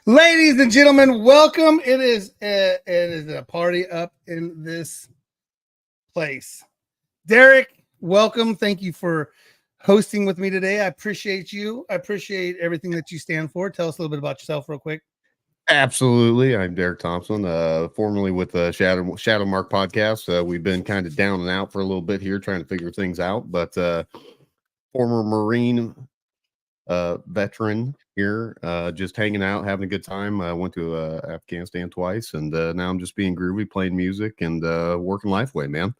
Ladies and gentlemen, welcome. It is a party up in this place. Derek, welcome. Thank you for hosting with me today. I appreciate you. I appreciate everything that you stand for. Tell us a little bit about yourself real quick. Absolutely. I'm Derek Thompson, formerly with the Shadow Mark podcast. We've been kind of down and out for a little bit here trying to figure things out, but former Marine veteran here, just hanging out, having a good time. I went to Afghanistan twice, and now I'm just being groovy, playing music, and working life way, man.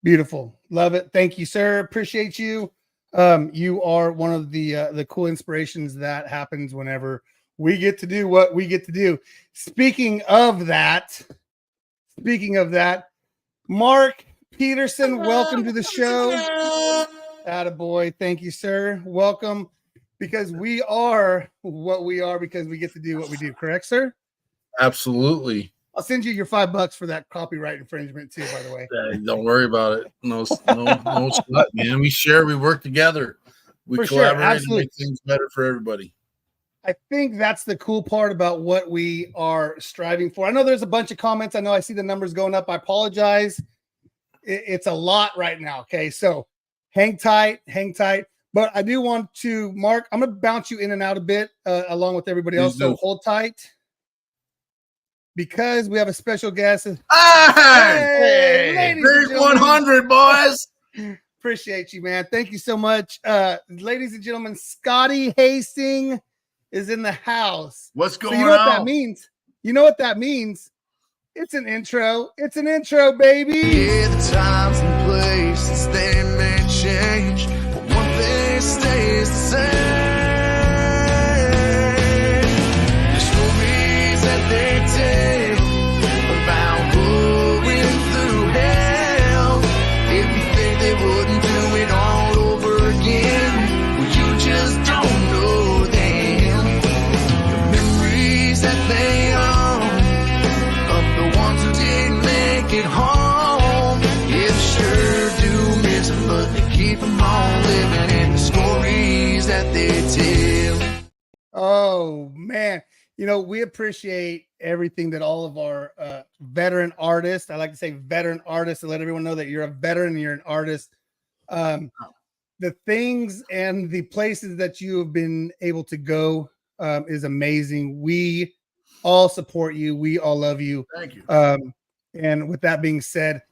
Beautiful. Love it. Thank you, sir. Appreciate you. You are one of the cool inspirations that happens whenever we get to do what we get to do. Speaking of that, Mark Peterson, welcome to the show. Attaboy. Thank you, sir. Welcome. Because we are what we are because we get to do what we do. Correct, sir? Absolutely. I'll send you your $5 for that copyright infringement too, by the way. Don't worry about it. No sweat, man. We share, we work together. We for collaborate sure. and make things better for everybody. I think that's the cool part about what we are striving for. I know there's a bunch of comments. I know I see the numbers going up. I apologize. It's a lot right now. Okay. So hang tight. But I do want to, Mark, I'm going to bounce you in and out a bit along with everybody else. So hold tight because we have a special guest. Hey, Big 100, boys. Appreciate you, man. Thank you so much. Ladies and gentlemen, Scotty Hastings is in the house. What's going on? You know what that means? You know what that means? It's an intro. It's an intro, baby. Yeah, the times and places, they may change. Stays the same. The stories that they tell about going through hell. If you think they wouldn't do it all over again, well, you just don't know them. The memories that they own of the ones who didn't make it home, it sure do miss them, but they keep them all living in the stories that they tell. Oh man, you know, we appreciate everything that all of our veteran artists, I like to say veteran artists, to let everyone know that you're a veteran and you're an artist. The things and the places that you have been able to go is amazing. We all support you. We all love you. Thank you. And with that being said,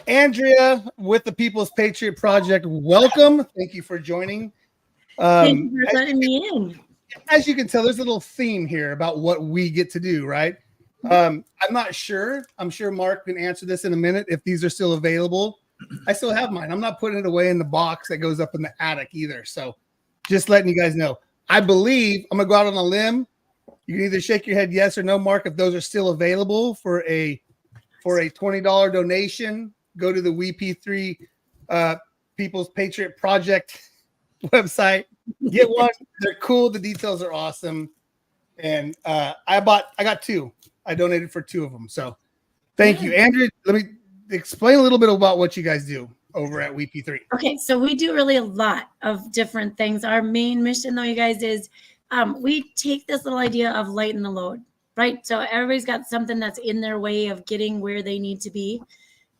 Andrea with the People's Patriot Project, welcome. Thank you for joining. Thank you for letting me in. As you can tell, there's a little theme here about what we get to do, right? I'm not sure. I'm sure Mark can answer this in a minute if these are still available. I still have mine. I'm not putting it away in the box that goes up in the attic either. So just letting you guys know. I believe I'm going to go out on a limb. You can either shake your head yes or no, Mark, if those are still available for a $20 donation. Go to the WeP3 People's Patriot Project website. Get one. They're cool. The details are awesome. And I got two. I donated for two of them. So thank you. Andrew, let me explain a little bit about what you guys do over at WeP3. Okay, so we do really a lot of different things. Our main mission, though, you guys, is we take this little idea of lighten the load, right? So everybody's got something that's in their way of getting where they need to be.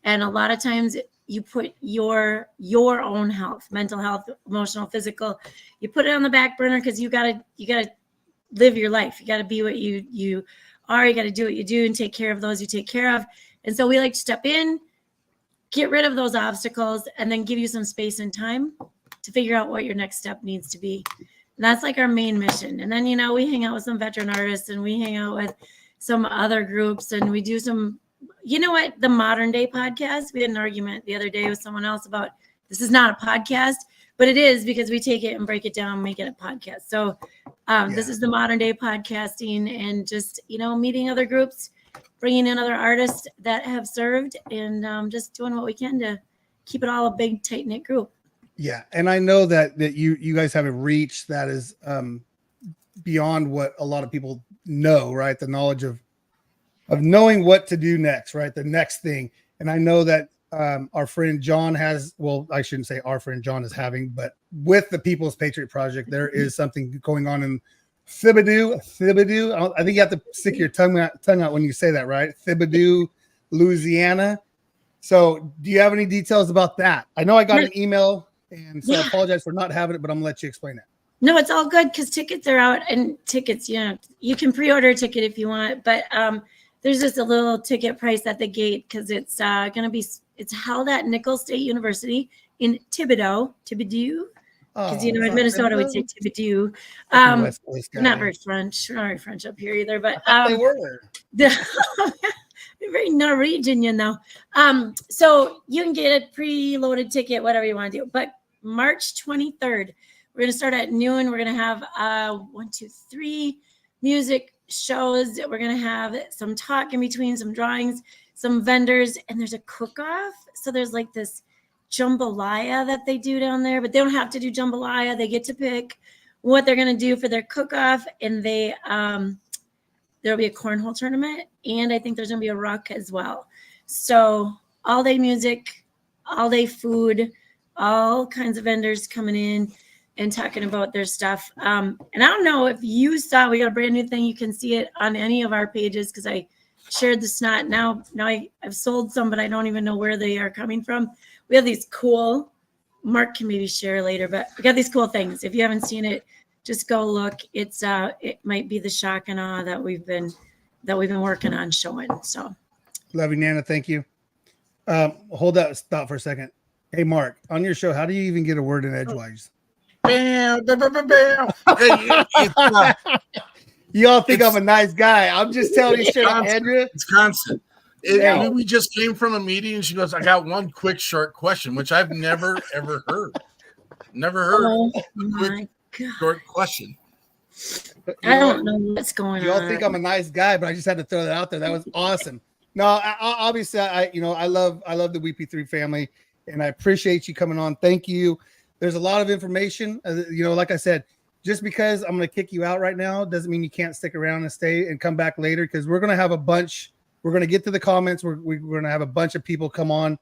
And a lot of times you put your own health, mental health, emotional, physical, you put it on the back burner because you gotta live your life. You gotta be what you are. You gotta do what you do and take care of those you take care of. And so we like to step in, get rid of those obstacles, and then give you some space and time to figure out what your next step needs to be. And that's like our main mission. And then, you know, we hang out with some veteran artists and we hang out with some other groups and we do some, you know what, the modern day podcast. We had an argument the other day with someone else about this is not a podcast, but it is because we take it and break it down and make it a podcast. So this is the modern day podcasting and just, you know, meeting other groups, bringing in other artists that have served and just doing what we can to keep it all a big, tight knit group. Yeah. And I know that you guys have a reach that is beyond what a lot of people know, right? The knowledge of knowing what to do next, right? The next thing. And I know that our friend John has, well, I shouldn't say our friend John is having, but with the People's Patriot Project, there is something going on in Thibodaux. I think you have to stick your tongue out when you say that, right? Thibodaux, Louisiana. So, do you have any details about that? I know I got an email, and so I apologize for not having it, but I'm gonna let you explain it. No, it's all good because tickets are out, and tickets, you can pre-order a ticket if you want, but there's just a little ticket price at the gate because it's it's held at Nicholls State University in Thibodaux, because in Minnesota we'd say Thibodaux. Not very French up here either, but they were. Very Norwegian, so you can get a preloaded ticket, whatever you want to do. But March 23rd, we're going to start at noon. We're going to have 1, 2, 3 music shows. We're going to have some talk in between, some drawings, some vendors, and there's a cook-off. So there's like this jambalaya that they do down there, but they don't have to do jambalaya. They get to pick what they're going to do for their cook-off, and there'll be a cornhole tournament, and I think there's going to be a ruck as well. So all day music, all day food, all kinds of vendors coming in and talking about their stuff. And I don't know if you saw, we got a brand new thing. You can see it on any of our pages because I shared the snot. Now I've sold some, but I don't even know where they are coming from. We have these cool, Mark can maybe share later, but we got these cool things. If you haven't seen it, just go look. It's it might be the shock and awe that we've been working on showing. So love you, Nana. Thank you. Hold that thought for a second. Hey, Mark, on your show, how do you even get a word in edgewise? Bam, bam, bam, bam, bam. You all think I'm a nice guy. I'm just telling you straight up, Andrea. It's constant. We just came from a meeting, and she goes, "I got one quick, short question," which I've never ever heard. Never heard. Oh my God. Short question. I don't know what's going on. You all think I'm a nice guy, but I just had to throw that out there. That was awesome. No, obviously, I love the WP3 family, and I appreciate you coming on. Thank you. There's a lot of information. Like I said, just because I'm going to kick you out right now doesn't mean you can't stick around and stay and come back later, because we're going to have a bunch. We're going to get to the comments. We're going to have a bunch of people come on.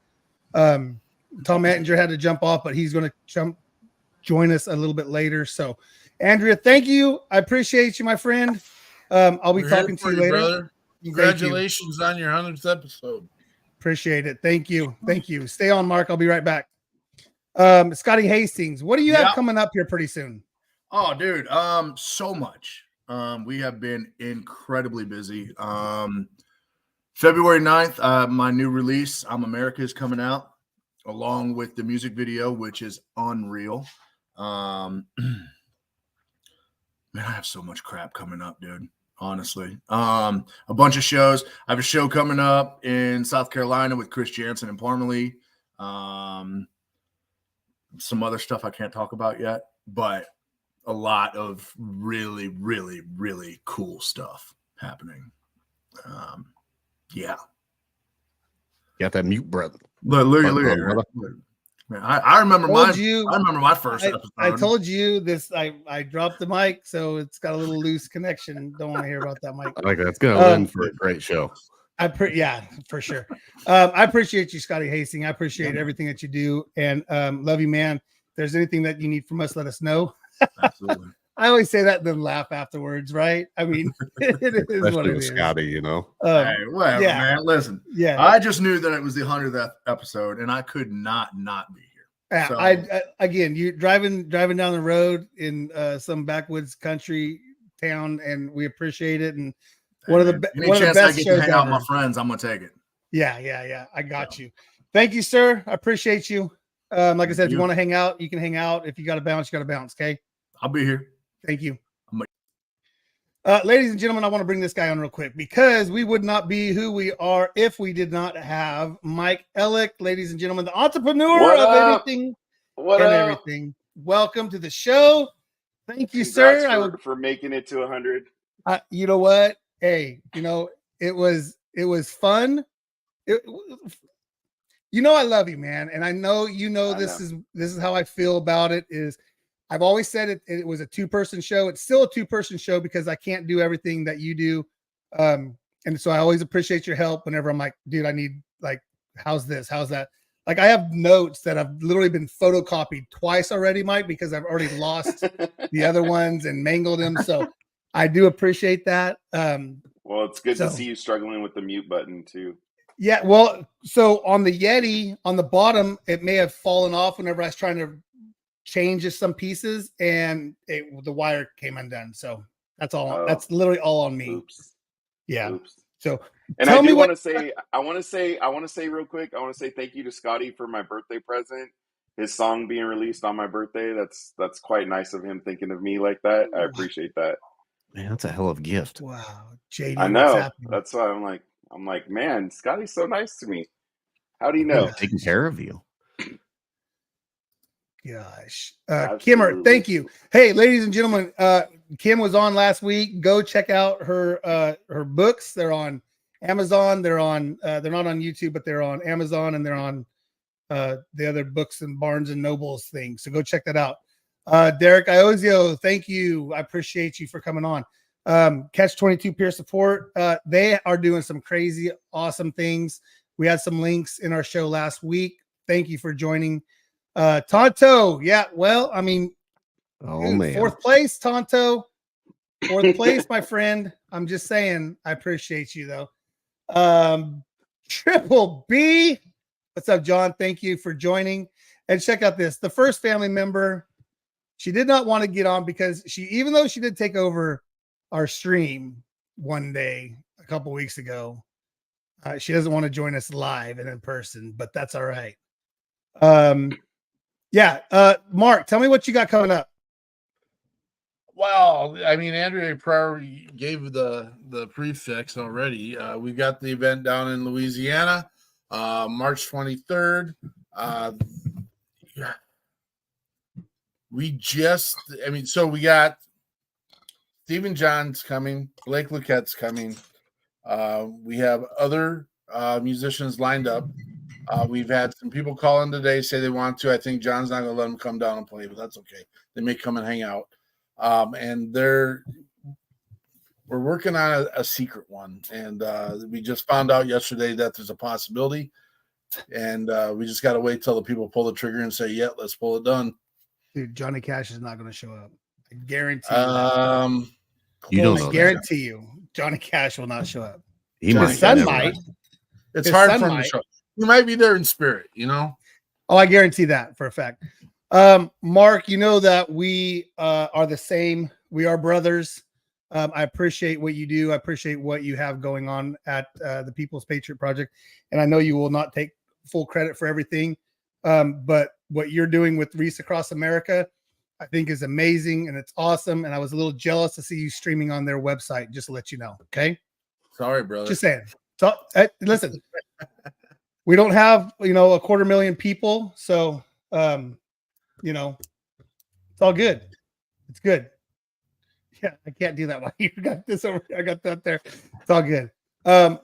Tom Attinger had to jump off, but he's going to join us a little bit later. So, Andrea, thank you. I appreciate you, my friend. I'll be talking to you later. Brother. Congratulations on your 100th episode. Appreciate it. Thank you. Thank you. Stay on, Mark. I'll be right back. Scotty Hastings, what do you have coming up here pretty soon? Oh, dude. So much. We have been incredibly busy. February 9th, my new release, I'm America, is coming out, along with the music video, which is unreal. Man, I have so much crap coming up, dude. Honestly, a bunch of shows. I have a show coming up in South Carolina with Chris Jansen and Parmalee. Some other stuff I can't talk about yet, but a lot of really, really, really cool stuff happening. Yeah. Got that mute brother. Look at man, I remember I remember my first episode. I told you this. I dropped the mic, so it's got a little loose connection. Don't want to hear about that mic. Like that's gonna win for a great show. Yeah, for sure. I appreciate you, Scotty Hastings. I appreciate everything that you do, and love you, man. If there's anything that you need from us, let us know. Absolutely. I always say that and then laugh afterwards, right? I mean, it is especially what it with is. Scotty, Hey, whatever, man. Listen, I just knew that it was the 100th episode, and I could not be here. Yeah, so. Again, you driving down the road in some backwoods country town, and we appreciate it. And one of the best I get shows to hang out ever. with my friends, I'm gonna take it. Yeah. I got you. Thank you, sir. I appreciate you. Like I said, if you want to hang out, you can hang out. If you got to bounce, you got to bounce. Okay. I'll be here. Thank you. Ladies and gentlemen, I want to bring this guy on real quick because we would not be who we are if we did not have Mike Ellick, ladies and gentlemen, the entrepreneur of anything and everything. Welcome to the show. Thank you, sir. For making it to 100. You know what? Hey, it was fun. I love you, man, and I know this is how I feel about it. Is I've always said it was a 2-person show. It's still a 2-person show because I can't do everything that you do. And so I always appreciate your help whenever I'm like, dude, I need how's this? How's that? Like I have notes that have literally been photocopied twice already, Mike, because I've already lost the other ones and mangled them. So I do appreciate that. Well, it's good So- to see you struggling with the mute button too. Yeah, well, so on the Yeti on the bottom, it may have fallen off whenever I was trying to change just some pieces, and the wire came undone. So that's all. Oh. That's literally all on me. Oops. Yeah. Oops. So And tell I me do what. want to say, I want to say real quick, I want to say thank you to Scotty for my birthday present. His song being released on my birthday. That's quite nice of him thinking of me like that. I appreciate that. Man, that's a hell of a gift. Wow, JD, I what's know. happening? That's why I'm like, man, Scotty's so nice to me. How do you know? Taking care of you. Gosh, Absolutely. Kimmer, thank you. Hey, ladies and gentlemen, Kim was on last week. Go check out her books. They're on Amazon. They're not on YouTube, but they're on Amazon, and they're on the other books and Barnes and Nobles thing. So go check that out. Derek Iozio, thank you. I appreciate you for coming on. Catch 22 peer support. They are doing some crazy, awesome things. We had some links in our show last week. Thank you for joining. Tonto, yeah, well, I mean, dude, Man. 4th place, Tonto. 4th place, my friend. I'm just saying, I appreciate you though. Triple B. What's up, John? Thank you for joining. And check out this. The first family member, she did not want to get on because even though she did take over our stream one day a couple weeks ago, she doesn't want to join us live and in person, but that's all right. Mark, tell me what you got coming up. Well, I mean, Andrea Pryor gave the prefix already. We got the event down in Louisiana, March 23rd. So we got Stephen John's coming, Blake Luquette's coming. We have other musicians lined up. We've had some people call in today, say they want to. I think John's not going to let them come down and play, but that's okay. They may come and hang out. And we're working on a secret one. And we just found out yesterday that there's a possibility. And we just got to wait till the people pull the trigger and say, yeah, let's pull it done. Dude, Johnny Cash is not going to show up. I guarantee You don't know I that. guarantee you, Johnny Cash will not show up. He His might. son Never might. mind. It's His hard son for him might. to show. He might be there in spirit, you know? Oh, I guarantee that for a fact. Mark, you know that we are the same. We are brothers. I appreciate what you do. I appreciate what you have going on at the People's Patriot Project. And I know you will not take full credit for everything. But what you're doing with Reese Across America, I think is amazing and it's awesome. And I was a little jealous to see you streaming on their website, just to let you know. Okay. Sorry, brother. Just saying. So listen, we don't have, 250,000 people. So, it's all good. It's good. Yeah. I can't do that while you got this over here. I got that there. It's all good.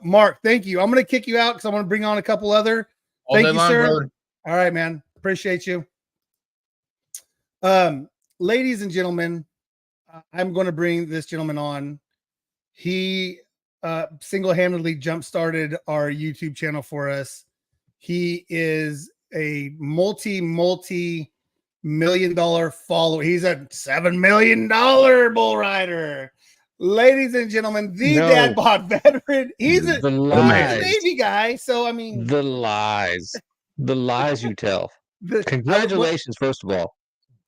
Mark, thank you. I'm going to kick you out because I want to bring on a couple other. All Thank day you, long, sir. brother. All right, man. Appreciate you. Ladies and gentlemen, I'm going to bring this gentleman on. He single-handedly jump-started our YouTube channel for us. He is a multi-million-dollar follower. He's a $7 million bull rider. Ladies and gentlemen, the dad bod veteran. He's a Navy guy. So, I mean, the lies you tell. the- Congratulations, first of all.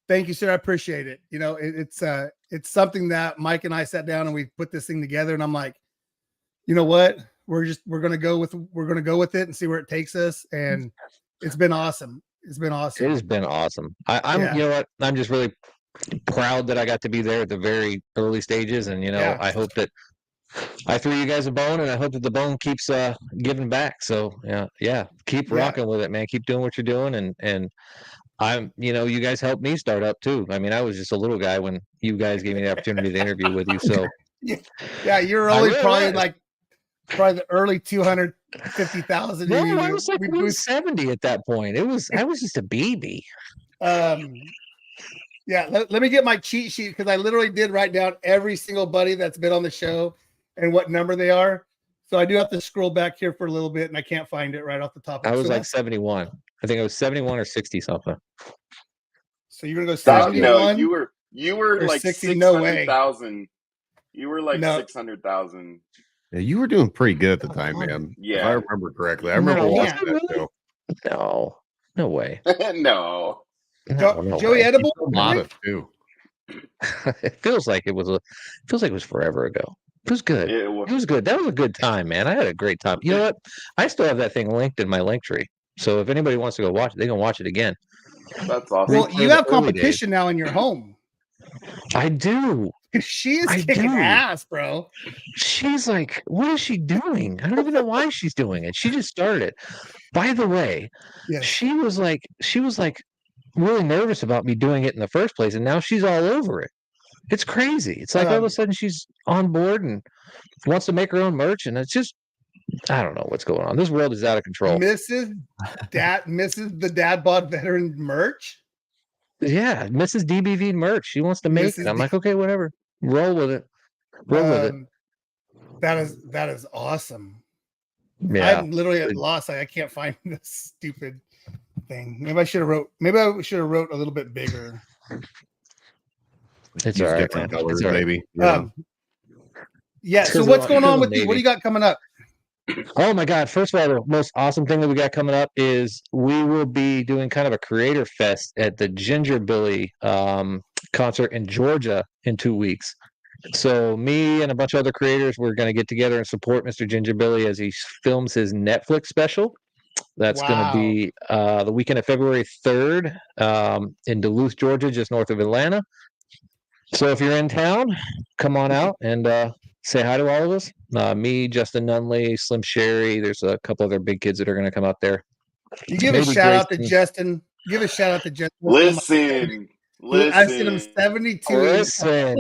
Thank you, sir. I appreciate it. It's something that Mike and I sat down and we put this thing together. And I'm like, you know what? We're gonna go with it and see where it takes us. And it's been awesome. It's been awesome. It has been awesome. I'm Yeah. you know what? I'm just really proud that I got to be there at the very early stages. And Yeah. I hope that I threw you guys a bone, and I hope that the bone keeps giving back. So keep rocking with it, man. Keep doing what you're doing, and I'm, you guys helped me start up too. I mean, I was just a little guy when you guys gave me the opportunity to interview with you. So yeah, you're I only really probably was. probably the early 250,000. No, I was like 170 at that point. I was just a baby. Yeah, let me get my cheat sheet because I literally did write down every single buddy that's been on the show and what number they are. So I do have to scroll back here for a little bit, and I can't find it right off the top. I was like 71. I think I was 71 or 60 something. So you're gonna go Stop. 71? No, you were or like 60? No way. 600,000. You were like No. 600,000. Yeah, you were doing pretty good at the time, man. If Yeah. I remember correctly. I remember No, watching yeah. that show. No, no way. No. No Joey way. Edible. So modest too. It feels like it was forever ago. It was good. It It was, was good. That was a good time, man. I had a great time. You know what? I still have that thing linked in my link tree. So if anybody wants to go watch it, they can watch it again. that's awesome. Well, For you the have early competition now in your home. I do. She is I kicking do. ass, bro. She's like, what is she doing? I don't even know why she's doing it. She just started it. By the way, Yes. she was like really nervous about me doing it in the first place, and now she's all over it. It's crazy. It's like all of a sudden she's on board and wants to make her own merch, and it's just I don't know what's going on. This world is out of control. Mrs. the Dad Bod Veteran merch. Yeah, Mrs. DBV merch. She wants to make it. I'm like, okay, whatever. Roll with it. Roll with it. That is awesome. Yeah. I'm literally at loss. I can't find this stupid thing. Maybe I should have wrote a little bit bigger. It's Use all right, different man. colors, It's all right. maybe. Yeah. Yeah. So Because what's of- going on because with of you? What do Navy. you got coming up? Oh my God. First of all, the most awesome thing that we got coming up is we will be doing kind of a creator fest at the Ginger Billy concert in Georgia in 2 weeks. So me and a bunch of other creators, we're going to get together and support Mr. Ginger Billy as he films his Netflix special. That's going to be the weekend of February 3rd in Duluth, Georgia, just north of Atlanta. So if you're in town, come on out and say hi to all of us. Me, Justin Nunley, Slim Sherry. There's a couple other big kids that are going to come out there. You give a Maybe shout out to Grayson. Justin. Give a shout out to Justin. listen. I've seen him 72. Listen.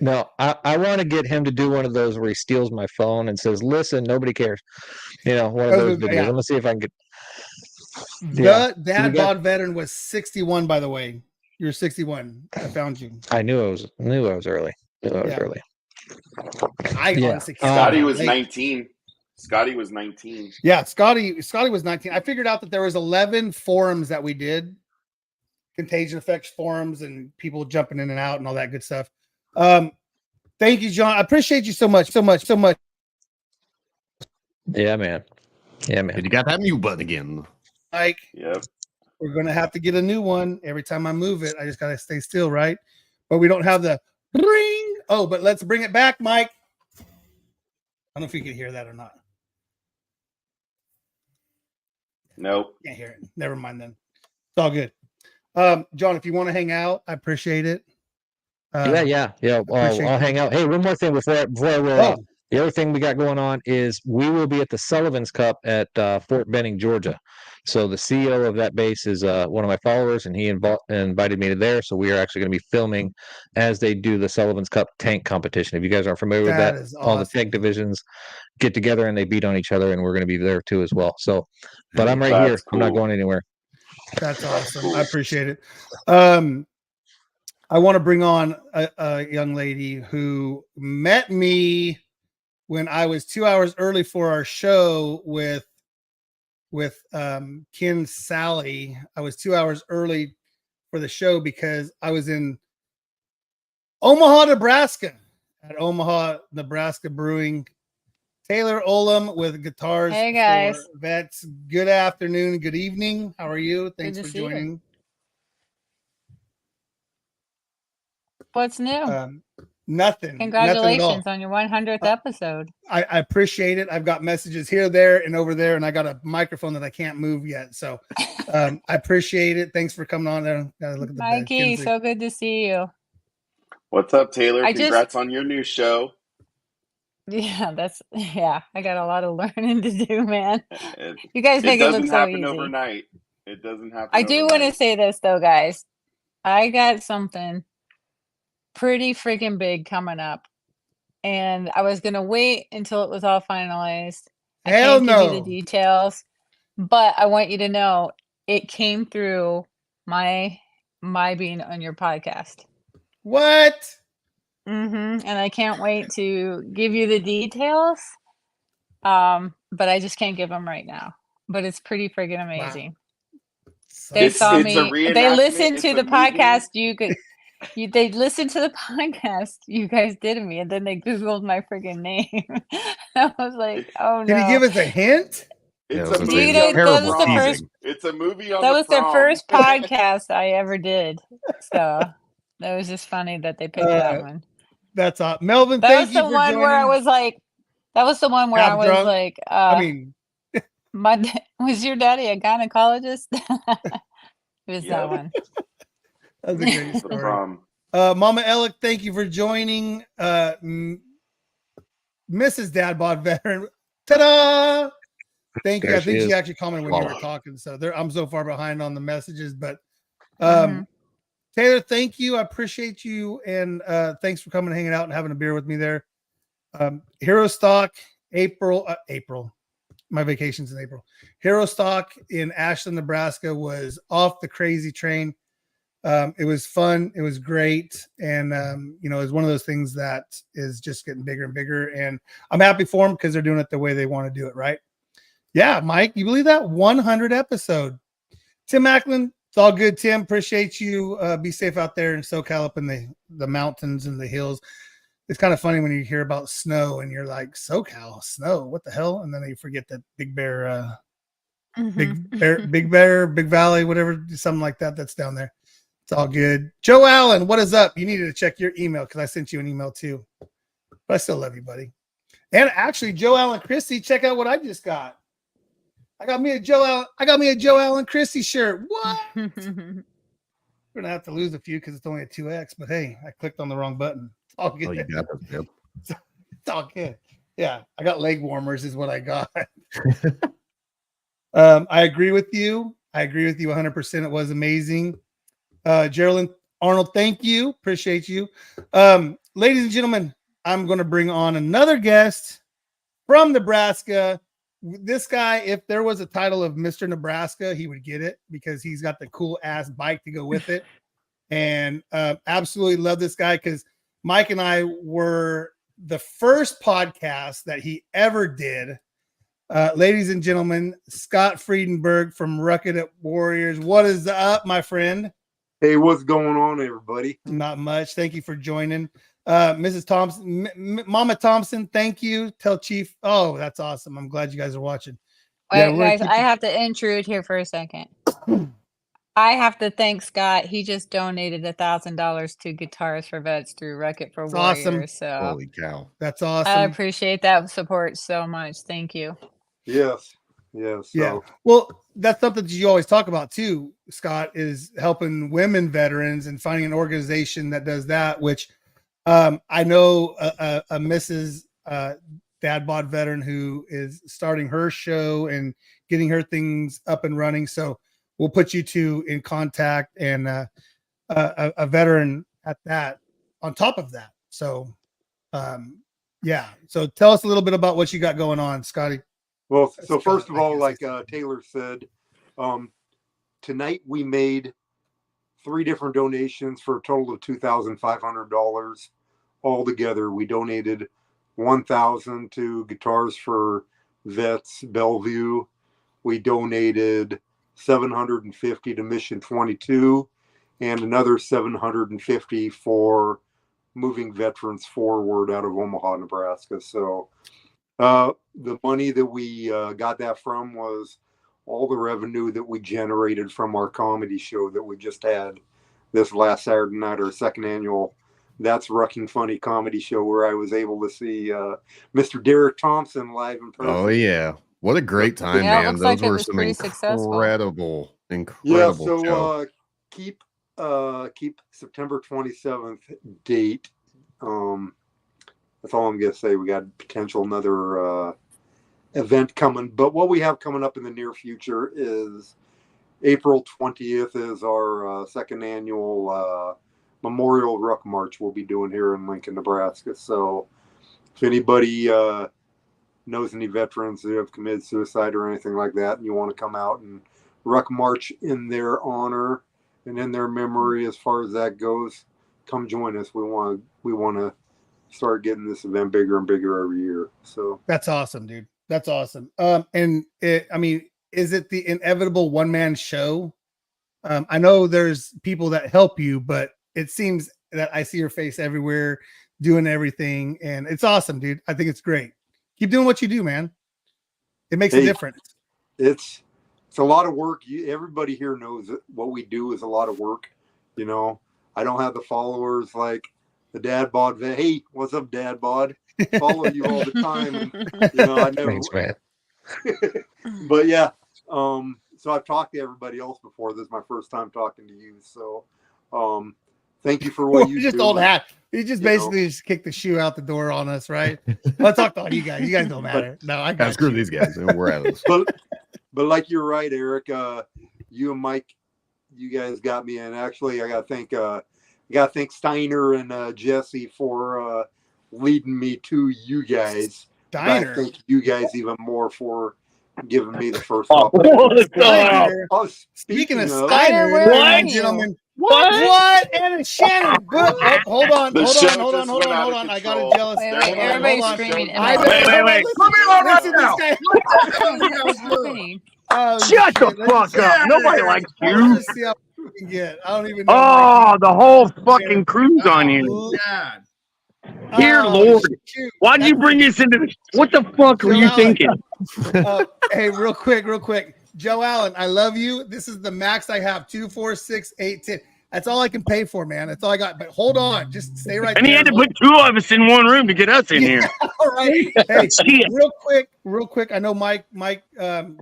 No, I want to get him to do one of those where he steals my phone and says, "Listen, nobody cares." You know, one of those videos. Yeah. I'm gonna see if I can get. The Dad Bod Veteran was 61, by the way. You're 61. I found you. I knew I was early. Early. I Yeah. honestly can't. Scotty was Like, 19. Scotty was 19. Yeah, Scotty was 19. I figured out that there was 11 forums that we did. Contagion Effect forums and people jumping in and out and all that good stuff. Thank you, John. I appreciate you so much. Yeah, man. And you got that mute button again. Mike, Yep. we're gonna have to get a new one every time I move it. I just gotta stay still, right? But we don't have the ring. Oh, but let's bring it back, Mike. I don't know if you can hear that or not. Nope. Can't hear it. Never mind then. It's all good. John, if you want to hang out, I appreciate it. Yeah. I'll hang out. Hey, one more thing before I roll out. The other thing we got going on is we will be at the Sullivan's Cup at Fort Benning, Georgia. So the CEO of that base is one of my followers, and he invited me to there. So we are actually going to be filming as they do the Sullivan's Cup tank competition. If you guys aren't familiar with that, all the tank divisions get together and they beat on each other, and we're going to be there too as well. So, but I'm right here. That's I'm not cool. going anywhere. That's awesome. I appreciate it. I want to bring on a young lady who met me when I was 2 hours early for our show with Ken Sally. I was 2 hours early for the show because I was in Omaha, Nebraska at Omaha, Nebraska Brewing. Taylor Olam with guitars. Hey guys. for Vets. Good afternoon. Good evening. How are you? Thanks Good for to see you. joining. What's new? Nothing. Nothing Congratulations at all. on your 100th episode. I appreciate it. I've got messages here, there, and over there, and I got a microphone that I can't move yet. So I appreciate it. Thanks for coming on there. Gotta look at the Mikey, Kinsey. so good to see you. What's up, Taylor? I Congrats on your new show. Yeah, I got a lot of learning to do, man. It, You guys make it look doesn't so happen easy. overnight. It doesn't happen. I do want to say this though, guys. I got something pretty freaking big coming up, and I was gonna wait until it was all finalized. I Hell can't give you no. the details, but I want you to know it came through my being on your podcast. What? And I can't wait to give you the details. But I just can't give them right now. But it's pretty friggin' amazing. They It's- saw it's me. a If they reenactment, listened it's to a the movie. podcast, you could. they listened to the podcast you guys did of me, and then they Googled my freaking name. I was like, oh no. Can you give us a hint? It's Yeah, a I was Do you movie know on the that was the prom. first It's a movie on that the was the prom. first podcast I ever did. So that was just funny that they picked that one. That's Melvin. That Thank was you the for one where I joining. was like, that was the one where I Half was drunk. like, I mean, was your daddy a gynecologist? It was that Yep. one. that's a great The story. prom. Mama Alec, thank you for joining. Mrs. Dad Bod Veteran. Ta-da! Thank you. There I think she she is. actually commented when you were Voila. talking. So I'm so far behind on the messages. But Mhm. Taylor, thank you. I appreciate you. And thanks for coming and hanging out and having a beer with me there. Hero Stock, April. My vacation's in April. Hero Stock in Ashland, Nebraska was off the crazy train. It was fun. It was great. And, it was one of those things that is just getting bigger and bigger. And I'm happy for them because they're doing it the way they want to do it. Right. Yeah. Mike, you believe that? 100 episode. Tim Macklin, it's all good. Tim, appreciate you. Be safe out there in SoCal up in the mountains and the hills. It's kind of funny when you hear about snow and you're like, SoCal, snow, what the hell? And then you forget that Big Bear, Big Valley, whatever, something like that. That's down there. It's all good. Joe Allen, what is up? You needed to check your email because I sent you an email too. But I still love you, buddy. And actually, Joe Allen Christie, check out what I just got. I got me a Joe Allen Christie shirt. What? We're gonna have to lose a few because it's only a 2X. But hey, I clicked on the wrong button. It's all good. Oh, you got this, man. It's all good. Yeah, I got leg warmers is what I got. I agree with you. 100%. It was amazing. Geraldine Arnold, thank you. Appreciate you. Ladies and gentlemen, I'm going to bring on another guest from Nebraska. This guy, if there was a title of Mr. Nebraska, he would get it because he's got the cool ass bike to go with it. And absolutely love this guy because Mike and I were the first podcast that he ever did. Ladies and gentlemen, Scott Friedenberg from Rugged Warriors. What is up, my friend? Hey, what's going on, everybody? Not much. Thank you for joining. Mrs. Thompson, Mama Thompson, thank you. Tell Chief. Oh, that's awesome. I'm glad you guys are watching. Wait, guys, I have to intrude here for a second. I have to thank Scott. He just donated $1,000 to Guitars for Vets through Wreck-It for Warriors. Awesome. So Holy cow. That's awesome. I appreciate that support so much. Thank you. Yes. Yes. So. Yeah. Well, that's something that you always talk about too, Scott, is helping women veterans and finding an organization that does that, which I know a Mrs. Dad Bod veteran who is starting her show and getting her things up and running. So we'll put you two in contact and a veteran at that on top of that. So, yeah. So tell us a little bit about what you got going on, Scotty. Well, so first of all, like Taylor said, tonight we made 3 different donations for a total of $2,500 altogether. We donated $1,000 to Guitars for Vets Bellevue. We donated $750 to Mission 22 and another $750 for Moving Veterans Forward out of Omaha, Nebraska. So the money that we got that from was all the revenue that we generated from our comedy show that we just had this last Saturday night, our second annual That's Rucking Funny comedy show, where I was able to see Mr. Derek Thompson live in person. Oh yeah, what a great time, Yeah, it man! looks Those like it were was some pretty successful. incredible Yeah, show. so keep September 27th date. That's all I'm gonna say. We got potential another event coming, but what we have coming up in the near future is April 20th is our second annual Memorial Ruck March we'll be doing here in Lincoln, Nebraska. So if anybody knows any veterans who have committed suicide or anything like that, and you want to come out and Ruck March in their honor and in their memory, as far as that goes, come join us. We want to start getting this event bigger and bigger every year. So that's awesome, dude. That's awesome. And is it the inevitable one-man show? I know there's people that help you, but it seems that I see your face everywhere, doing everything, and it's awesome, dude. I think it's great. Keep doing what you do, man. It makes a difference. It's a lot of work. Everybody here knows that what we do is a lot of work. You know, I don't have the followers like the Dad Bod. Hey, what's up, Dad Bod? Follow you all the time. And, you know, I never. Thanks, man. But yeah, so I've talked to everybody else before. This is my first time talking to you. So, thank you for what you just do. old hat. He just basically just kicked the shoe out the door on us, right? I'll talk to all you guys. You guys don't matter. No, I got screw these guys. We're at this. But like you're right, Eric. You and Mike, you guys got me. And actually, I got to thank Steiner and Jesse for leading me to you guys. Steiner. I thank you guys even more for giving me the first Speaking of Steiner, ladies and gentlemen. What? And Shannon. Hold on. I got a jealous. Wait, everybody's screaming. Wait. Put me on right now. Shut the fuck up. Nobody likes you. See how we can get. I don't even know. Oh, the whole fucking crew's on you. God. Dear Lord. Why did you bring us into this? What the fuck were you thinking? Hey, real quick. Joe Allen, I love you. This is the max I have. 2, 4, 6, 8, 10. That's all I can pay for, man. That's all I got. But hold on. Just stay right there. And he had to put 2 of us in one room to get us in here. All right. Hey, real quick. I know Mike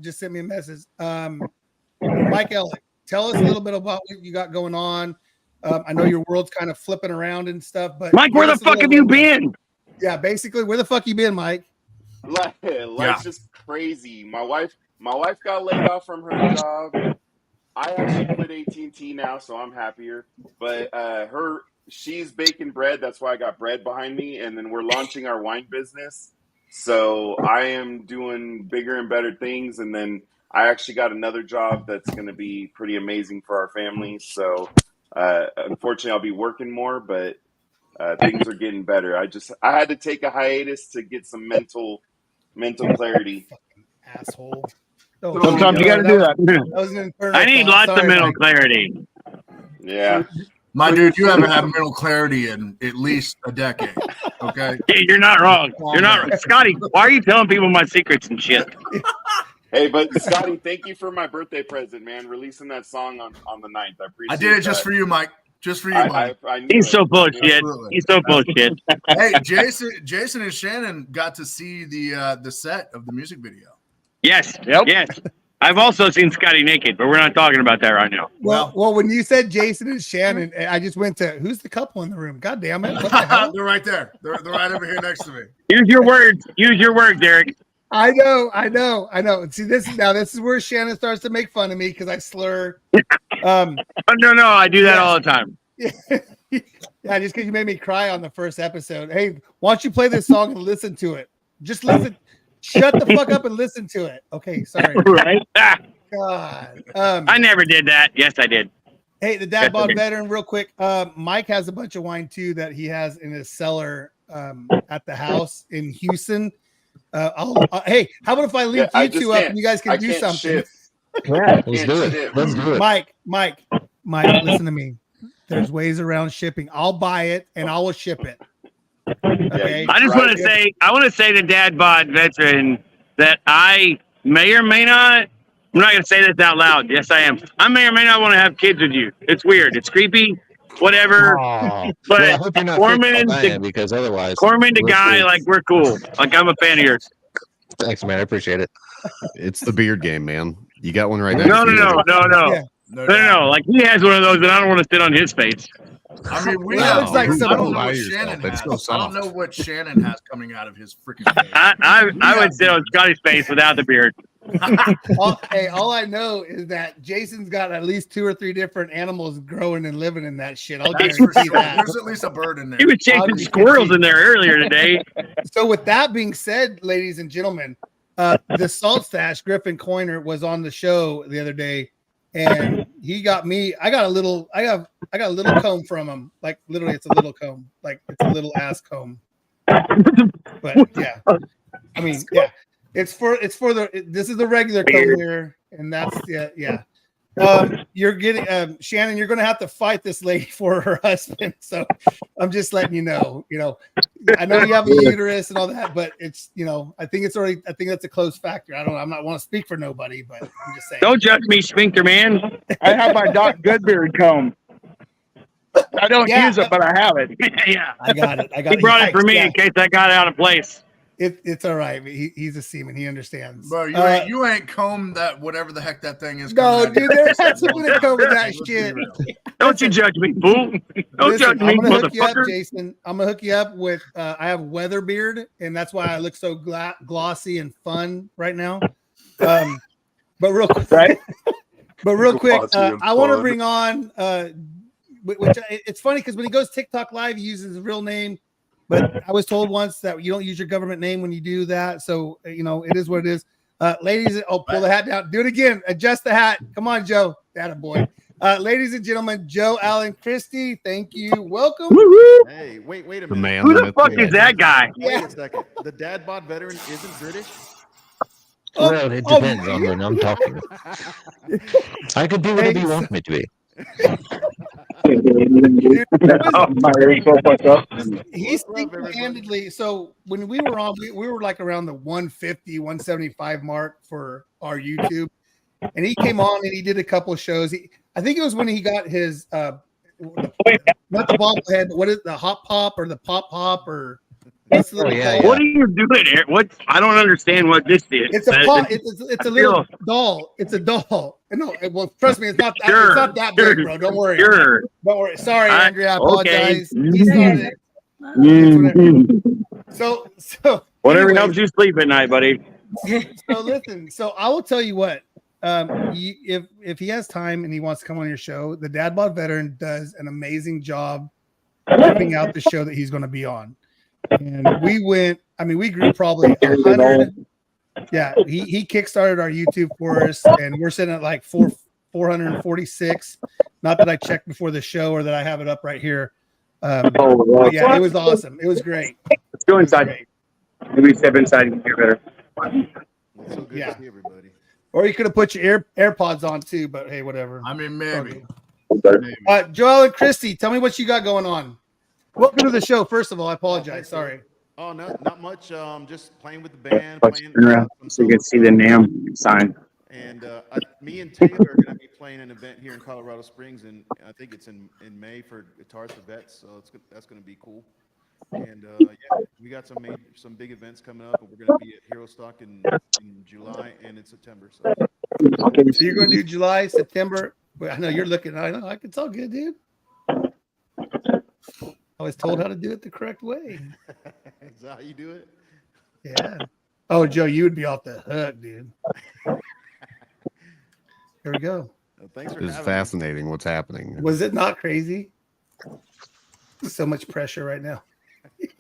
just sent me a message. Mike Ellick, tell us a little bit about what you got going on. I know your world's kind of flipping around and stuff, but Mike, where the fuck have you been? Yeah, basically, where the fuck you been, Mike? Life's just crazy. My wife got laid off from her job. I actually quit AT&T now, so I'm happier. But she's baking bread. That's why I got bread behind me. And then we're launching our wine business. So I am doing bigger and better things. And then I actually got another job that's going to be pretty amazing for our family. So unfortunately, I'll be working more, but things are getting better. I had to take a hiatus to get some mental clarity. Asshole. Sometimes you got to do that. I need lots of mental clarity. Yeah. My dude, you haven't had mental clarity in at least a decade. Okay. Yeah, you're not wrong. You're not wrong. Scotty, why are you telling people my secrets and shit? Hey, but Scotty, thank you for my birthday present, man. Releasing that song on the 9th. I appreciate it. I did it just for you, Mike. Just for you, Mike. He's so full of shit. He's so full of shit. Hey, Jason and Shannon got to see the set of the music video. Yes. Yep. Yes. I've also seen Scotty naked, but we're not talking about that right now. Well, when you said Jason and Shannon, I just went to who's the couple in the room? God damn it. What the hell? They're right there. They're right over here next to me. Use your words. Use your words, Derek. I know. See, this is where Shannon starts to make fun of me because I slur. No, I do that all the time. Yeah, just because you made me cry on the first episode. Hey, why don't you play this song and listen to it? Just listen. Shut the fuck up and listen to it. Okay, sorry. Right? God. I never did that. Yes, I did. Hey, the Dad Bod veteran, real quick. Mike has a bunch of wine too that he has in his cellar at the house in Houston. Hey, how about if I leave you two up and you guys can do something? Yeah, let's do it. Let's do it. Mike, listen to me. There's ways around shipping. I'll buy it and I will ship it. Okay. I just want to say to Dad Bod veteran that I may or may not. I'm not going to say this out loud. Yes, I am. I may or may not want to have kids with you. It's weird. It's creepy. Whatever. But Corman to Guy, like we're cool. Like I'm a fan of yours. Thanks, man. I appreciate it. It's the beard game, man. You got one right there. No. Like he has one of those, and I don't want to sit on his face. I mean, I don't know what Shannon has coming out of his freaking face. I would sit on Scotty's face without the beard. All I know is that Jason's got at least 2 or 3 different animals growing and living in that shit. I'll guarantee that. There's at least a bird in there. He was chasing squirrels in there earlier today. So with that being said, ladies and gentlemen, the Salt Stash Griffin Coiner was on the show the other day, and he got me. I got a little comb from him. Like literally, it's a little comb. Like it's a little ass comb. But yeah, I mean, yeah. It's for this is the regular comb here, and that's yeah. You're getting Shannon. You're going to have to fight this lady for her husband. So I'm just letting you know. I know you have a uterus and all that, but it's I think it's already. I think that's a close factor. I'm not want to speak for nobody, but I'm just saying. Don't judge me, Sphincter man. I have my Doc Goodbeard comb. I don't use it, but I have it. Yeah, I got it. He brought it for me in case I got out of place. It's all right. He's a seaman. He understands. Bro, you ain't combed that whatever the heck that thing is. No, dude, there has to be a comb with that shit. Don't you judge me, fool. Don't judge me, I'm gonna hook you up, motherfucker. Jason. I'm gonna hook you up with. I have weather beard, and that's why I look so glossy and fun right now. But real quick, right? But real quick, I want to bring on. Which it's funny because when he goes TikTok live, he uses his real name. But I was told once that you don't use your government name when you do that. So, it is what it is. Ladies, pull the hat down. Do it again. Adjust the hat. Come on, Joe. That boy. Ladies and gentlemen, Joe Allen Christie, thank you. Welcome. Hey, wait a The minute. man. Who the fuck is that guy? Wait a second. The dad bod veteran isn't British? Well, it depends on when I'm talking. I could be whatever you want me to be. He's single-handedly. So when we were on, we were like around the 150, 175 mark for our YouTube, and he came on and he did a couple of shows. I think it was when he got his not the bobblehead, but what is the hop pop or the pop or what's the What are you doing here? What? I don't understand what this is. It's a pop. It's a little doll. It's a doll. No, well, trust me, it's not. It's not that big, bro. Don't worry. Don't worry. Sorry, Andrea. I apologize. He started it. So whatever anyways, helps you sleep at night, buddy. So listen. So I will tell you what. If he has time and he wants to come on your show, the Dad Bod Veteran does an amazing job putting out the show that he's going to be on. And we grew probably 100. Yeah, he kickstarted our YouTube for us, and we're sitting at like 446. Not that I checked before the show or that I have it up right here. Yeah, it was awesome. It was great. Let's go inside. Maybe step inside and get better. It's so good to see everybody. Or you could have put your AirPods on too, but hey, whatever. I mean, maybe. Joel and Christy, tell me what you got going on. Welcome to the show. First of all, I apologize. Sorry. Oh, no, not much. Just playing with the band. Turn around so you can see the name sign. And me and Taylor are going to be playing an event here in Colorado Springs, and I think it's in May for Guitars for Vets. So that's going to be cool. And yeah, we got some big events coming up, and we're going to be at Hero Stock in July and in September. So you're going to do July, September. I know you're looking. I know. It's all good, dude. I was told how to do it the correct way. Is that how you do it? Yeah. Oh, Joe, you would be off the hook, dude. Here we go. Thanks for It's fascinating what's happening. Was it not crazy? So much pressure right now.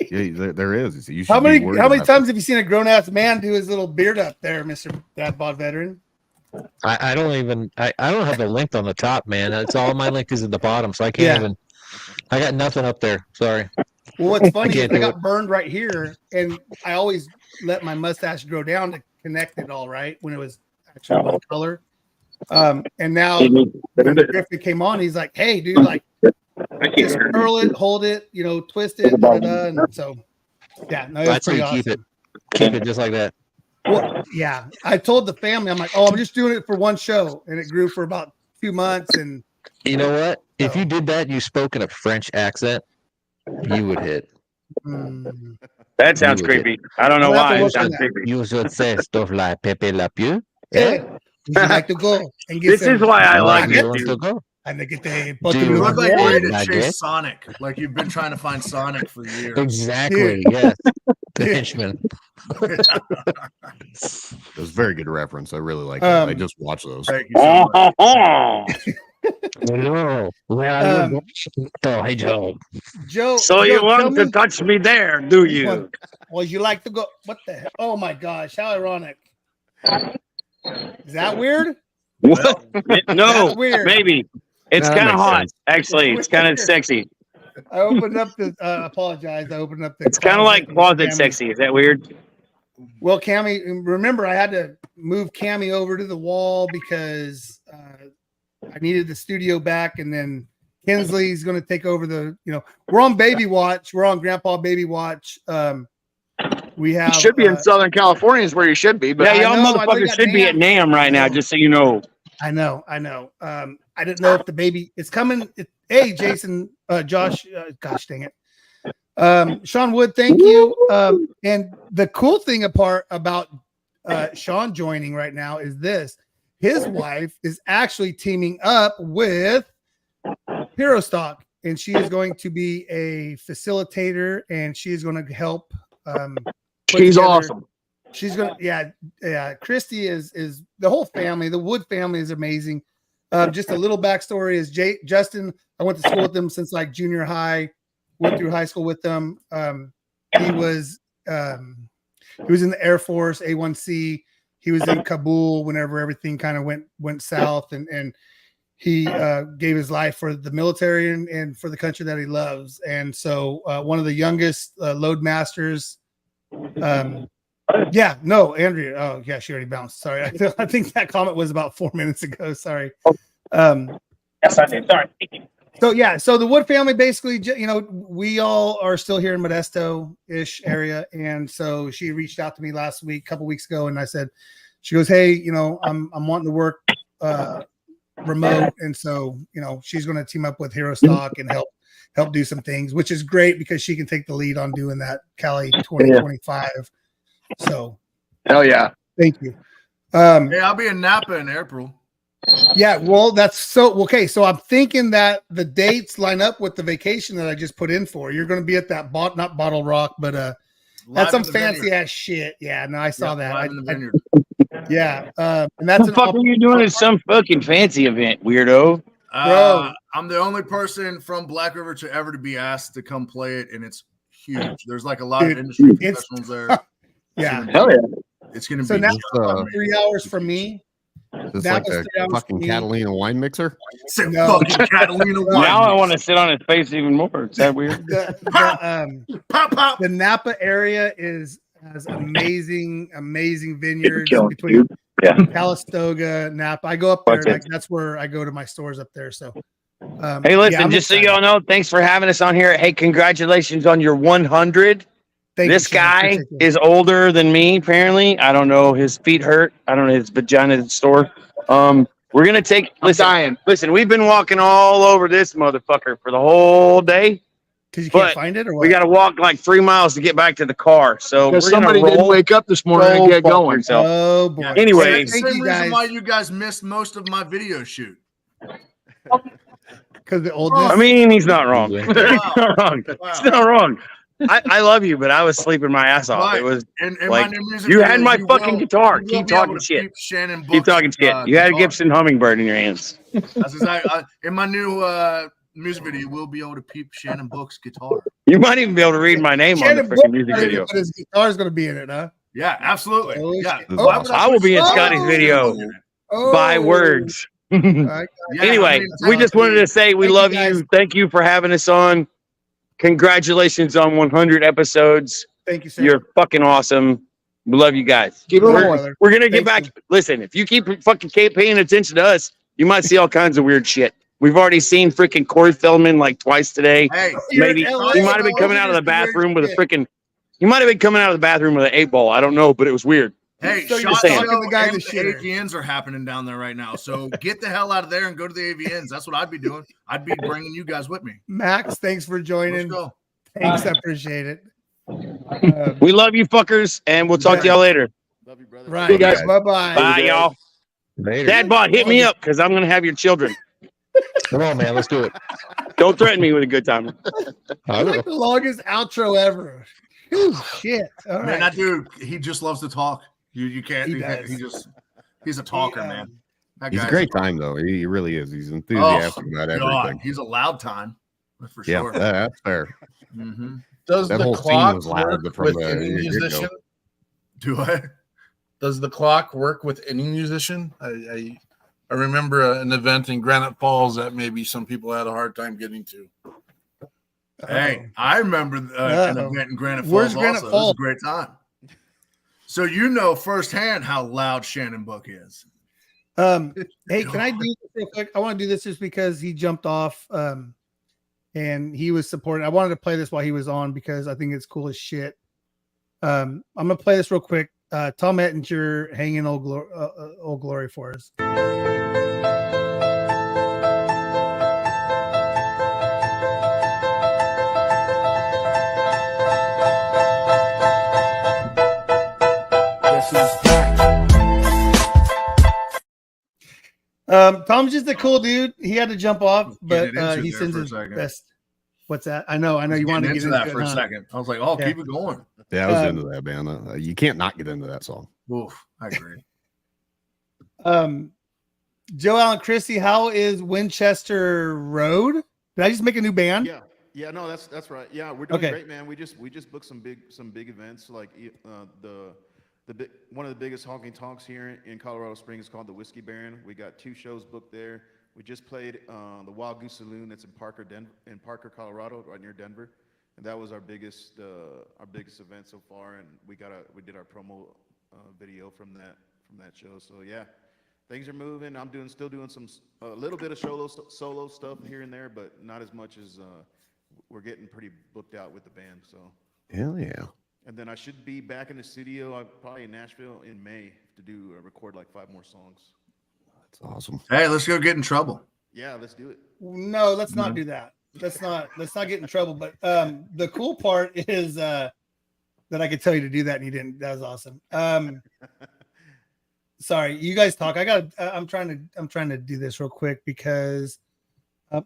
Yeah, there is. You How many times have you seen a grown ass man do his little beard up there, Mr. Dad Bod Veteran? I don't have the link on the top, man. It's all my link is at the bottom, so I can't even. I got nothing up there. Sorry. Well, what's funny is I got burned right here, and I always let my mustache grow down to connect it all right when it was actually one color. And now when Griffin came on, he's like, "Hey, dude, like, just curl it, hold it, twist it." And so, yeah, no, that's how you keep it. Keep it just like that. Well, yeah, I told the family, I'm like, "Oh, I'm just doing it for one show," and it grew for about 2 months. And you know what? If you did that, you spoke in a French accent, you would hit. That sounds creepy. I don't know why. It sounds creepy. You should say stuff like Pepe Le Pew. Yeah. Would you like to go and get This is why I like it. To go. And they get the You look like you're ready to Like chase it? Sonic. Like you've been trying to find Sonic for years. Exactly. Yes. The henchman. It was a very good reference. I really like it. I just watched those. Thank you so much. Hello. Hey, Joe. Joe. So you want to touch me there, do you? Well, you like to go? What the hell? Oh my gosh! How ironic. Is that weird? What? No, That's weird. maybe. It's No, that kind of makes hot, sense. actually. It's kind of sexy. I opened up the. Apologize. I opened up the. It's kind of like closet Cammy. sexy. Is that weird? Well, Cammy, remember I had to move Cammy over to the wall because I needed the studio back, and then Kinsley's going to take over we're on baby watch. We're on grandpa baby watch. We have You should be in Southern California is where you should be. But yeah, y'all motherfuckers should be at NAMM right now, just so you know. I know. I didn't know if the baby is coming. Hey, Jason, Josh, gosh dang it. Sean Wood, thank you. And the cool thing about Sean joining right now is this. His wife is actually teaming up with Hero Stock, and she is going to be a facilitator, and she is going to help. She's awesome. She's gonna, yeah. Christy is the whole family. The Wood family is amazing. Just a little backstory is Justin. I went to school with them since like junior high. Went through high school with them. He was in the Air Force, A1C. He was in Kabul whenever everything kind of went south, and he gave his life for the military and for the country that he loves. And so one of the youngest load masters. Andrea. Oh, yeah, she already bounced. Sorry. I think that comment was about 4 minutes ago. Sorry. Yes, I did. Sorry. So the Wood family, basically, we all are still here in Modesto-ish area. And so she reached out to me last week, a couple weeks ago. And I said, she goes, hey, I'm wanting to work remote. And so, she's going to team up with Hero Stock and help do some things, which is great because she can take the lead on doing that Cali 2025. So, hell yeah. Thank you. Hey, I'll be in Napa in April. Yeah, well, that's so okay. So I'm thinking that the dates line up with the vacation that I just put in for. You're going to be at that not Bottle Rock, but that's some fancy ass shit. Yeah, no, I saw that. Live in the vineyard. Yeah, and that's what the fuck are you doing at some fucking fancy event, weirdo? Bro, I'm the only person from Black River to ever to be asked to come play it, and it's huge. There's like a lot of industry professionals there. Yeah, hell yeah. It's gonna so be now 3 hours from me. Is this like a fucking Catalina wine mixer? Fucking Catalina wine. Now I want to sit on his face even more. Is that weird? The Napa area has amazing vineyards between Calistoga, Napa. I go up there. That's where I go to my stores up there. So, hey, listen, just so y'all know, thanks for having us on here. Hey, congratulations on your 100. This guy is older than me, apparently. I don't know. His feet hurt. I don't know. His vagina is sore. We're going to take... Listen, we've been walking all over this motherfucker for the whole day. Because you can't find it, or what? We got to walk like 3 miles to get back to the car. So somebody didn't wake up this morning and get going. Oh, boy. Anyway. Same reason why you guys missed most of my video shoot. Because the oldness? I mean, he's not wrong. He's not wrong. He's not wrong. I love you, but I was sleeping my ass off. It was like you had my fucking guitar. Keep talking shit. Keep talking shit. You had a Gibson Hummingbird in your hands. That's exactly. In my new music video, we'll be able to peep Shannon Book's guitar. You might even be able to read my name on the freaking music video. But his guitar is going to be in it, huh? Yeah, absolutely. I will be in Scotty's video by words. Anyway, we just wanted to say we love you. Thank you for having us on. Congratulations on 100 episodes. Thank you, sir. You're fucking awesome. We love you guys. We're going to get back. Listen, if you keep fucking paying attention to us, you might see all kinds of weird shit. We've already seen freaking Corey Feldman like twice today. Hey, maybe he might have been coming out of the bathroom with a freaking. He might have been coming out of the bathroom with an 8-ball. I don't know, but it was weird. Hey, So you're Shot talking Show the guy and that's the shitter. AVNs are happening down there right now. So get the hell out of there and go to the AVNs. That's what I'd be doing. I'd be bringing you guys with me. Max, thanks for Let's joining. go. Thanks, I appreciate it. We love you fuckers, and we'll talk to y'all later. Love you, brother. Right. Bye-bye. Bye, y'all. Later. Dad bod, hit me up because I'm going to have your children. Come on, man. Let's do it. Don't threaten me with a good time. I Like will. the longest outro ever. Whew, shit. All Man, right. that dude, he just loves to talk. You can't. He does. He's a talker, man. That He's a guy's great time, though. He really is. He's enthusiastic about everything. He's a loud time. That's for Yeah, sure. that's fair. Mm-hmm. Does That the whole scene clock was loud work from with the any get-go. musician? Do I? Does the clock work with any musician? I remember an event in Granite Falls that maybe some people had a hard time getting to. Hey, I remember an event in Granite Falls. Where's Granite also. It was Falls? a great time. So you know firsthand how loud Shannon Book is. Hey, can I do this real quick? I want to do this just because he jumped off and he was supporting. I wanted to play this while he was on because I think it's cool as shit. I'm gonna play this real quick. Tom Ettinger, Hanging Old Glory for us. Tom's just a cool dude. He had to jump off, but he sends his best. What's that? I know. You wanted to get into that it, for a second. I was like, "Oh, keep it going." Yeah, I was into that, man. You can't not get into that song. Oof, I agree. Joe Allen Christie, how is Winchester Road? Did I just make a new band? Yeah, no, that's right. Yeah, we're doing great, man. We just booked some big events like one of the biggest honky tonks here in Colorado Springs is called the Whiskey Baron. We got 2 shows booked there. We just played the Wild Goose Saloon that's in Parker, Colorado, right near Denver, and that was our biggest event so far. And we did our promo video from that show. So yeah, things are moving. I'm still doing a little bit of solo stuff here and there, but not as much as we're getting pretty booked out with the band. So hell yeah. And then I should be back in the studio, probably in Nashville in May to record like 5 more songs. That's awesome. Hey, let's go get in trouble. Yeah, let's do it. No, let's not do that. Let's not get in trouble. But the cool part is that I could tell you to do that and you didn't. That was awesome. Sorry, you guys talk. I'm trying to do this real quick because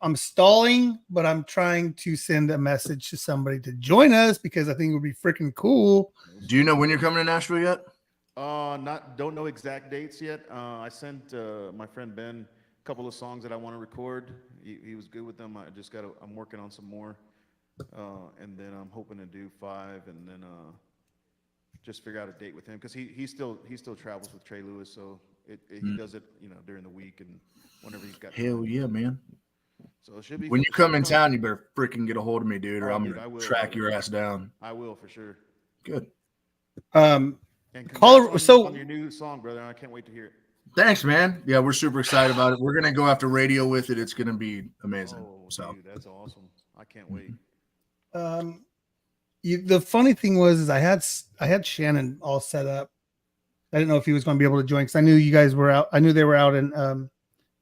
I'm stalling, but I'm trying to send a message to somebody to join us because I think it would be freaking cool. Do you know when you're coming to Nashville yet? Don't know exact dates yet. I sent my friend Ben a couple of songs that I want to record. He was good with them. I'm working on some more, and then I'm hoping to do 5, and then just figure out a date with him because he still travels with Trey Lewis, so he does it during the week and whenever he's got. Hell yeah, man. So it should be. When you come in town, you better freaking get a hold of me, dude, or I'm dude, gonna track your ass down. I will for sure. Good. And on your new song, brother. I can't wait to hear it. Thanks, man. Yeah, we're super excited about it. We're gonna go after radio with it. It's gonna be amazing. Dude, that's awesome. I can't wait. The funny thing was I had Shannon all set up. I didn't know if he was going to be able to join because I knew you guys were out. I knew they were out in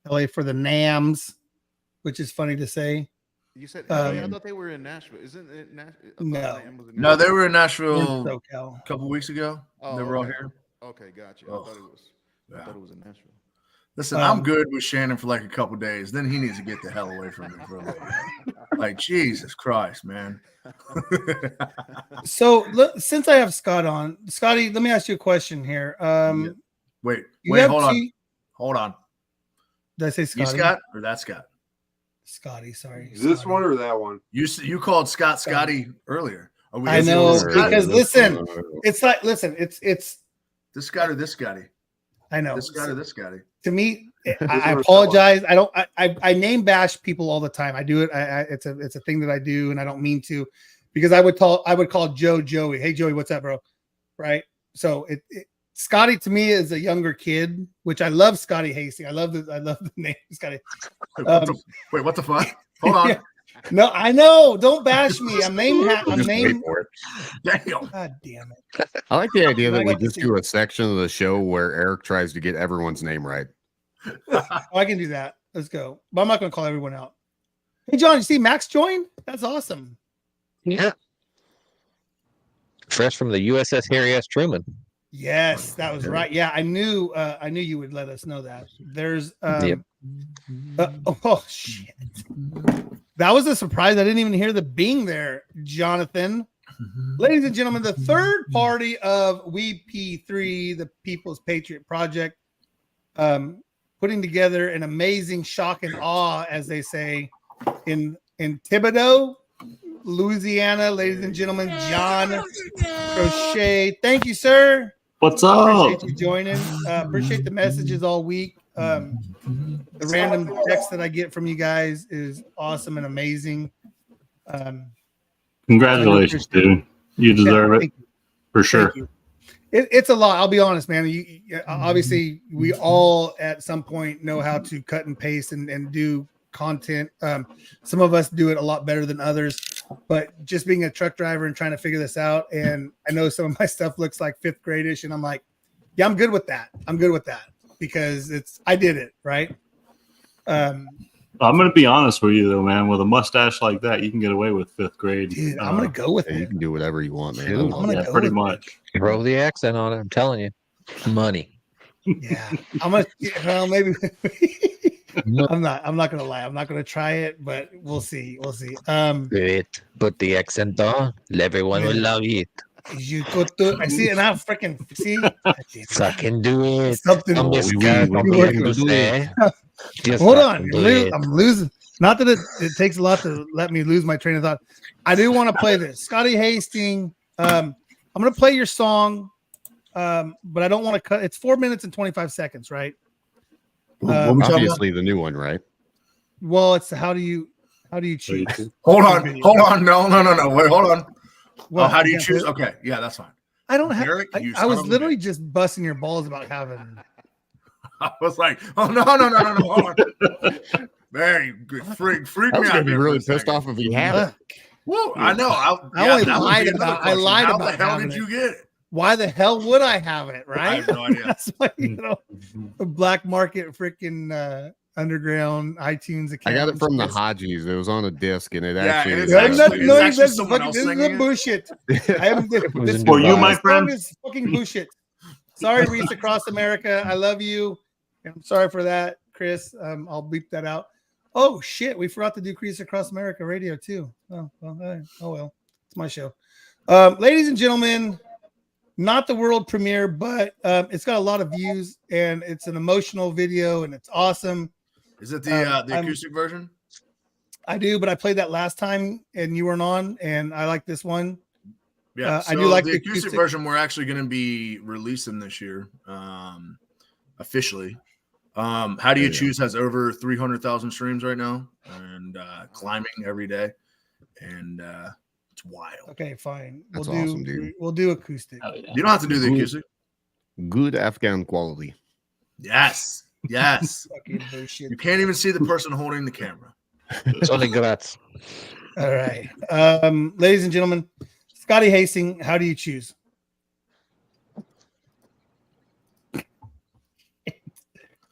LA for the NAMS, which is funny to say. You said I thought they were in Nashville. Isn't it Nashville? No, they were in Nashville SoCal. a couple weeks ago. They were all here. Okay, gotcha. Oh. I thought it was in Nashville. Listen, I'm good with Shannon for like a couple days. Then he needs to get the hell away from me for a little bit. Like, Jesus Christ, man. So since I have Scott on, Scotty, let me ask you a question here. Wait, hold on. Did I say Scotty? You Scott or that Scott? Scotty, sorry. This one or that one? You called Scott Scotty earlier. I know because listen, it's this Scott or this Scotty. I know this Scott or this Scotty. To me, I apologize. I name bash people all the time. I do it. It's a thing that I do, and I don't mean to, because I would call Joe Joey. Hey Joey, what's up, bro? Right. So Scotty to me is a younger kid, which I love. Scotty Hasty. I love the name Scotty. Wait, what the fuck? Hold on. Yeah. No, I know. Don't bash me. I'm named. Damn. God damn it. I like the idea that we just do a section of the show where Eric tries to get everyone's name right. I can do that. Let's go. But I'm not going to call everyone out. Hey, John, you see Max join? That's awesome. Yeah. Fresh from the USS Harry S. Truman. Yes, that was right. Yeah, I knew you would let us know that. There's oh shit. That was a surprise. I didn't even hear the bing there, Jonathan. Ladies and gentlemen, the third party of WeP3, the People's Patriot Project, putting together an amazing shock and awe, as they say, in Thibodaux, Louisiana. Ladies and gentlemen, John Crochet. Thank you, sir. What's up? Appreciate you joining. Appreciate the messages all week. The random text that I get from you guys is awesome and amazing. Congratulations, dude. You deserve it for sure. It's a lot. I'll be honest, man. Obviously, we all at some point know how to cut and paste and do content. Some of us do it a lot better than others, but just being a truck driver and trying to figure this out, and I know some of my stuff looks like fifth grade-ish, and I'm like, yeah, I'm good with that. I'm good with that because I did it right. I'm going to be honest with you though, man. With a mustache like that, you can get away with fifth grade. Dude, I'm going to go with it. You can do whatever you want, man. I'm going to go pretty with much. Throw the accent on it. I'm telling you, money. Yeah, I'm gonna. Well, maybe. I'm not gonna lie. I'm not gonna try it, but we'll see. We'll see. Great. Put the accent on. Everyone will love it. You go to. I see, and I freaking see. Fucking do it. Something. I'm scared. Hold on, I'm losing. Not that it takes a lot to let me lose my train of thought. I do want to play this, Scotty Hastings. I'm gonna play your song, but I don't want to cut. It's 4 minutes and 25 seconds, right? Obviously, the new one, right? Well, it's how do you choose? Hold on. No. Wait, hold on. Well, how do you choose? Okay, yeah, that's fine. I don't have. Derek, I was literally just busting your balls about having. I was like, oh no, hold on. Very good. Freak I was me gonna out. be really pissed off if he had it. Well, I know. I lied about. How the hell did you get it? Why the hell would I have it? Right? I have no idea. That's why a black market freaking underground iTunes account. I got it from the Hajis. It was on a disc, and it actually. This is bullshit. For you, my friend. This is fucking bullshit. Sorry, Reese across America. I love you. I'm sorry for that, Chris. I'll beep that out. Oh shit, we forgot to do Reese across America radio too. Oh well, it's my show. Ladies and gentlemen, not the world premiere, but it's got a lot of views and it's an emotional video and it's awesome. Is it the acoustic version? I do, but I played that last time and you weren't on, and I like this one. Yeah, so I do like the acoustic version. We're actually going to be releasing this year, officially. How do you choose has over 300,000 streams right now and climbing every day, and it's wild. Okay, fine. That's awesome, dude. We'll do acoustic. Oh, yeah. You don't have to do the acoustic. Good Afghan quality. Yes. You can't even see the person holding the camera. It's only grats. All right, ladies and gentlemen, Scotty Hastings. How do you choose?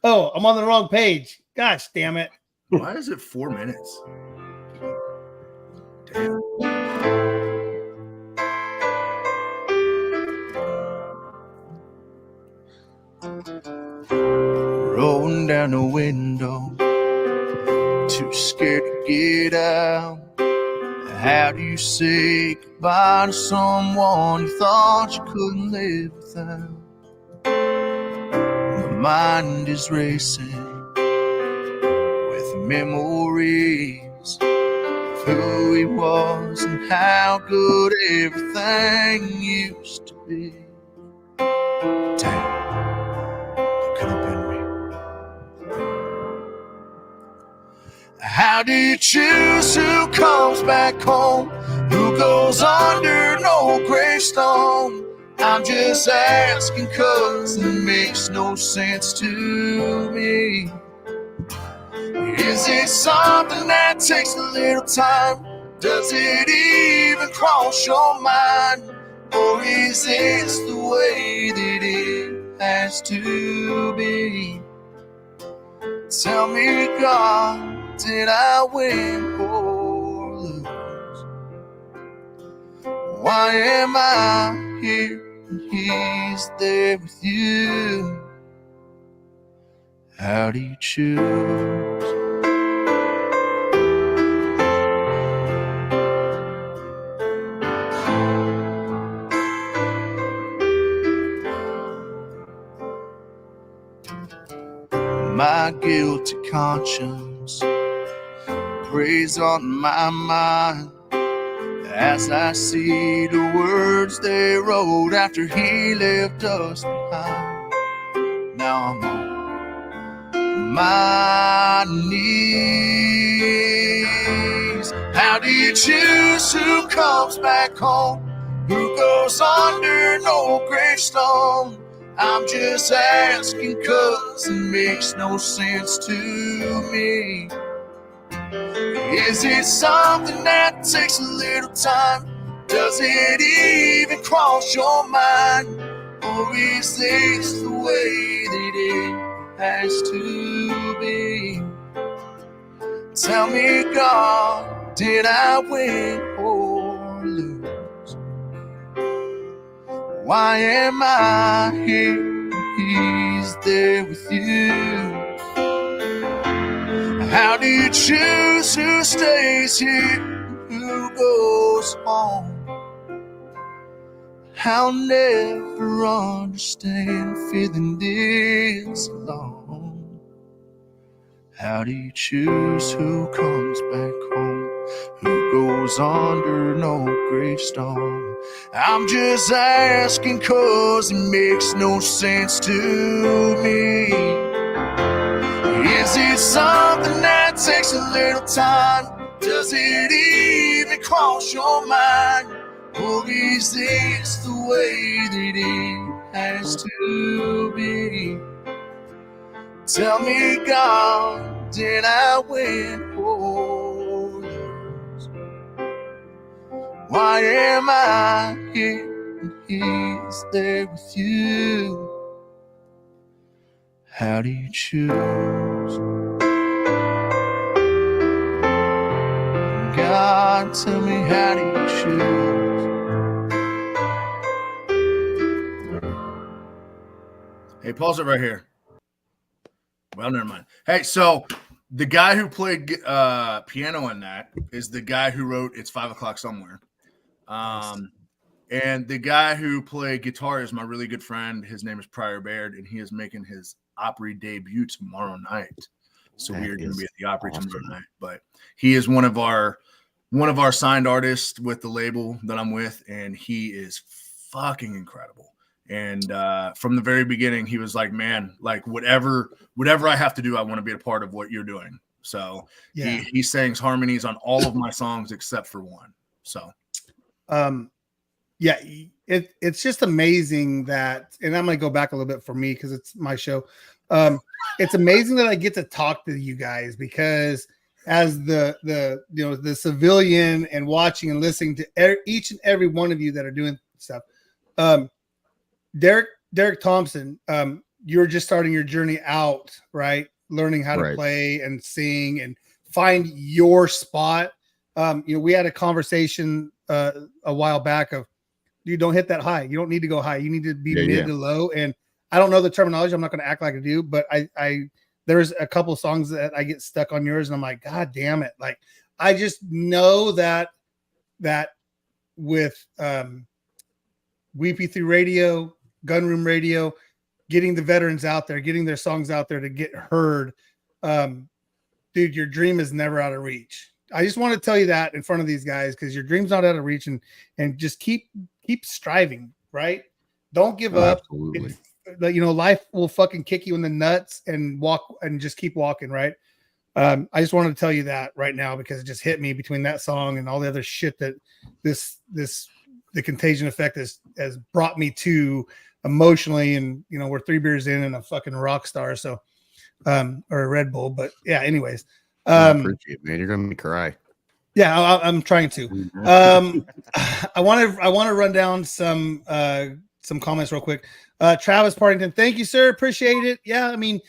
Oh, I'm on the wrong page. Gosh, damn it. Why is it 4 minutes? Damn. Rolling down the window, too scared to get out. How do you say goodbye to someone you thought you couldn't live without? My mind is racing with memories of who he was and how good everything used to be. Damn, it could have been me. How do you choose who comes back home? Who goes under no gravestone? I'm just asking 'cause it makes no sense to me. Is it something that takes a little time? Does it even cross your mind? Or is this the way that it has to be? Tell me, God, did I win or lose? Why am I here and he's there with you? How do you choose? My guilty conscience preys on my mind as I see the words they wrote after he left us behind. Now I'm on my knees. How do you choose who comes back home? who goes under no gravestone. I'm just asking 'cause it makes no sense to me. Is it something that takes a little time? Does it even cross your mind? Or is this the way that it has to be? Tell me, God, did I win or lose? Why am I here? He's there with you. How do you choose who stays here, who goes home? I'll never understand feeling this alone. How do you choose who comes back home, who goes under no gravestone? I'm just asking 'cause it makes no sense to me. Is it something that takes a little time? Does it even cross your mind? Or is this the way that it has to be? Tell me, God, did I win or lose? Why am I here and He's there with you? How do you choose? God, tell me, how do you choose? Hey, pause it right here. Well, never mind. Hey, so the guy who played piano in that is the guy who wrote "It's 5 O'clock Somewhere," and the guy who played guitar is my really good friend. His name is Pryor Baird, and he is making his Opry debut tomorrow night. So we are going to be at the Opry tomorrow night. But he is one of our signed artists with the label that I'm with, and he is fucking incredible. And from the very beginning, he was like, man, like whatever I have to do, I want to be a part of what you're doing. So Yeah. he sings harmonies on all of my songs except for one. So yeah, it's just amazing that, and I'm gonna go back a little bit for me because it's my show. It's amazing that I get to talk to you guys, because as the civilian and watching and listening to each and every one of you that are doing stuff. Derek Thompson, you're just starting your journey out, right? Learning how to play and sing and find your spot. We had a conversation a while back of, dude, don't hit that high. You don't need to go high. You need to be mid to low. And I don't know the terminology. I'm not going to act like I do, but there's a couple of songs that I get stuck on yours, and I'm like, God damn it. Like, I just know that with Weepy Through Radio, Gunroom Radio, getting the veterans out there, getting their songs out there to get heard. Dude, your dream is never out of reach. I just want to tell you that in front of these guys, because your dream's not out of reach, and just keep striving, right? Don't give up. Absolutely. Life will fucking kick you in the nuts and just keep walking, right? I just wanted to tell you that right now, because it just hit me between that song and all the other shit that the Contagion Effect has brought me to emotionally. And we're 3 beers in and a fucking rock star, so or a Red Bull. But yeah, anyways, I appreciate it, man. You're gonna make me cry. Yeah, I'm trying to. I want to run down some comments real quick. Travis Partington, thank you, sir. Appreciate it. Yeah, I mean,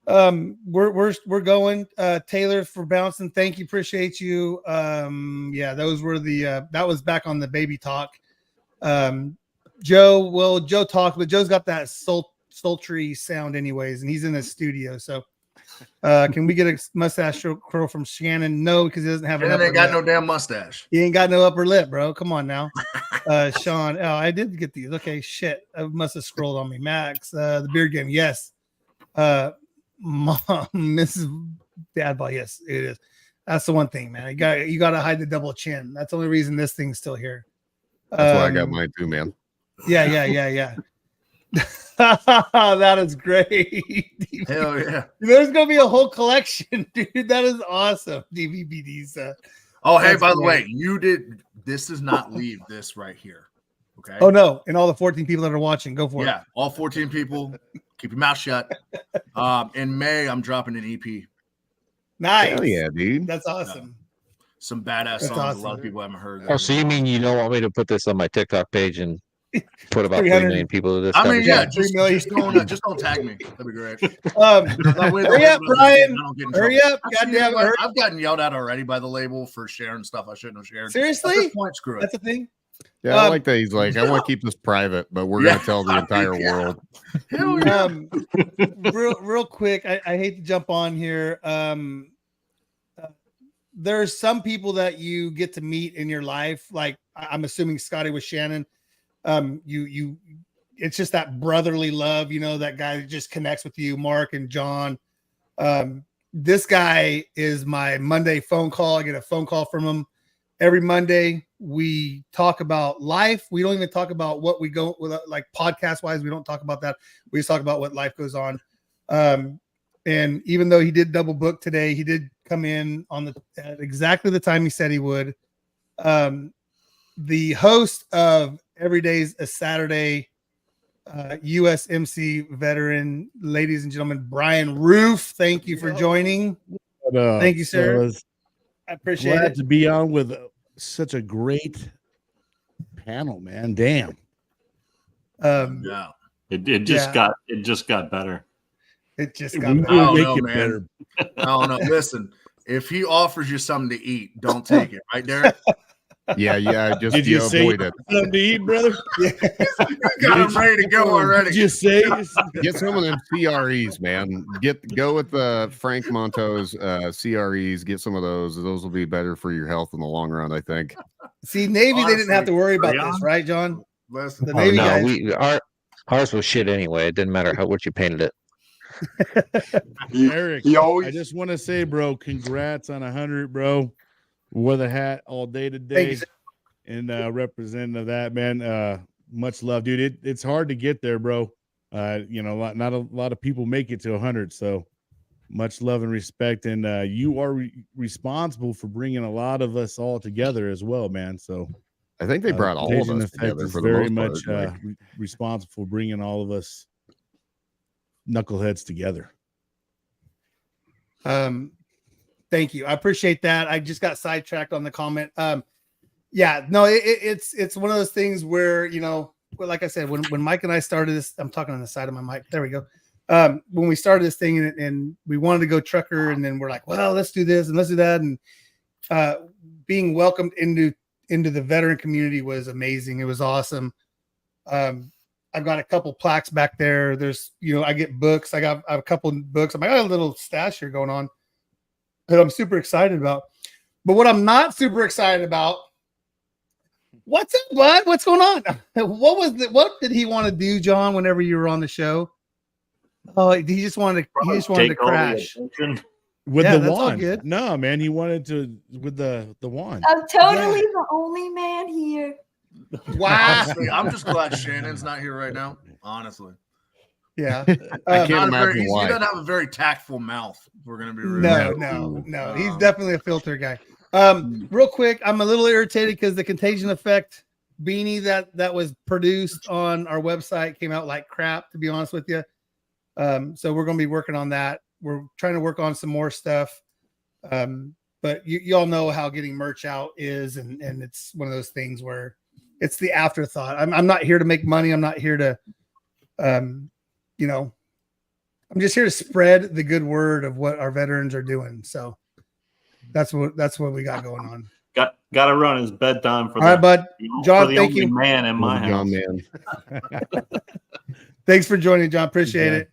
we're going. Taylor for bouncing, thank you. Appreciate you. Yeah, those were that was back on the baby talk. Joe talked, but Joe's got that sultry sound anyways, and he's in his studio. So can we get a mustache curl from Shannon? No, because he doesn't have an upper lip. No damn mustache. He ain't got no upper lip, bro. Come on now. Sean, I did get these. Okay, shit. I must have scrolled on me. Max, the beard game, yes. Mom, Mrs. Dadball, yes, it is. That's the one thing, man. You got to hide the double chin. That's the only reason this thing's still here. That's why I got mine too, man. Yeah. That is great. Hell yeah. There's gonna be a whole collection, dude. That is awesome. DVDs. Hey, by the way, this does not leave this right here. Okay. Oh no, and all the 14 people that are watching, go for it. Yeah, all 14 people, keep your mouth shut. In May, I'm dropping an EP. Nice. Hell yeah, dude. That's awesome. Some badass That's songs. awesome. A lot of people haven't heard. Oh, so you mean you don't want me to put this on my TikTok page and put about 3 million people to this? I mean, yeah, conversation? just don't tag me. That'd be great. Hurry up, Brian. Hurry up. Goddamn it. I've gotten yelled at already by the label for sharing stuff I shouldn't have shared. Seriously? At this point, screw it. That's a thing. Yeah, I like that. He's like, I want to keep this private, but we're going to tell the entire world. Real quick, I hate to jump on here. There's some people that you get to meet in your life, like I'm assuming Scotty with Shannon. It's just that brotherly love, you know, that guy that just connects with you, Mark and John. This guy is my Monday phone call. I get a phone call from him every Monday. We talk about life. We don't even talk about what we go with, like podcast wise. We don't talk about that. We just talk about what life goes on. And even though he did double book today, he did come in on at exactly the time he said he would. The host of Every Day's a Saturday, USMC veteran, ladies and gentlemen, Brian Roof. Thank you for joining. Thank you, sir. Fellas. I appreciate Glad it. to be on with such a great panel, man. Damn. Yeah. It just got better. It just We got will better. make know, it man. better. I don't know. Listen, if he offers you something to eat, don't take it. Right, Derek? Yeah. Just Did you say avoid it. something to eat, brother? Got him ready to go already. Did you say? Get some of them CREs, man. Go with Frank Monto's CREs. Get some of those. Those will be better for your health in the long run, I think. See, Navy, they didn't have to worry about Leon? this, right, John? Listen, The Navy guys. Ours was shit anyway. It didn't matter what you painted it. Eric, He always- I just want to say, bro, congrats on 100, bro. Wore the hat all day Thank today, you, sir. and representing of that, man. Much love, dude. It's hard to get there, bro. You know, not a lot of people make it to 100, so much love and respect. And you are responsible for bringing a lot of us all together as well, man. So I think they brought all of Contagion us Effect together is for the very most much part. responsible for bringing all of us knuckleheads together. Thank you. I appreciate that. I just got sidetracked on the comment. Yeah, no, it's one of those things where, you know, like I said, when Mike and I started this, I'm talking on the side of my mic. There we go. When we started this thing and we wanted to go trucker, and then we're like, well, let's do this and let's do that. And being welcomed into the veteran community was amazing. It was awesome. I've got a couple plaques back there. There's, you know, I get books. I have a couple books. I got a little stash here going on that I'm super excited about. But what I'm not super excited about, what's up, bud? What's going on? What did he want to do, John, whenever you were on the show? Oh, he just wanted to crash. With Yeah, the that's all wand. good. No, man, he wanted to with the wand. I'm totally the only man here. Wow. Honestly, I'm just glad Shannon's not here right now. Honestly. Yeah. I can't imagine He why. doesn't have a very tactful mouth. We're gonna be real. No. He's definitely a filter guy. Real quick, I'm a little irritated because the Contagion Effect beanie that was produced on our website came out like crap, to be honest with you. So we're gonna be working on that. We're trying to work on some more stuff. But you all know how getting merch out is, and it's one of those things where it's the afterthought. I'm not here to make money. I'm not here to you know, I'm just here to spread the good word of what our veterans are doing. So that's what we got going on. Got to run. It's bedtime for all right, bud. John, for the thank only you. man in my house. John, man. Thanks for joining, John. Appreciate it.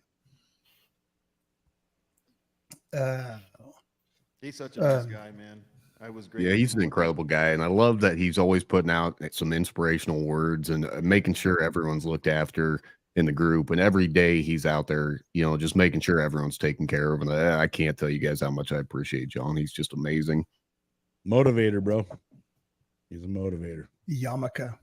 He's such a nice guy, man. I was great. Yeah, he's an incredible guy, and I love that he's always putting out some inspirational words and making sure everyone's looked after in the group. And every day he's out there, you know, just making sure everyone's taken care of. And I can't tell you guys how much I appreciate John. He's just amazing. Motivator, bro. He's a motivator. Yamaka.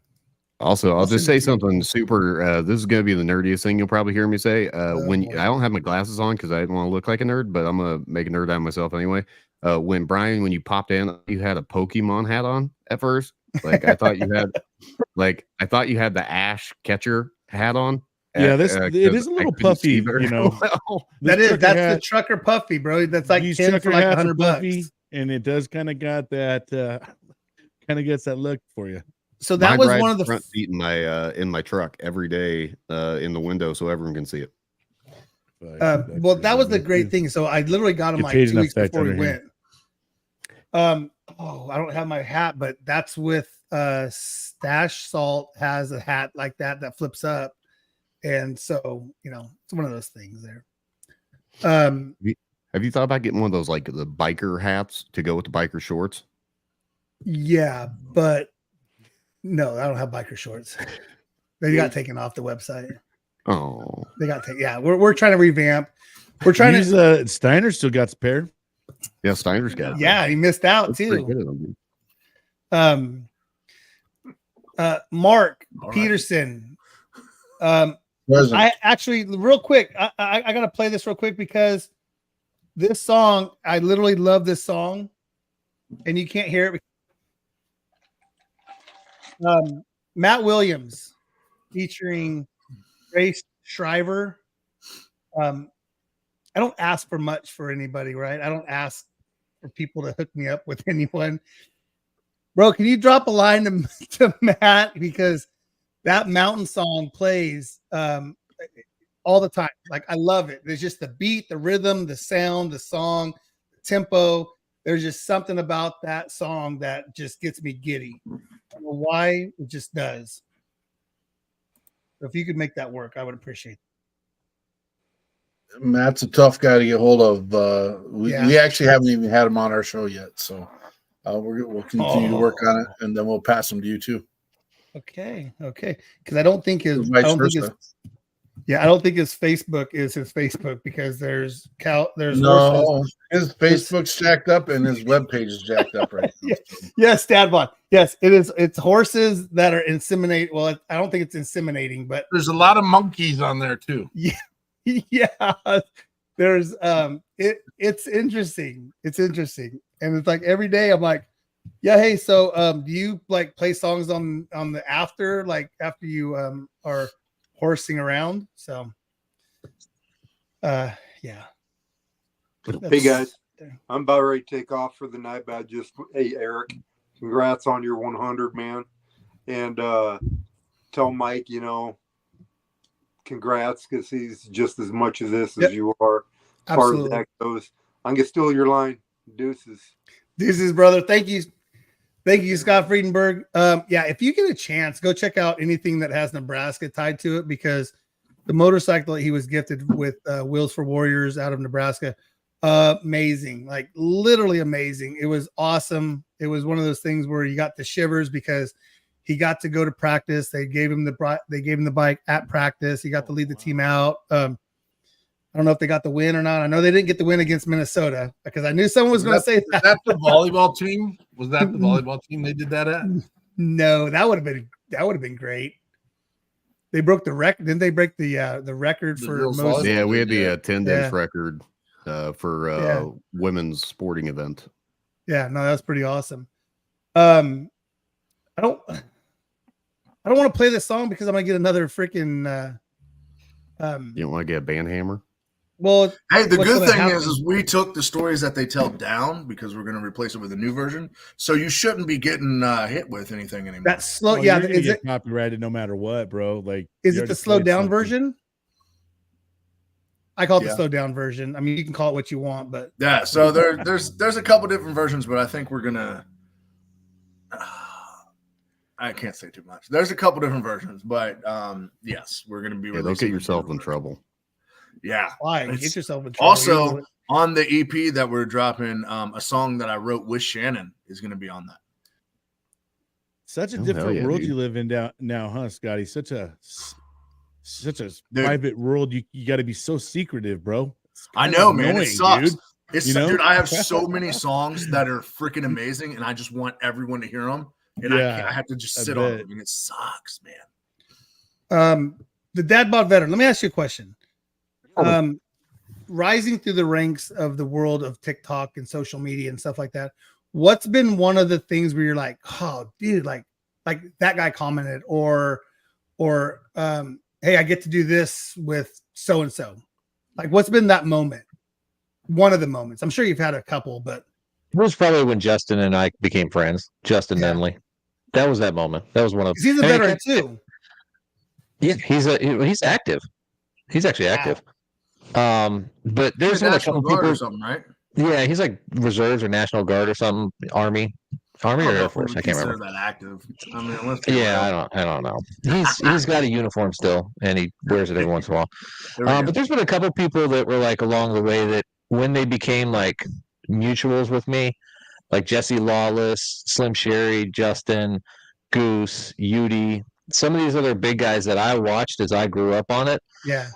Also, I'll just say something super. This is going to be the nerdiest thing you'll probably hear me say. When I don't have my glasses on because I don't want to look like a nerd, but I'm going to make a nerd out of myself anyway. When you popped in, you had a Pokemon hat on at first. Like I thought you had, the Ash catcher hat on. Yeah, it is a little puffy, you know. That's the trucker puffy, bro. That's like 10 for like $100. And it does kind of got that kind of gets that look for you. So that was one of the front seat in my truck every day in the window so everyone can see it. Well, that was the great thing. So I literally got them like 2 weeks before we went. I don't have my hat, but that's with Stash Salt has a hat like that flips up. And so, you know, it's one of those things there. Have you thought about getting one of those like the biker hats to go with the biker shorts? Yeah, but no, I don't have biker shorts. They got taken off the website. Oh, they got taken. Yeah, we're trying to revamp. We're trying to. Steiner still got a pair. Yeah, Steiner's got. Yeah, he missed out too. Mark Peterson. I actually, real quick, I gotta play this real quick because this song, I literally love this song, and you can't hear it. Matt Williams featuring Grace Shriver. I don't ask for much for anybody, right? I don't ask for people to hook me up with anyone. Bro, can you drop a line to Matt? Because that mountain song plays all the time. Like, I love it. There's just the beat, the rhythm, the sound, the song, the tempo. There's just something about that song that just gets me giddy. I don't know why, it just does. So if you could make that work, I would appreciate it. Matt's a tough guy to get hold of. We actually haven't even had him on our show yet. So we'll continue to work on it, and then we'll pass him to you too. Okay. Because I don't think his Facebook is his Facebook because there's horses. His Facebook's jacked up and his webpage is jacked up right now. Yes, Dadbot. Yes, it is. It's horses that are inseminate. Well, I don't think it's inseminating, but there's a lot of monkeys on there too. Yeah. There's it's interesting. It's interesting, and it's like every day I'm like, yeah, hey, so do you like play songs on the after you are horsing around? So yeah. Hey guys, I'm about ready to take off for the night, but hey Eric, congrats on your 100, man, and tell Mike, congrats, because he's just as much of this as you are. As far as that goes, I'm gonna steal your line. Deuces, brother. Thank you, Scott Friedenberg. Yeah, if you get a chance, go check out anything that has Nebraska tied to it, because the motorcycle that he was gifted with, Wheels for Warriors out of Nebraska, amazing, like literally amazing. It was awesome. It was one of those things where you got the shivers because he got to go to practice. They gave him the bike at practice. He got to lead the team out. I don't know if they got the win or not. I know they didn't get the win against Minnesota because I knew someone was going to say that. Was that the volleyball team? Was that the volleyball team they did that at? No, that would have been great. They broke the record. Didn't they break the record for most? Yeah, we had the attendance record for women's sporting event. Yeah, no, that's pretty awesome. I don't want to play this song because I'm gonna get another freaking. You don't want to get a band hammer? Well, hey, the good thing is we took the stories that they tell down because we're going to replace it with a new version. So you shouldn't be getting hit with anything anymore. That's slow. Well, yeah, is it copyrighted no matter what, bro? Like, is it the slowed down version? I call it the slowed down version. I mean, you can call it what you want, but yeah. So there's a couple different versions, but I think we're gonna. I can't say too much. There's a couple different versions, but yes, we're gonna be. Yeah, don't get yourself in trouble. Yeah, why get yourself in trouble? Also, on the EP that we're dropping, a song that I wrote with Shannon is going to be on that. Such a different world you live in now, huh, Scotty? Such a private world. You got to be so secretive, bro. I know, man. It sucks. Dude. Dude, I have so many songs that are freaking amazing, and I just want everyone to hear them, and I have to just sit on them, and it sucks, man. The Dadbot veteran. Let me ask you a question. Rising through the ranks of the world of TikTok and social media and stuff like that, what's been one of the things where you're like, oh, dude, like that guy commented, or hey, I get to do this with so and so. Like, what's been that moment? One of the moments. I'm sure you've had a couple, but it was probably when Justin and I became friends. Justin Nunley. That was that moment. That was one of. He's a veteran too. Yeah, he's active. He's actually active. But there's a couple people or something, right? Yeah, he's like reserves or National Guard or something. Army or Air Force. I can't remember. That active. I mean, I don't know. He's got a uniform still, and he wears it every once in a while. But there's been a couple people that were like along the way that when they became like mutuals with me, like Jesse Lawless, Slim Sherry, Justin, Goose, Udi, some of these other big guys that I watched as I grew up on it. Yeah.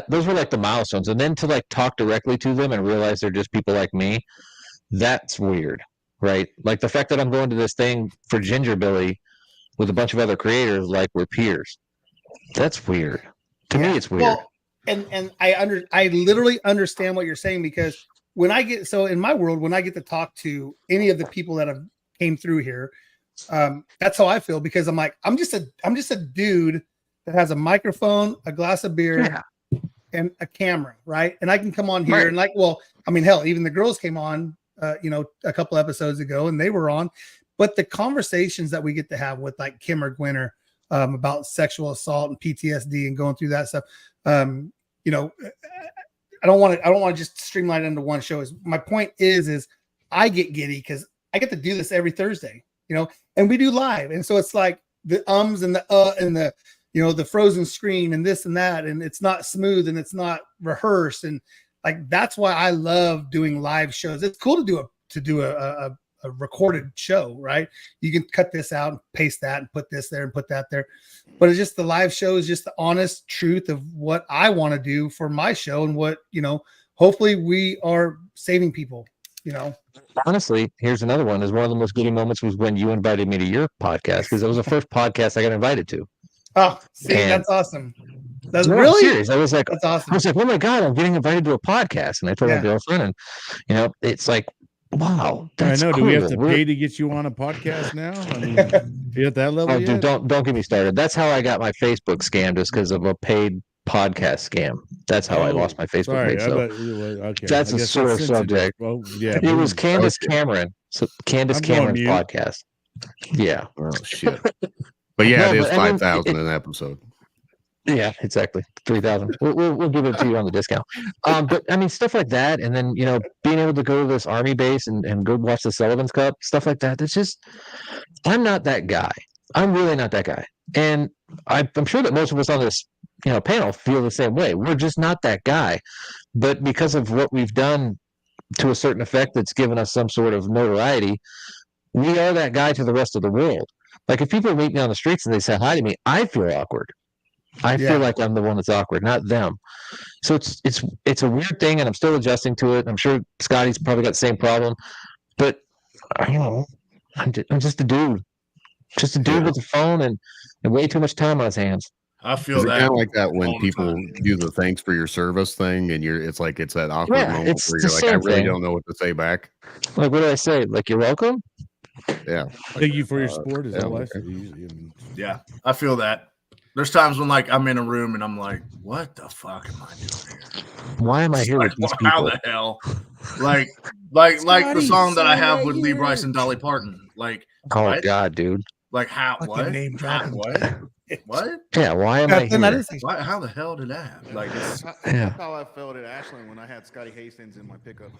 Those were like the milestones. And then to like talk directly to them and realize they're just people like me, that's weird, right? Like the fact that I'm going to this thing for Ginger Billy with a bunch of other creators, like we're peers. That's weird. To me, it's weird. Well, and I literally understand what you're saying, because when I get, so in my world, when I get to talk to any of the people that have came through here, that's how I feel, because I'm like, I'm just a dude that has a microphone, a glass of beer, and a camera, right? And I can come on here and like, well, I mean, hell, even the girls came on, a couple episodes ago, and they were on. But the conversations that we get to have with like Kim or Gwynner about sexual assault and PTSD and going through that stuff, I don't want to just streamline it into one show. My point is I get giddy because I get to do this every Thursday, and we do live. And so it's like the ums and the the frozen screen and this and that, and it's not smooth and it's not rehearsed. And like, that's why I love doing live shows. It's cool to do a recorded show, right? You can cut this out and paste that and put this there and put that there. But it's just the live show is just the honest truth of what I want to do for my show, and what, hopefully we are saving people, Honestly, here's another one. Is one of the most giddy moments was when you invited me to your podcast, because it was the first podcast I got invited to. Oh, see, that's awesome. That's no, really serious. I was like, that's awesome. I was like, oh my God, I'm getting invited to a podcast. And I told my girlfriend, and it's like, wow, that's I know. cool. Do we have to pay to get you on a podcast now? I mean, you at that level? Oh, dude, don't get me started. That's how I got my Facebook scammed, is because of a paid podcast scam. That's how I lost my Facebook page. So okay. That's a sore subject. Well, yeah, it was Candace Cameron. So Candace Cameron's podcast. Yeah. Oh shit. But yeah, it is 5,000 an episode. Yeah, exactly. 3,000. We'll give it to you on the discount. But I mean, stuff like that, and then being able to go to this Army base and go watch the Sullivan's Cup, stuff like that. That's just, I'm not that guy. I'm really not that guy, and I'm sure that most of us on this panel feel the same way. We're just not that guy. But because of what we've done to a certain effect, that's given us some sort of notoriety, we are that guy to the rest of the world. Like if people meet me on the streets and they say hi to me, I feel awkward. I feel like I'm the one that's awkward, not them. So it's a weird thing, and I'm still adjusting to it. I'm sure Scotty's probably got the same problem, but I'm just a dude, with a phone and way too much time on his hands. I feel that kind of like that when people do the thanks for your service thing, and it's that awkward moment where you're like, I really don't know what to say back. Like, what do I say? Like, you're welcome. Yeah. Thank you for your support. Is all I say. Yeah, I feel that. There's times when like I'm in a room and I'm like, what the fuck am I doing here? Why am I here with these people? How the hell? Like the song that I have with Lee Bryce and Dolly Parton. Like, oh what? God, dude. Like how? What? What? Yeah. Why am I here? How the hell did that happen? Like, that's how I felt at Ashland when I had Scotty Hastings in my pickup.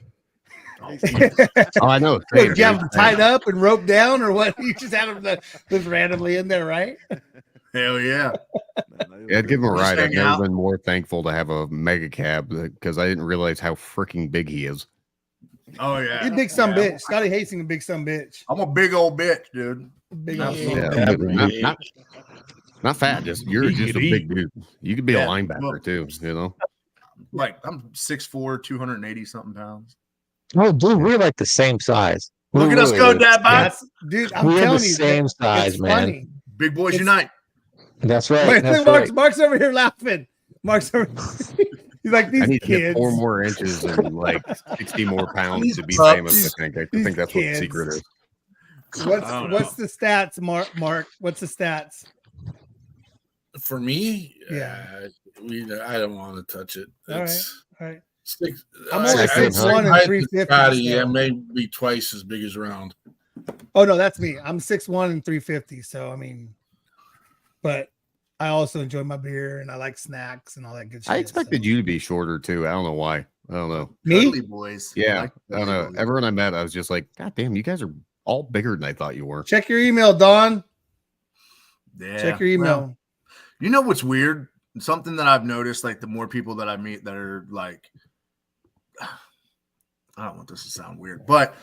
Oh, I know. Did you have them tied up and roped down, or what? You just had them just randomly in there, right? Hell yeah. Yeah, I'd give him a ride. I've never been more thankful to have a mega cab, because I didn't realize how freaking big he is. Oh yeah, he's a big son bitch. Scotty Hastings, a big son bitch. I'm a big old bitch, dude. Big not fat. You're just a big dude. You could be a linebacker too. Like I'm 6'4", 280 something pounds. Oh, dude, we're like the same size. Look at us go, Dad Bod. Dude, I'm we're telling the you, same size, man. Funny. Big boys unite. That's right. Wait, Mark's over here laughing. Mark's over. He's like, I these need to get kids. 4 more inches and like 60 more pounds to be These famous. I think that's what the kids. secret is. What's the stats, Mark? What's the stats? For me, Yeah. I don't want to touch it. All right. It's All right. six. I'm only 6'1" and 350. Scotty, so- I may be twice as big as Round. Oh no, that's me. I'm 6'1" and 350. So I mean, but I also enjoy my beer and I like snacks and all that good shit. I expected you to be shorter too. I don't know why. I don't know. Me? Cuddly boys. Yeah. Like I don't know. Everyone I met, I was just like, God damn, you guys are all bigger than I thought you were. Check your email, Don. Yeah. Check your email. Well, you know what's weird? Something that I've noticed, like the more people that I meet that are like, I don't want this to sound weird, but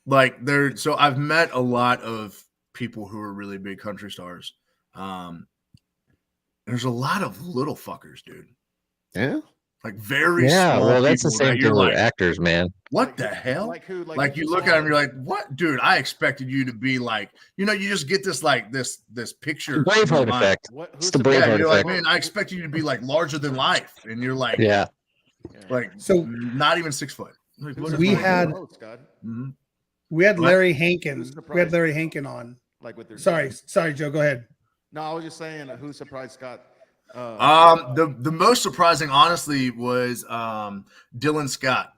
like so I've met a lot of people who are really big country stars. There's a lot of little fuckers, dude. Yeah. Like very Yeah, small well, that's the people same that thing you're with like, actors, man. what the hell? Like who? Like you look at him, you're like, what, dude? I expected you to be like, you just get this like this picture. Braveheart in your mind. effect. What? It's the Yeah, Braveheart you're like, effect. man, I expected you to be like larger than life, and you're like, Yeah. like So not even 6 foot. Like, what we is had going on? Mhm. we had What? Larry Hankin. Who's We had surprised? Larry Hankin on. Like with their Sorry, Joe. Go ahead. No, I was just saying who surprised Scott. The most surprising, honestly, was Dylan Scott.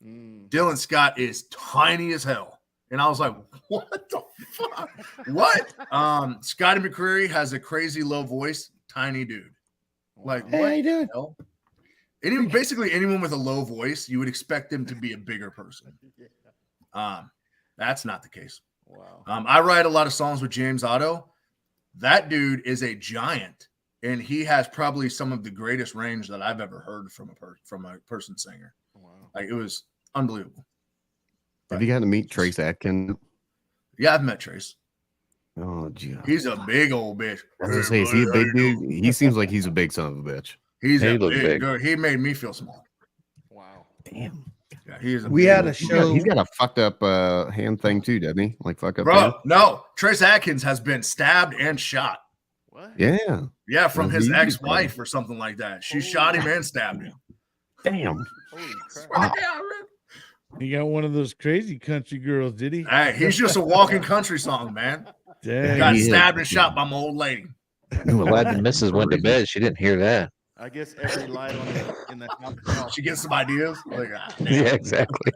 Dylan Scott is tiny as hell, and I was like, what the fuck? What? Scotty McCreery has a crazy low voice, tiny dude. Like, Hey, what how you doing? the hell? Basically anyone with a low voice, you would expect them to be a bigger person. That's not the case. Wow. I write a lot of songs with James Otto. That dude is a giant, and he has probably some of the greatest range that I've ever heard from a person singer. Wow. Like, it was unbelievable. Have you gotten to meet Trace Atkin? Yeah, I've met Trace. Oh, gee. He's a big old bitch. I was gonna say, is he a big dude? He seems like he's a big son of a bitch. He's He a looked big big. dude. He made me feel small. Wow. Damn. Yeah, he is. We big had a old- show. He's got a fucked up hand thing too, doesn't he? Like fuck up. Bro, hand? no. Trace Atkins has been stabbed and shot. What? Yeah. Yeah, from Well, his he- ex-wife or something like that. She shot him and stabbed him. Damn. Holy crap. He got one of those crazy country girls, did he? Hey, he's just a walking country song, man. Dang. Got He is. stabbed and shot by my old lady. Glad the missus went to bed. She didn't hear that. I guess every light in the house. She gets some ideas. Like, Yeah, exactly.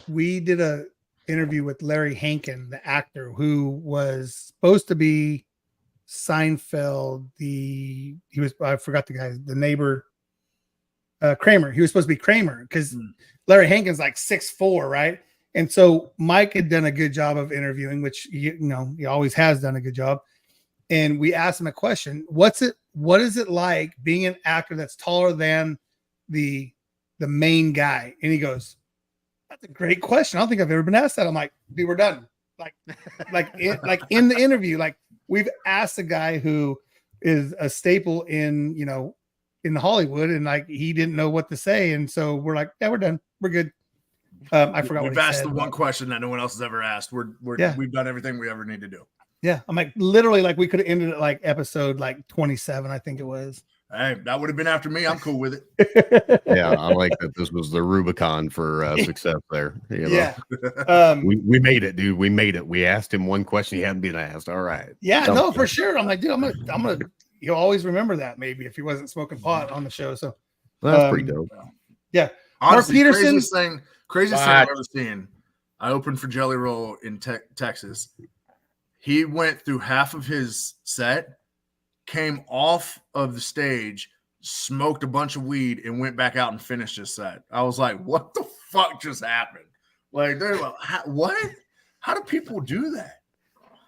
We did a interview with Larry Hankin, the actor who was supposed to be Seinfeld. I forgot the guy, the neighbor, Kramer. He was supposed to be Kramer because Larry Hankin's like 6'4", right? And so Mike had done a good job of interviewing, which he always has done a good job. And we asked him a question: what is it like being an actor that's taller than the main guy? And he goes, "That's a great question. I don't think I've ever been asked that." I'm like, "Dude, we're done." Like in the interview, like we've asked a guy who is a staple in Hollywood, and like he didn't know what to say, and so we're like, "Yeah, we're done. We're good." I forgot. We've what he asked said, the one but- question that no one else has ever asked. Yeah. We've done everything we ever need to do. Yeah, I'm like literally like we could have ended at like episode like 27, I think it was. Hey, that would have been after me. I'm cool with it. Yeah, I like that. This was the Rubicon for success there. You know? Yeah. We made it, dude. We made it. We asked him one question he hadn't been asked. All right. Yeah, no, for sure. I'm like, dude, I'm gonna you'll always remember that maybe if he wasn't smoking pot on the show. So That's pretty dope. Yeah. Honestly, Mark Peterson. craziest thing I've ever seen. I opened for Jelly Roll in Texas. He went through half of his set, came off of the stage, smoked a bunch of weed, and went back out and finished his set. I was like, what the fuck just happened? Like, what? How do people do that?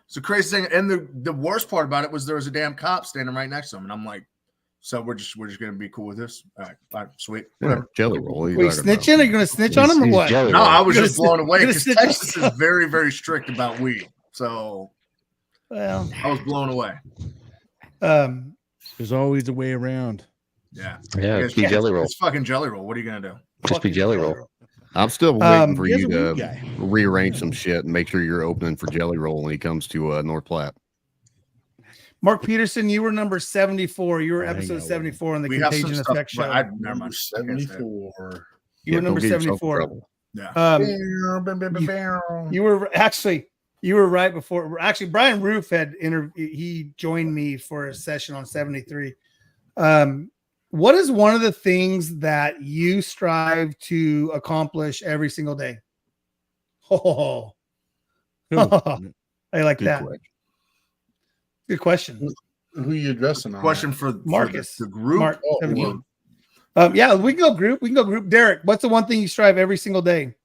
It's a crazy thing. And the worst part about it was there was a damn cop standing right next to him. And I'm like, so we're just gonna be cool with this. All right, sweet. Whatever. Jelly Roll. Wait, snitching? Are you gonna snitch on him or what? No, I was just blown away You're because gonna snitch Texas is very, very strict about weed. So Well, I was blown away. There's always a way around. Yeah. Yeah, Because be Jelly Roll. It's fucking Jelly Roll. What are you gonna do? Just be Jelly Roll. I'm still waiting for he has you a weed to guy. rearrange some shit and make sure you're opening for Jelly Roll when he comes to North Platte. Mark Peterson, you were number 74. You were I ain't episode got one. 74 on the We have some Contagion stuff. Effect show. I never mind. I can't say it. 74. You were number don't get yourself in 74. trouble. Yeah. You were actually right before. Actually, Brian Roof had he joined me for a session on 73. What is one of the things that you strive to accomplish every single day? Oh, I like Good that. question. Good question. Who are you addressing on Question that? for Marcus. the group. Mark, Oh, 17. Yeah, we can go group. Derek, what's the one thing you strive every single day?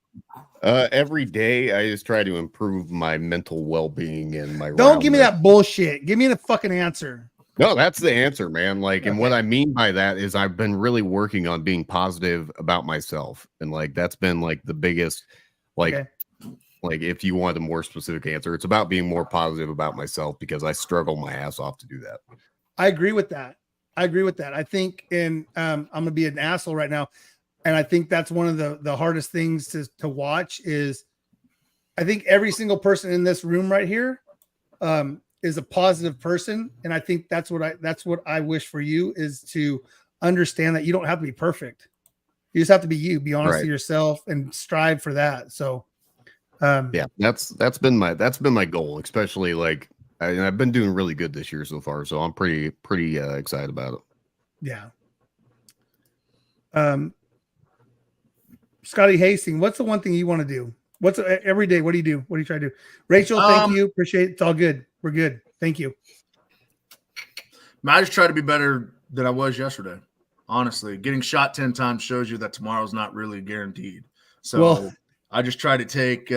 Every day, I just try to improve my mental well-being and my. Don't give me roundness. that bullshit. Give me the fucking answer. No, that's the answer, man. Like, and what Okay. I mean by that is I've been really working on being positive about myself, and like that's been like the biggest, like, Okay. like if you want a more specific answer, it's about being more positive about myself because I struggle my ass off to do that. I agree with that. I think, and I'm gonna be an asshole right now, and I think that's one of the hardest things to watch is, I think every single person in this room right here is a positive person, and I think that's what I wish for you is to understand that you don't have to be perfect. You just have to be you. Be honest Right. to yourself and strive for that. So, Yeah, that's been my goal, especially like I've been doing really good this year so far, so I'm pretty excited about it. yeah. Scotty Hastings, what's the one thing you want to do? What's every day? What do you do? What do you try to do? Rachel, thank you. Appreciate it. It's all good. We're good. Thank you. I just try to be better than I was yesterday. Honestly, getting shot 10 times shows you that tomorrow's not really guaranteed. So Well- I just try to take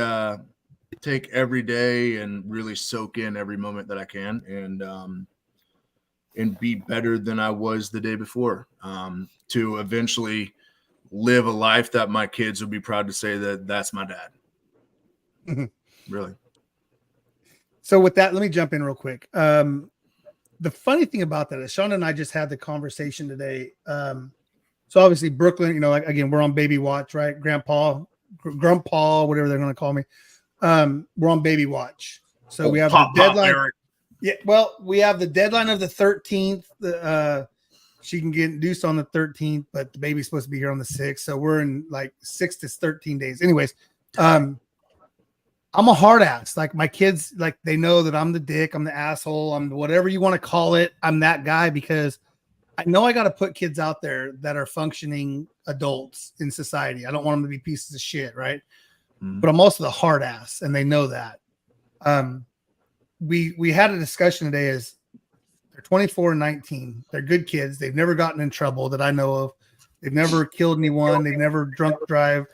every day and really soak in every moment that I can, and be better than I was the day before, to eventually live a life that my kids would be proud to say that that's my dad. Really. So with that, let me jump in real quick. The funny thing about that is Sean and I just had the conversation today. So obviously Brooklyn, like again, we're on baby watch, right? Grandpa, whatever they're going to call me. We're on baby watch. So we have the deadline. Yeah. Well, we have the deadline of the 13th. She can get induced on the 13th, but the baby's supposed to be here on the 6th. So we're in like 6 to 13 days. Anyways, I'm a hard ass. Like my kids, like they know that I'm the dick, I'm the asshole, I'm whatever you want to call it. I'm that guy because I know I got to put kids out there that are functioning adults in society. I don't want them to be pieces of shit, right? But I'm also the hard ass, and they know that. We had a discussion today. Is they're 24 and 19. They're good kids. They've never gotten in trouble that I know of. They've never killed anyone. They've never drunk drive.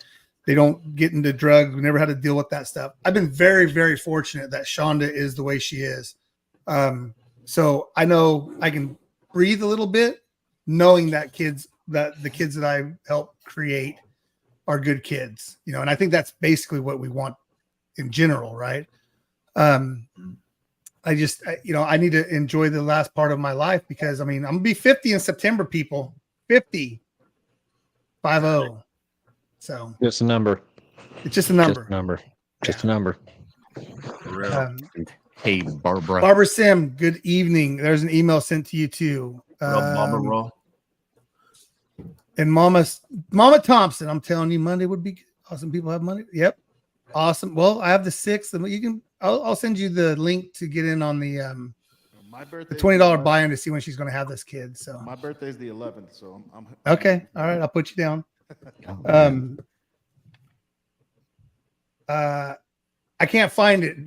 They don't get into drugs. We never had to deal with that stuff. I've been very, very fortunate that Shonda is the way she is. So I know I can breathe a little bit, knowing that the kids that I helped create are good kids, and I think that's basically what we want in general, right? I just, I need to enjoy the last part of my life because I'm gonna be 50 in September, people. 50. 50. So just a number. It's just a number. Just a number. Hey, Barbara. Barbara Sim, good evening. There's an email sent to you too. And Mama Thompson, I'm telling you, Monday would be good. Awesome. People have Monday. Yep. Awesome. Well, I have the 6th, and you can. I'll send you the link to get in on the my birthday, the $20 buy-in to see when she's going to have this kid. So my birthday's the 11th, so I'm okay. All right, I'll put you down. I can't find it.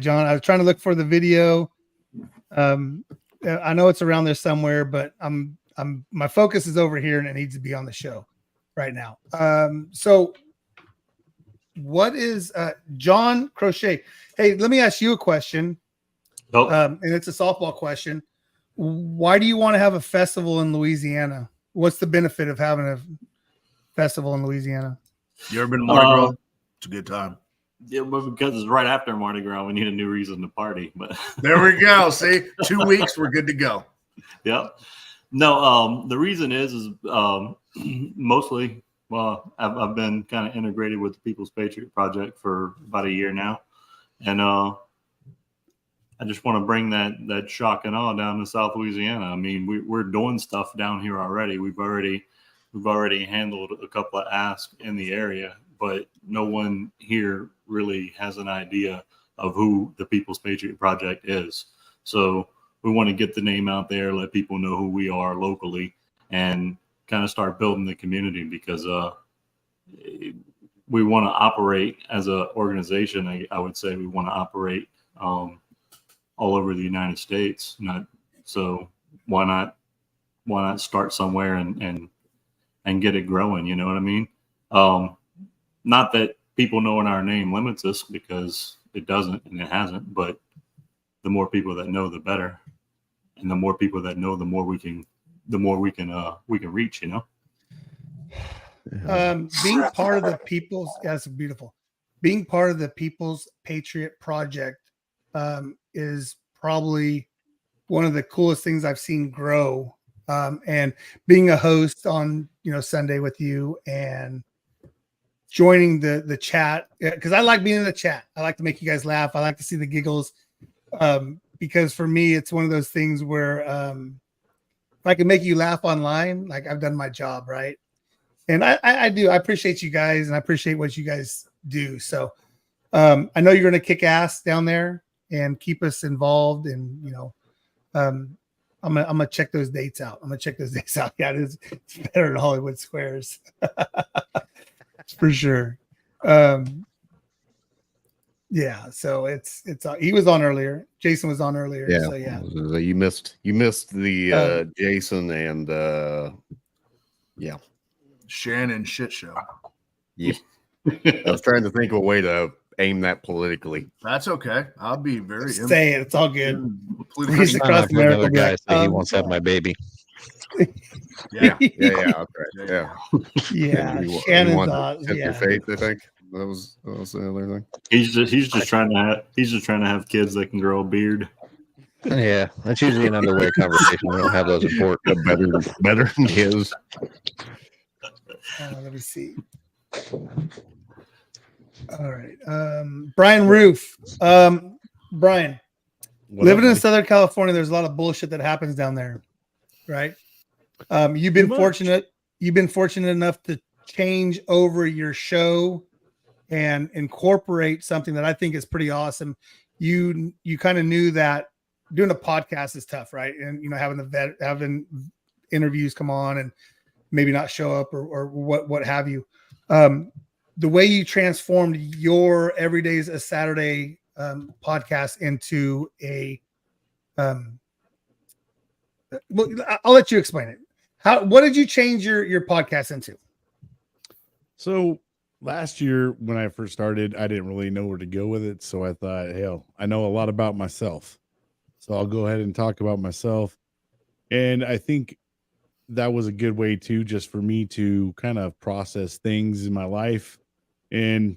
John. I was trying to look for the video. I know it's around there somewhere, but my focus is over here, and it needs to be on the show right now. So what is John Crochet? Hey, let me ask you a question. And it's a softball question. Why do you want to have a festival in Louisiana? What's the benefit of having a festival in Louisiana? You ever been to Mardi Gras? It's a good time. Yeah, but because it's right after Mardi Gras, we need a new reason to party. But there we go. See, 2 weeks, we're good to go. Yep. No, the reason is mostly, well, I've been kind of integrated with the People's Patriot Project for about a year now, and I just want to bring that shock and awe down to South Louisiana. I mean, we're doing stuff down here already. We've already handled a couple of asks in the area, but no one here really has an idea of who the People's Patriot Project is. So we want to get the name out there, let people know who we are locally, and kind of start building the community, because we want to operate as an organization. I would say we want to operate all over the United States. So why not start somewhere and get it growing? You know what I mean? Not that people knowing our name limits us, because it doesn't, and it hasn't, but the more people that know, the better. And the more people that know, the more we can reach, you know? Being part of the people's, that's beautiful. Being part of the People's Patriot Project is probably one of the coolest things I've seen grow. And being a host on, Sunday with you, and joining the chat, because I like being in the chat. I like to make you guys laugh. I like to see the giggles. Because for me, it's one of those things where if I can make you laugh online, like, I've done my job, right? And I do. I appreciate you guys, and I appreciate what you guys do. So I know you're going to kick ass down there and keep us involved. And I'm gonna check those dates out. Yeah, it's better than Hollywood Squares for sure. Yeah, so it's he was on earlier. Jason was on earlier. Yeah. So yeah. You missed the Jason and yeah. Shannon shit show. Yeah. I was trying to think of a way to aim that politically. That's okay. I'll be very Say it. It's all good. He's across another guy say he wants to have my baby. Yeah. Yeah. Okay. Yeah. Yeah. He Shannon's wanted yeah. faith, I think. That was the other thing. He's just trying to have kids that can grow a beard. Yeah, that's usually an underwear conversation. We don't have those in port. Better than his. Let me see. All right. Brian Roof. Brian, living in Southern California, there's a lot of bullshit that happens down there, right? You've been fortunate enough to change over your show and incorporate something that I think is pretty awesome. You kind of knew that doing a podcast is tough, right? And having interviews come on and maybe not show up or what have you. The way you transformed your Everyday's a Saturday podcast into a well, I'll let you explain it. What did you change your podcast into? So last year when I first started, I didn't really know where to go with it. So I thought, hell, I know a lot about myself. So I'll go ahead and talk about myself. And I think that was a good way too, just for me to kind of process things in my life. And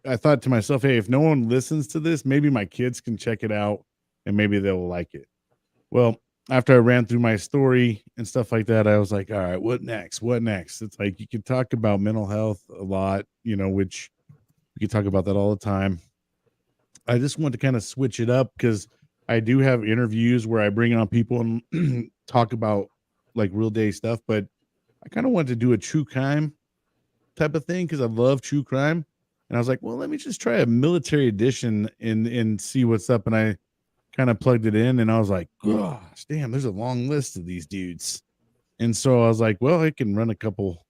I thought to myself, hey, if no one listens to this, maybe my kids can check it out and maybe they'll like it. Well, after I ran through my story and stuff like that, I was like, all right, what next? It's like, you can talk about mental health a lot, which we can talk about that all the time. I just want to kind of switch it up because I do have interviews where I bring on people and talk about like real day stuff, but I kind of wanted to do a true crime type of thing because I love true crime. And I was like, well, let me just try a military edition and see what's up. And I kind of plugged it in and I was like, gosh, damn, there's a long list of these dudes. And so I was like, well, I can run a couple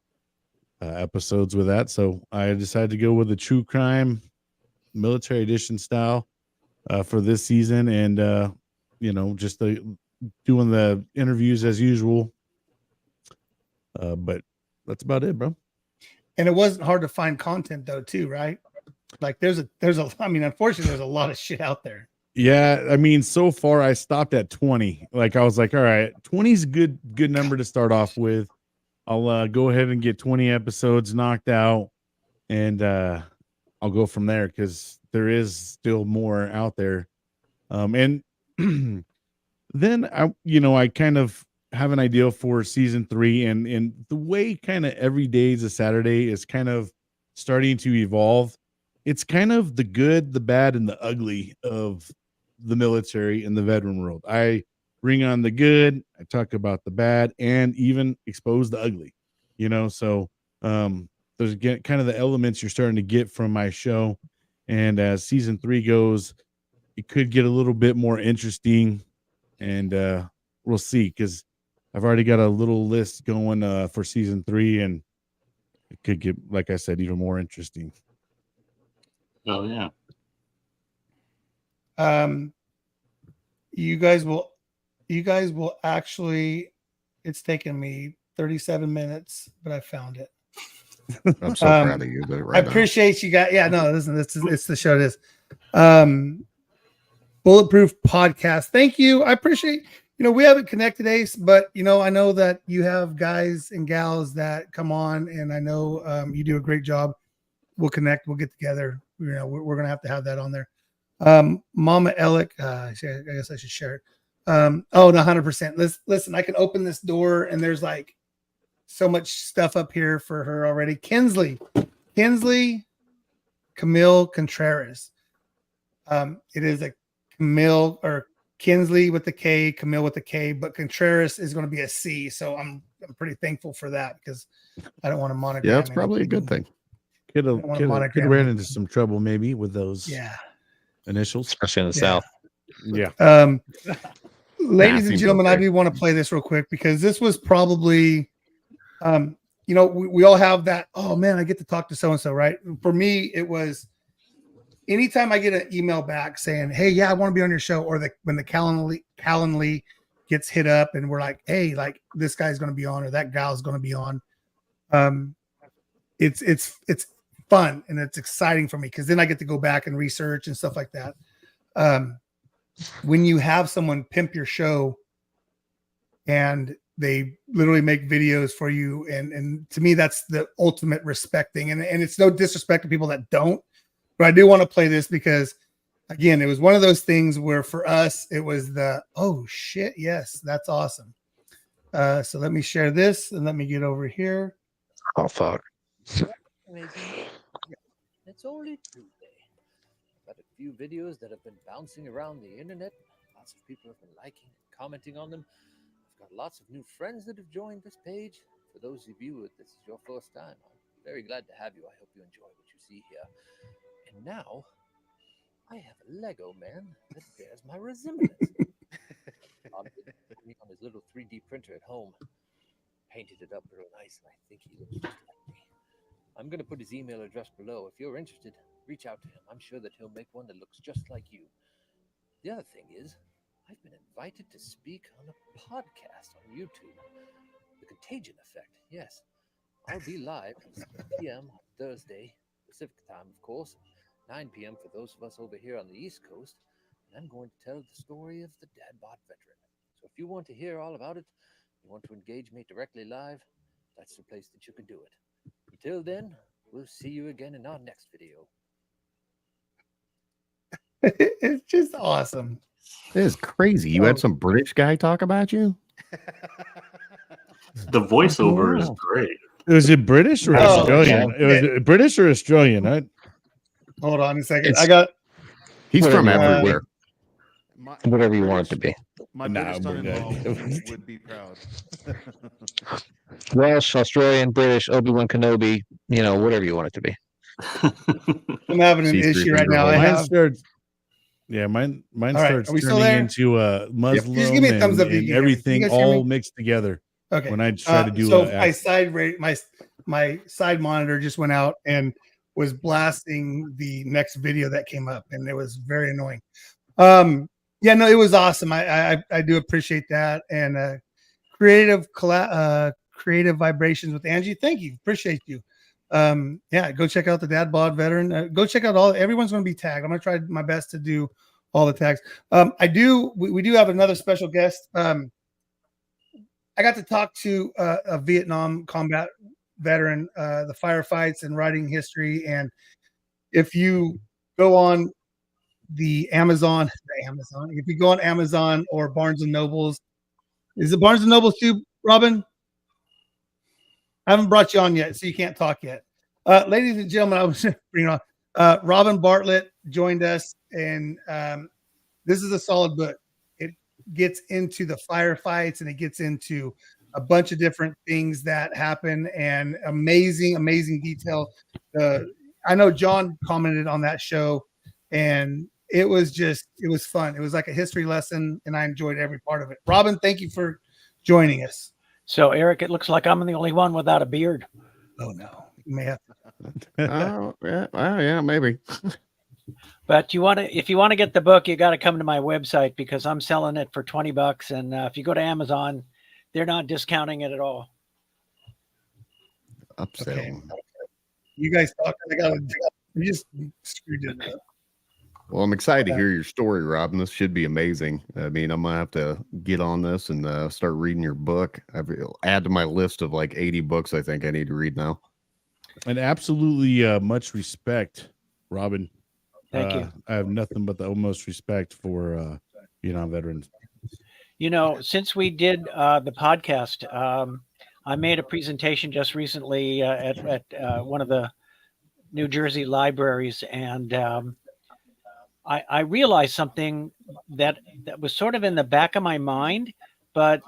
episodes with that. So I decided to go with the true crime military edition style for this season. And, just doing the interviews as usual. But that's about it, bro. And it wasn't hard to find content though, too, right? Like unfortunately, there's a lot of shit out there. Yeah, I mean, so far I stopped at 20. Like I was like, all right, 20 is a good number to start off with. I'll go ahead and get 20 episodes knocked out, and I'll go from there because there is still more out there. And then I kind of have an idea for season 3, and the way kind of every day is a Saturday is kind of starting to evolve. It's kind of the good, the bad, and the ugly of the military and the veteran world. I bring on the good, I talk about the bad, and even expose the ugly. So there's kind of the elements you're starting to get from my show. And as season 3 goes, it could get a little bit more interesting, and we'll see, because I've already got a little list going for season 3, and it could get, like I said, even more interesting. Oh yeah. You guys will actually, it's taken me 37 minutes, but I found it. I'm so proud of you. I appreciate you guys. Yeah, no, listen, it's the show it is. Bulletproof Podcast. Thank you. I appreciate, we haven't connected, Ace, but I know that you have guys and gals that come on, and I know you do a great job. We'll connect, we'll get together. We're gonna have to have that on there. Mama Alec, I guess I should share it. No, 100%. Listen, I can open this door and there's like so much stuff up here for her already. Kinsley Camille Contreras. It is a Camille or Kinsley with the K, Camille with the K, but Contreras is going to be a C. So I'm pretty thankful for that, because I don't want to monogram. Yeah, it's probably a good thing. Could ran into some trouble maybe with those initials, especially in the South. Yeah. Ladies and gentlemen, I do want to play this real quick, because this was probably, we all have that, oh man, I get to talk to so-and-so, right? For me, it was anytime I get an email back saying, hey, yeah, I want to be on your show, or when the Calendly gets hit up and we're like, hey, like this guy's going to be on, or that gal's going to be on. It's fun and it's exciting for me, because then I get to go back and research and stuff like that. When you have someone pimp your show and they literally make videos for you, and to me, that's the ultimate respect thing. And it's no disrespect to people that don't, but I do want to play this because, again, it was one of those things where for us, it was oh shit, yes, that's awesome. So let me share this and let me get over here. Oh, fuck. It's only Tuesday. Got a few videos that have been bouncing around the internet. Lots of people have been liking and commenting on them. I've got lots of new friends that have joined this page. For those of you, if this is your first time, I'm very glad to have you. I hope you enjoy what you see here. And now, I have a Lego man that bears my resemblance. On his little 3D printer at home. Painted it up real nice, and I think he looks just like me. I'm going to put his email address below. If you're interested, reach out to him. I'm sure that he'll make one that looks just like you. The other thing is, I've been invited to speak on a podcast on YouTube. The Contagion Effect, yes. I'll be live at 6 p.m. on Thursday, Pacific time, of course, 9 p.m. for those of us over here on the East Coast. And I'm going to tell the story of the Dadbot veteran. So if you want to hear all about it, you want to engage me directly live, that's the place that you can do it. Until then, we'll see you again in our next video. It's just awesome. It is crazy. You had some British guy talk about you? The voiceover is great. Was it British or Australian? Okay. It was British or Australian? Hold on a second. He's from everywhere. Whatever you want it to be. My British son-in-law would be proud. Welsh, Australian, British, Obi-Wan Kenobi, whatever you want it to be. I'm having an issue right now. Mine starts turning into a Muslim Just give me a thumbs up if you and can hear me. everything You guys hear me? all mixed together. Okay. When I try to do my side monitor just went out and was blasting the next video that came up, and it was very annoying. Yeah, no, it was awesome. I do appreciate that. And creative vibrations with Angie. Thank you. Appreciate you. Yeah, go check out the Dad Bod Veteran. Go check out everyone's going to be tagged. I'm going to try my best to do all the tags. We do have another special guest. I got to talk to a Vietnam combat veteran, the firefights and writing history. And if you go on the Amazon, if you go on Amazon or Barnes and Nobles, is it Barnes and Nobles too, Robin? I haven't brought you on yet, so you can't talk yet. Ladies and gentlemen, I was bringing on Robin Bartlett joined us, and This is a solid book. It gets into the firefights and it gets into a bunch of different things that happen and amazing detail. I know John commented on that show and it was fun. It was like a history lesson and I enjoyed every part of it. Robin, thank you for joining us. So Eric, it looks like I'm the only one without a beard. Oh no, you may have Oh yeah, maybe. But if you want to get the book, you got to come to my website because I'm selling it for $20. And if you go to Amazon, they're not discounting it at all. Upselling. Okay. You guys talking? You just screwed it up. Well, I'm excited to hear your story, Robin. This should be amazing. I mean, I'm gonna have to get on this and start reading your book. I'll add to my list of like 80 books I think I need to read now. And absolutely much respect, Robin. Thank you. I have nothing but the utmost respect for Vietnam veterans. Since we did the podcast, I made a presentation just recently at one of the New Jersey libraries, and I realized something that was sort of in the back of my mind, but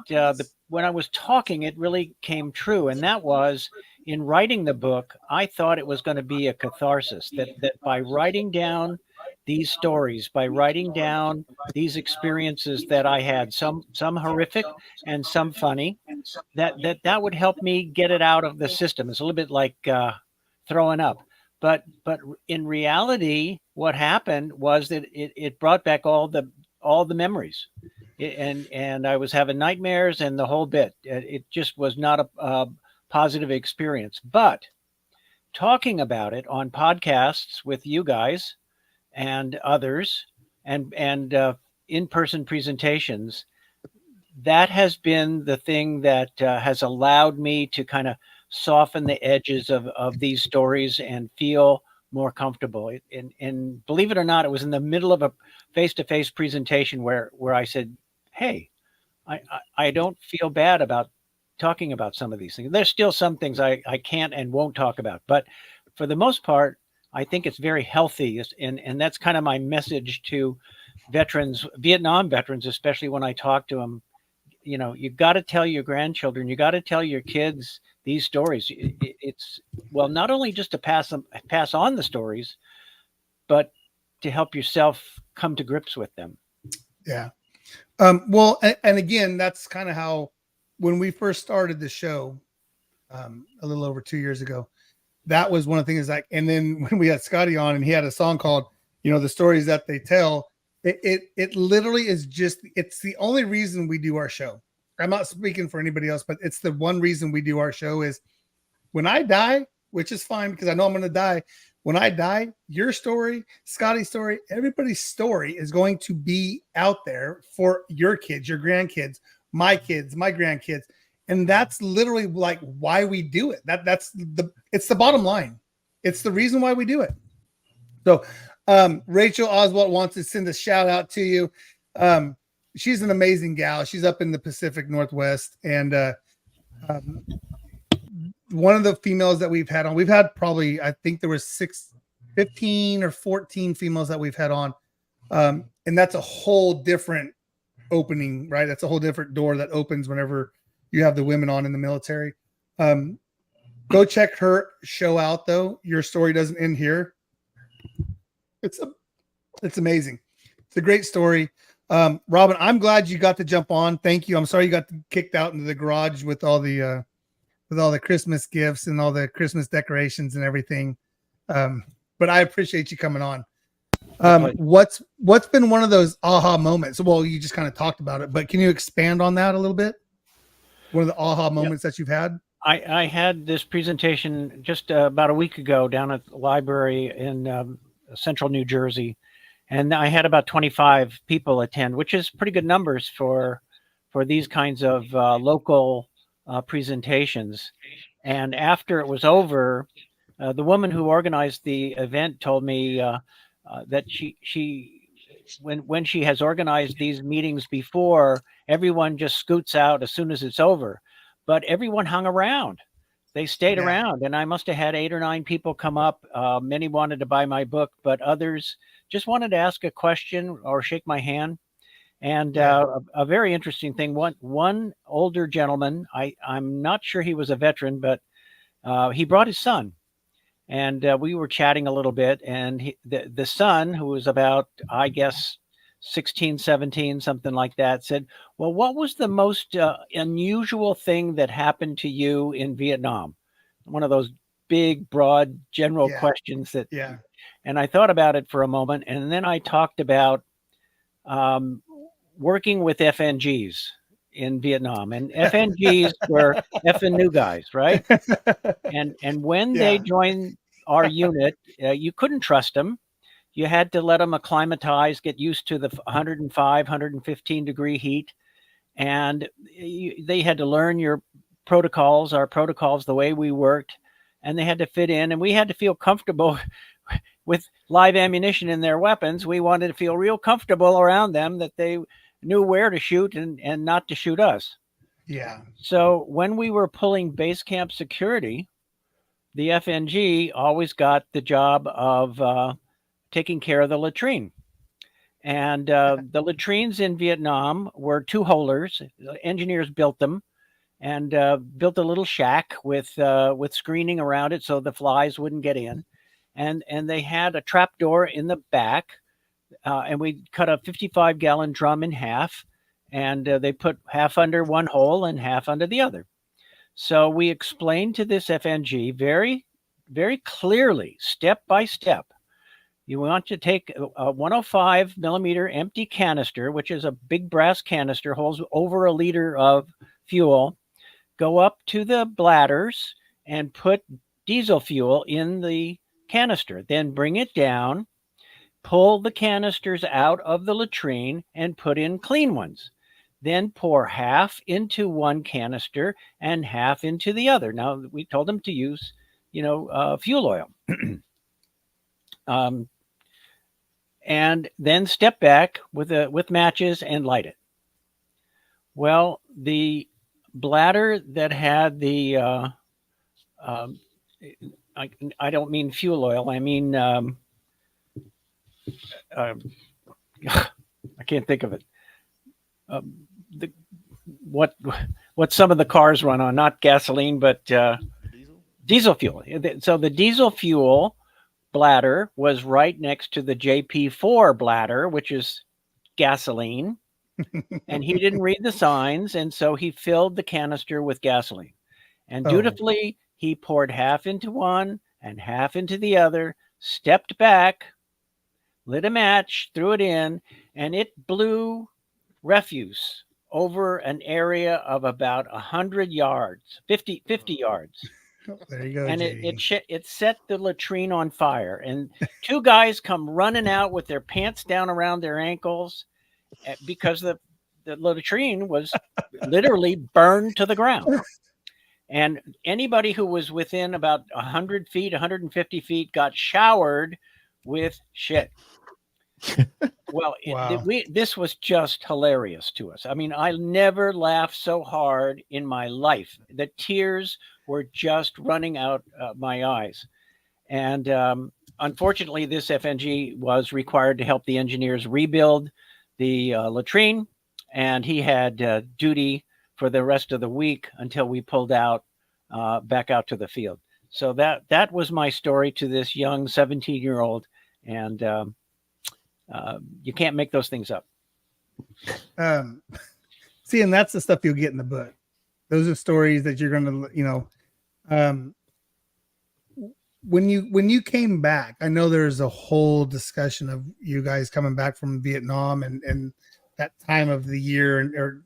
when I was talking, it really came true, and that was in writing the book, I thought it was going to be a catharsis, that by writing down these stories, by writing down these experiences that I had, some horrific and some funny, that would help me get it out of the system. It's a little bit like throwing up. But in reality, what happened was that it brought back all the memories. And I was having nightmares and the whole bit. It just was not a positive experience. But talking about it on podcasts with you guys and others and in-person presentations, that has been the thing that has allowed me to kind of soften the edges of these stories and feel more comfortable. And believe it or not, it was in the middle of a face-to-face presentation where I said, hey, I don't feel bad about talking about some of these things. There's still some things I can't and won't talk about, but for the most part, I think it's very healthy. And that's kind of my message to veterans, Vietnam veterans, especially when I talk to them. You got to tell your grandchildren, you got to tell your kids these stories. It's not only just to pass on the stories, but to help yourself come to grips with them. Yeah. Well, and again, that's kind of how, when we first started the show, a little over 2 years ago, that was one of the things and then when we had Scotty on and he had a song called, the stories that they tell, it literally is it's the only reason we do our show. I'm not speaking for anybody else, but it's the one reason we do our show is when I die, which is fine because I know I'm going to die. When I die, your story, Scotty's story, everybody's story is going to be out there for your kids, your grandkids, my kids, my grandkids. And that's literally like why we do it. It's the bottom line. It's the reason why we do it. So Rachel Oswald wants to send a shout out to you. She's an amazing gal. She's up in the Pacific Northwest. And one of the females that we've had probably, I think there was 15 or 14 females that we've had on. And that's a whole different opening, right? That's a whole different door that opens whenever you have the women on in the military. Go check her show out though. Your story doesn't end here. It's amazing. It's a great story. Robin, I'm glad you got to jump on. Thank you. I'm sorry you got kicked out into the garage with all the Christmas gifts and all the Christmas decorations and everything. But I appreciate you coming on. What's been one of those aha moments? Well, you just kind of talked about it, but can you expand on that a little bit? One of the aha moments that you've had? I had this presentation just about a week ago down at the library in central New Jersey. And I had about 25 people attend, which is pretty good numbers for these kinds of local presentations. And after it was over, the woman who organized the event told me that when she has organized these meetings before, everyone just scoots out as soon as it's over, but everyone hung around. they stayed Yeah. around, and I must have had 8 or 9 people come up. Many wanted to buy my book, but others just wanted to ask a question or shake my hand. And a very interesting thing, one older gentleman, I'm not sure he was a veteran, but he brought his son. And we were chatting a little bit, and the son, who was about, I guess, 16, 17, something like that, said, well, what was the most unusual thing that happened to you in Vietnam? One of those big, broad, general questions that, and I thought about it for a moment, and then I talked about working with FNGs in Vietnam, and FNGs were effing new guys, right? And when they joined our unit, you couldn't trust them. You had to let them acclimatize, get used to the 105, 115 degree heat. And they had to learn our protocols, the way we worked, and they had to fit in, and we had to feel comfortable with live ammunition in their weapons. We wanted to feel real comfortable around them, that they knew where to shoot and not to shoot us. Yeah. So when we were pulling base camp security, the FNG always got the job of taking care of the latrine. And the latrines in Vietnam were 2-holers. Engineers built them and built a little shack with screening around it so the flies wouldn't get in. And they had a trap door in the back, and we cut a 55-gallon drum in half, and they put half under one hole and half under the other. So we explained to this FNG very, very clearly, step by step, you want to take a 105 millimeter empty canister, which is a big brass canister, holds over 1 liter of fuel, go up to the bladders and put diesel fuel in the canister, then bring it down, pull the canisters out of the latrine and put in clean ones. Then pour half into one canister and half into the other. Now, we told them to use, fuel oil. And then step back with matches and light it. Well, the bladder that had the, I don't mean fuel oil, I mean, I can't think of it. What some of the cars run on, not gasoline, but diesel fuel. So the diesel fuel bladder was right next to the JP4 bladder, which is gasoline. And he didn't read the signs, and so he filled the canister with gasoline. And dutifully, he poured half into one and half into the other, stepped back, lit a match, threw it in, and it blew refuse over an area of about 100 yards, 50 yards. There you go. And JD. it set the latrine on fire. And 2 guys come running out with their pants down around their ankles because the latrine was literally burned to the ground. And anybody who was within about 100 feet, 150 feet got showered with shit. Well, this was just hilarious to us. I mean, I never laughed so hard in my life. The tears were just running out my eyes. And unfortunately, this FNG was required to help the engineers rebuild the latrine. And he had duty for the rest of the week until we pulled out back out to the field. So that was my story to this young 17-year-old. And you can't make those things up. See, and that's the stuff you'll get in the book. Those are stories that you're going to, when you came back, I know there's a whole discussion of you guys coming back from Vietnam and that time of the year.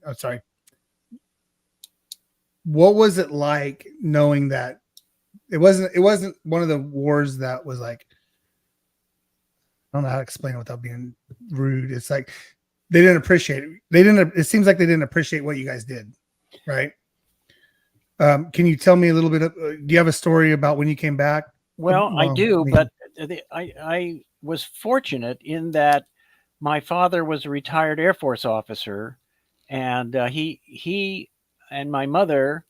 What was it like knowing that it wasn't one of the wars that was like, I don't know how to explain it without being rude. It's like they didn't appreciate it. It seems like they didn't appreciate what you guys did, right? Can you tell me a little bit do you have a story about when you came back? Well, I do, but I was fortunate in that my father was a retired Air Force officer, and he and my mother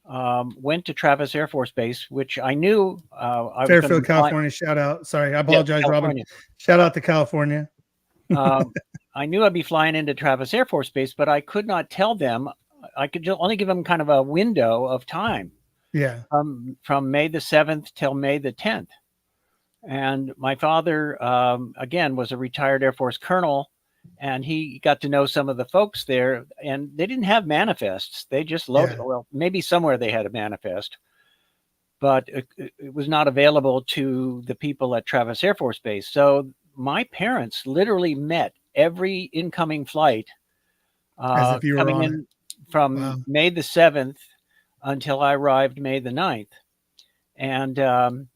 went to Travis Air Force Base, which I knew I was going to Fairfield, be flying. California. Shout out. Sorry, I Yeah, apologize, Robin. California. Shout out to California. I knew I'd be flying into Travis Air Force Base, but I could not tell them. I could only give them kind of a window of time. Yeah. From May the 7th till May the 10th. And my father, again, was a retired Air Force colonel, and he got to know some of the folks there, and they didn't have manifests. They just loaded. Yeah. Well, maybe somewhere they had a manifest, but it was not available to the people at Travis Air Force Base. So my parents literally met every incoming flight As if you were coming on in from Wow. May the 7th until I arrived May the 9th. And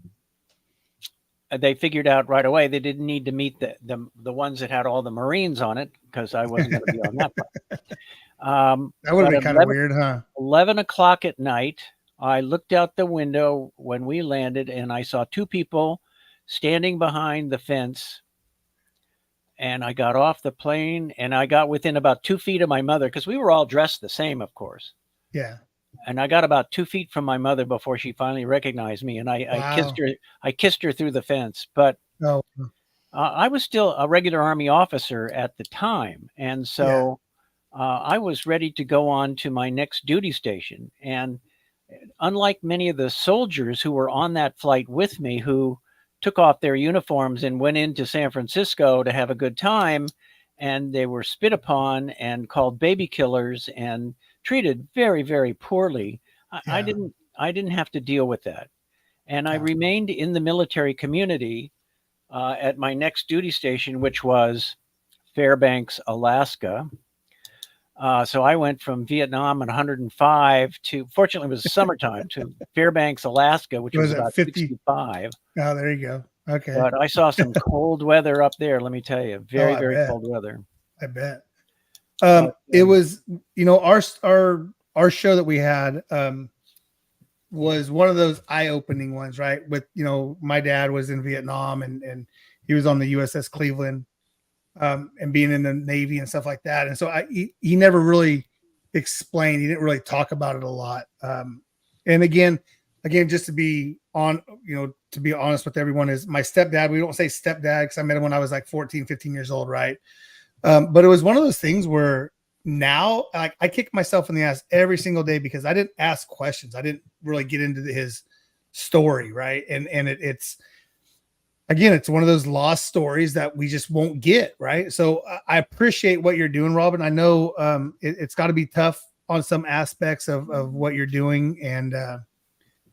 they figured out right away they didn't need to meet the ones that had all the Marines on it, because I wasn't going to be on that flight. That would have But been kind of weird, huh? 11 o'clock at night, I looked out the window when we landed, and I saw two people standing behind the fence. And I got off the plane, and I got within about 2 feet of my mother, because we were all dressed the same, of course. Yeah. And I got about 2 feet from my mother before she finally recognized me, and I kissed Wow. her. I kissed her through the fence. But Oh, I was still a regular Army officer at the time, and so I was ready to go on to my next duty station. And unlike many of the soldiers who were on that flight with me, who took off their uniforms and went into San Francisco to have a good time, and they were spit upon and called baby killers and treated very, very poorly. I didn't have to deal with that. And I remained in the military community at my next duty station, which was Fairbanks, Alaska. So I went from Vietnam at 105 to, fortunately, it was summertime, to Fairbanks, Alaska, which was Was it about 50? 65. Oh, there you go. Okay. But I saw some cold weather up there, let me tell you. Very, I very bet. cold weather. I bet. It was, our show that we had was one of those eye-opening ones, right? With, my dad was in Vietnam and he was on the USS Cleveland, and being in the Navy and stuff like that. And so he never really explained, he didn't really talk about it a lot. And again, just to be on, to be honest with everyone, is my stepdad. We don't say stepdad because I met him when I was like 14, 15 years old. Right. But it was one of those things where now I kick myself in the ass every single day because I didn't ask questions. I didn't really get into his story. Right. And it's one of those lost stories that we just won't get. Right. So I appreciate what you're doing, Robin. I know it's got to be tough on some aspects of what you're doing. And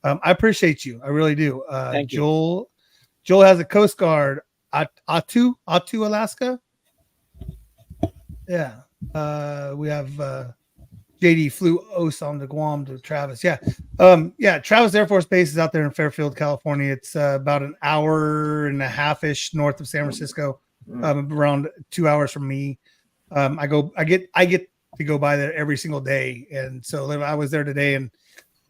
I appreciate you. I really do. Thank you. Joel has a Coast Guard, Attu, Alaska. Yeah. We have JD flew on to Guam to Travis. Yeah. Travis Air Force Base is out there in Fairfield, California. It's about an hour and a half-ish north of San Francisco, around 2 hours from me. I get to go by there every single day. And so I was there today, and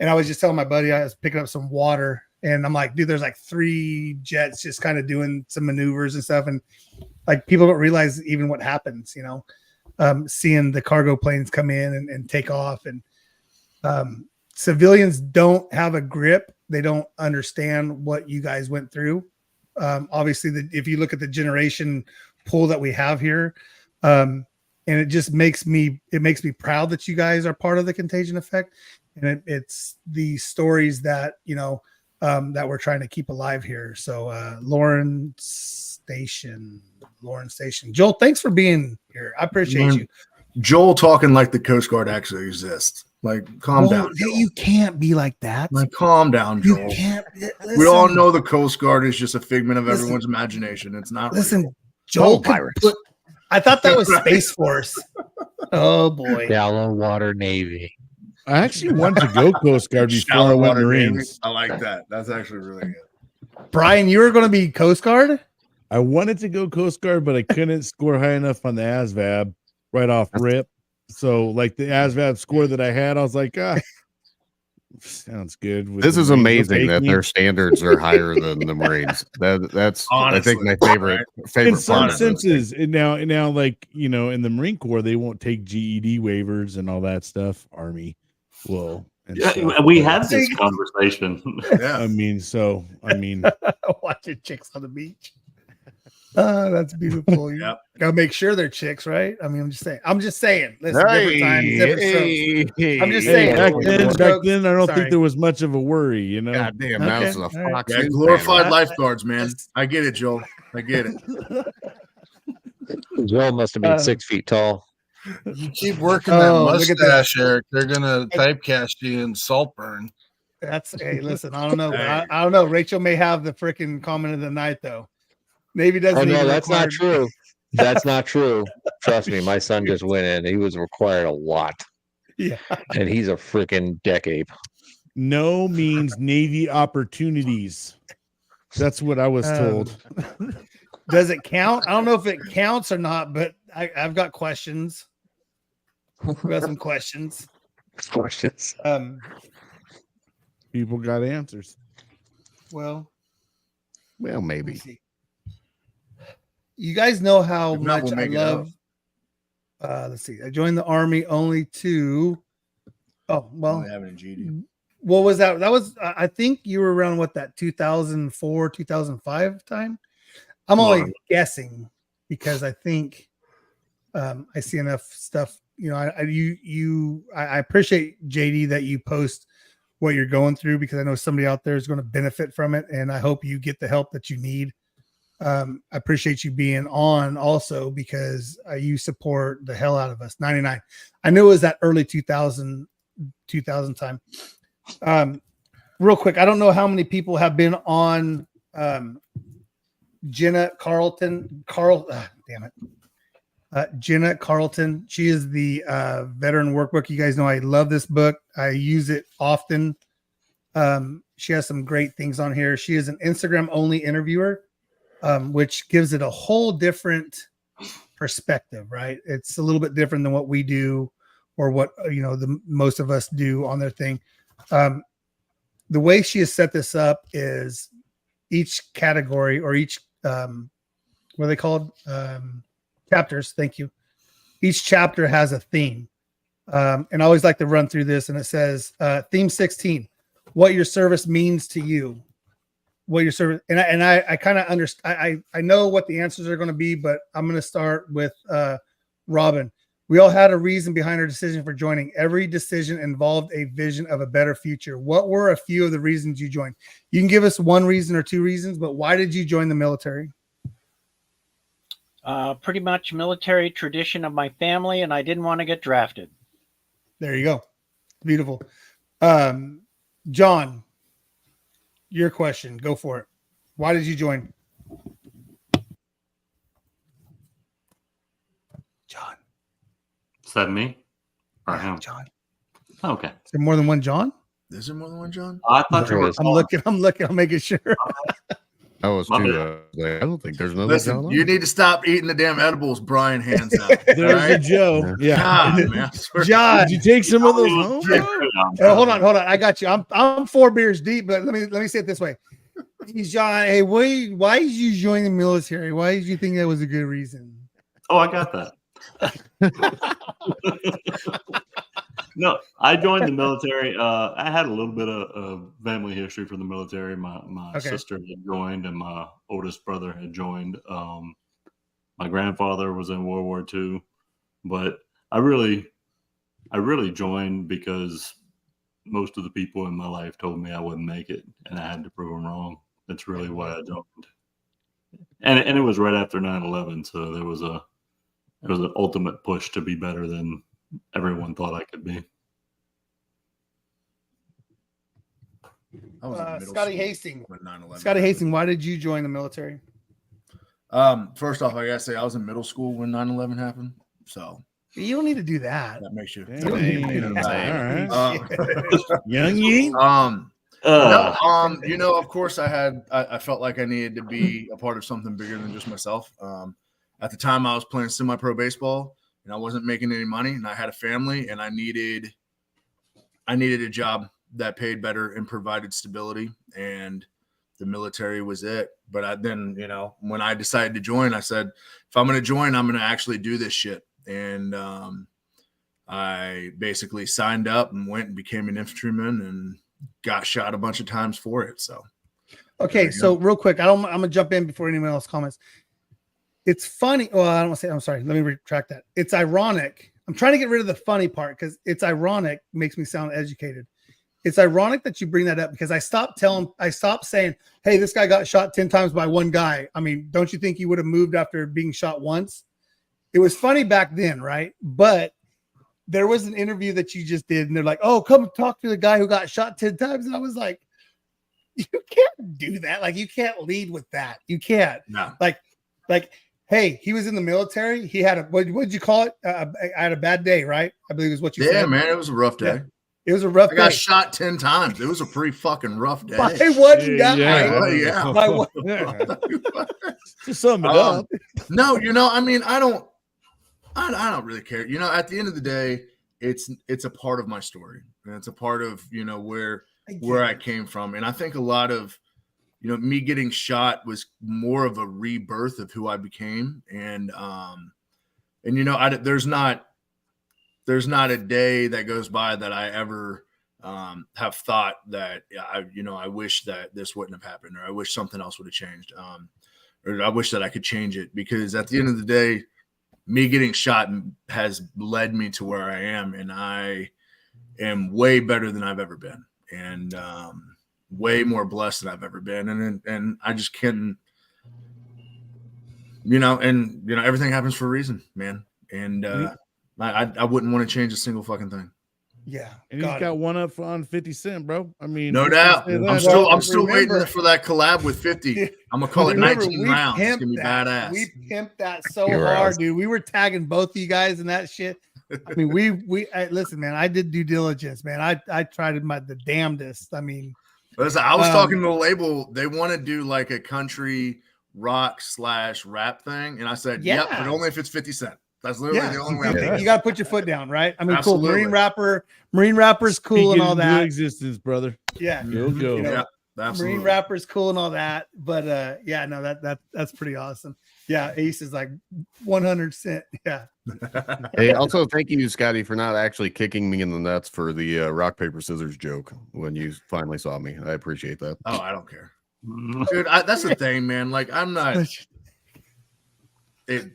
I was just telling my buddy, I was picking up some water, and I'm like, dude, there's like 3 jets just kind of doing some maneuvers and stuff. And like, people don't realize even what happens, seeing the cargo planes come in and take off. And civilians don't have a grip. They don't understand what you guys went through. Obviously, if you look at the generation pool that we have here, and it just makes me proud that you guys are part of the Contagion Effect. And it's the stories that, that we're trying to keep alive here. So Lauren Station. Joel, thanks for being here. I appreciate you. Joel talking like the Coast Guard actually exists. Like, calm down. Joel. You can't be like that. Like, calm down, Joel. You can't. We all know the Coast Guard is just a figment of everyone's imagination. It's not real. Joel I thought that was Space Force. Oh boy. Shallow water Navy. I actually wanted to go Coast Guard before I went Marines. I like that. That's actually really good. Brian, you were going to be Coast Guard? I wanted to go Coast Guard, but I couldn't score high enough on the ASVAB right off rip. So, like, the ASVAB score that I had, I was like, sounds good. This is amazing that their standards are higher than the Marines. That's honestly, I think my favorite in some part senses. And now, like, in the Marine Corps, they won't take GED waivers and all that stuff. Army will and Yeah, stuff, we but- had this conversation. I mean, watching chicks on the beach. That's beautiful. You gotta make sure they're chicks, right? I mean, I'm just saying. Listen, different times, different strokes. I'm just saying. Back then, I don't think there was much of a worry, you know. God damn, that was a Fox Yeah, News glorified banner. lifeguards, man. I get it, Joel. I get it. Joel must have been 6 feet tall. You keep working that look at mustache, Eric. They're gonna typecast you in Saltburn. Hey, listen, I don't know. I don't know. Rachel may have the freaking comment of the night, though. Maybe doesn't. Oh no, even that's not require- true. That's not true. Trust me, my son just went in. He was required a lot. Yeah. And he's a freaking deck ape. No means Navy opportunities. That's what I was told. Does it count? I don't know if it counts or not, but I've got questions. We got some questions. Questions. People got answers. Well, maybe. You guys know how If not, much we'll I make it love. Let's see. I joined the army only to. Oh well. Only having a GD. What was that? That was. I think you were around that 2004, 2005 time. I'm only guessing because I think I see enough stuff. You know, I appreciate JD that you post what you're going through because I know somebody out there is going to benefit from it, and I hope you get the help that you need. I appreciate you being on also because you support the hell out of us. 99. I knew it was that early 2000 time. Real quick, I don't know how many people have been on Jenna Carlton. Jenna Carlton. She is the veteran workbook. You guys know I love this book. I use it often. She has some great things on here. She is an Instagram only interviewer, which gives it a whole different perspective, right? It's a little bit different than what we do or what the most of us do on their thing. The way she has set this up is each category or each what are they called? Chapters. Thank you. Each chapter has a theme. And I always like to run through this, and it says theme 16, what your service means to you. What your service, and I kind of understand. I know what the answers are going to be, but I'm going to start with Robin. We all had a reason behind our decision for joining. Every decision involved a vision of a better future. What were a few of the reasons you joined? You can give us one reason or two reasons, but why did you join the military? Pretty much military tradition of my family, and I didn't want to get drafted. There you go. Beautiful. John, your question. Go for it. Why did you join? John. Is that me or Yeah, him? John. Okay. Is there more than one John? Is there more than one John? I thought you were. I'm looking. I'm making sure. I was My too. I don't think there's another Listen, John on you there. need to stop eating the damn edibles Brian hands out. There's all right? a Joe. Yeah. God, man, I swear. John. Did you take some of those home? Yeah. bro? Hold on. I got you. I'm 4 beers deep, but let me say it this way. Hey, John, hey, why did you join the military? Why did you think that was a good reason? Oh, I got that. No, I joined the military. I had a little bit of family history from the military. My Okay. sister had joined, and my oldest brother had joined. My grandfather was in World War II, but I really joined because most of the people in my life told me I wouldn't make it, and I had to prove them wrong. That's really why I joined. And it was right after 9/11, so there was an ultimate push to be better than everyone thought I could be. I was in middle Scotty school Hastings. when 9/11 Scotty Hastings, why did you join the military? First off, I gotta say I was in middle school when 9/11 happened, so You don't need to do that. that makes you. Dang. that makes you know what I'm saying. All Young Yee. Of course, I felt like I needed to be a part of something bigger than just myself. At the time, I was playing semi-pro baseball, and I wasn't making any money, and I had a family, and I needed a job that paid better and provided stability, and the military was it. But when I decided to join, I said, if I'm going to join, I'm going to actually do this shit. And I basically signed up and went and became an infantryman and got shot a bunch of times for it. So, okay. So real quick, I'm gonna jump in before anyone else comments. It's funny. Well, I don't want to say, I'm sorry. Let me retract that. It's ironic. I'm trying to get rid of the funny part because it's ironic, makes me sound educated. It's ironic that you bring that up because I stopped saying, hey, this guy got shot 10 times by one guy. I mean, don't you think you would have moved after being shot once? It was funny back then, right? But there was an interview that you just did, and they're like, oh, come talk to the guy who got shot 10 times. And I was like, you can't do that. Like, you can't lead with that. You can't. No. Like, hey, he was in the military. He had what'd you call it? I had a bad day, right? I believe is what you said. Yeah, man, it was a rough day. Yeah. It was a rough I got day. shot 10 times. It was a pretty fucking rough day. By one guy. Yeah. By one. Just sum it up. No, I mean, I don't really care. At the end of the day, it's a part of my story. And it's a part of, where I came from. And I think a lot of, me getting shot was more of a rebirth of who I became. And there's not a day that goes by that I ever have thought that I wish that this wouldn't have happened, or I wish something else would have changed, or I wish that I could change it, because at the end of the day, me getting shot has led me to where I am, and I am way better than I've ever been, and way more blessed than I've ever been, and I just can't, everything happens for a reason, man, and I wouldn't want to change a single fucking thing. Yeah, and he's got one up on 50 Cent, bro. I mean, no doubt. I'm still waiting for that collab with 50. I'm gonna call it 19 rounds. It's gonna be badass. We pimped that so hard, dude. We were tagging both of you guys in that shit. I mean, listen, man. I did due diligence, man. I tried the damnedest. I mean, listen, I was talking to the label. They want to do like a country rock / rap thing, and I said, yep, but only if it's 50 Cent. That's literally the only way. You got to put your foot down, right? I mean, Absolutely. Cool. Marine rapper's cool and all that. Existence, brother. Yeah. Go. Yeah, absolutely. Marine rapper's cool and all that. But that's pretty awesome. Yeah, Ace is like 100%. Yeah. Hey, also thank you, Scotty, for not actually kicking me in the nuts for the rock paper scissors joke when you finally saw me. I appreciate that. Oh, I don't care, dude. That's the thing, man. Like, I'm not. Inside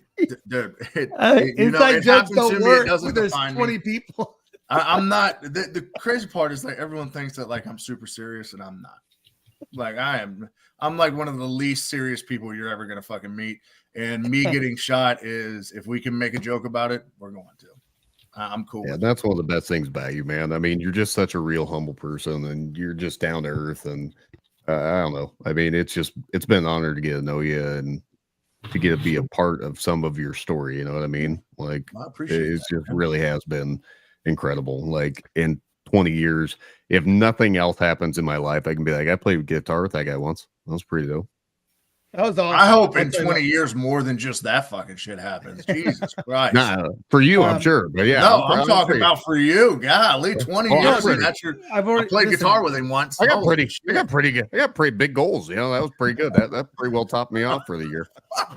jokes don't work when there's 20 people. I'm not. The crazy part is like everyone thinks that like I'm super serious, and I'm not. Like I'm like one of the least serious people you're ever gonna fucking meet. And me getting shot is, if we can make a joke about it, we're going to. I'm cool. Yeah, that's one of the best things about you, man. I mean, you're just such a real humble person, and you're just down to earth. And I don't know. I mean, it's been an honor to get to know you and to get to be a part of some of your story. You know what I mean? Like, I appreciate it just really has been incredible. Like, in 20 years, if nothing else happens in my life, I can be like, I played guitar with that guy once. That was pretty dope. That was awesome. I hope in 20 years more than just that fucking shit happens. Jesus Christ. Nah, for you, I'm sure. But yeah. No, I'm talking about for you. Golly, 20 years. That's your I played guitar with him once. I got pretty big goals. You know, that was pretty good. That pretty well topped me off for the year.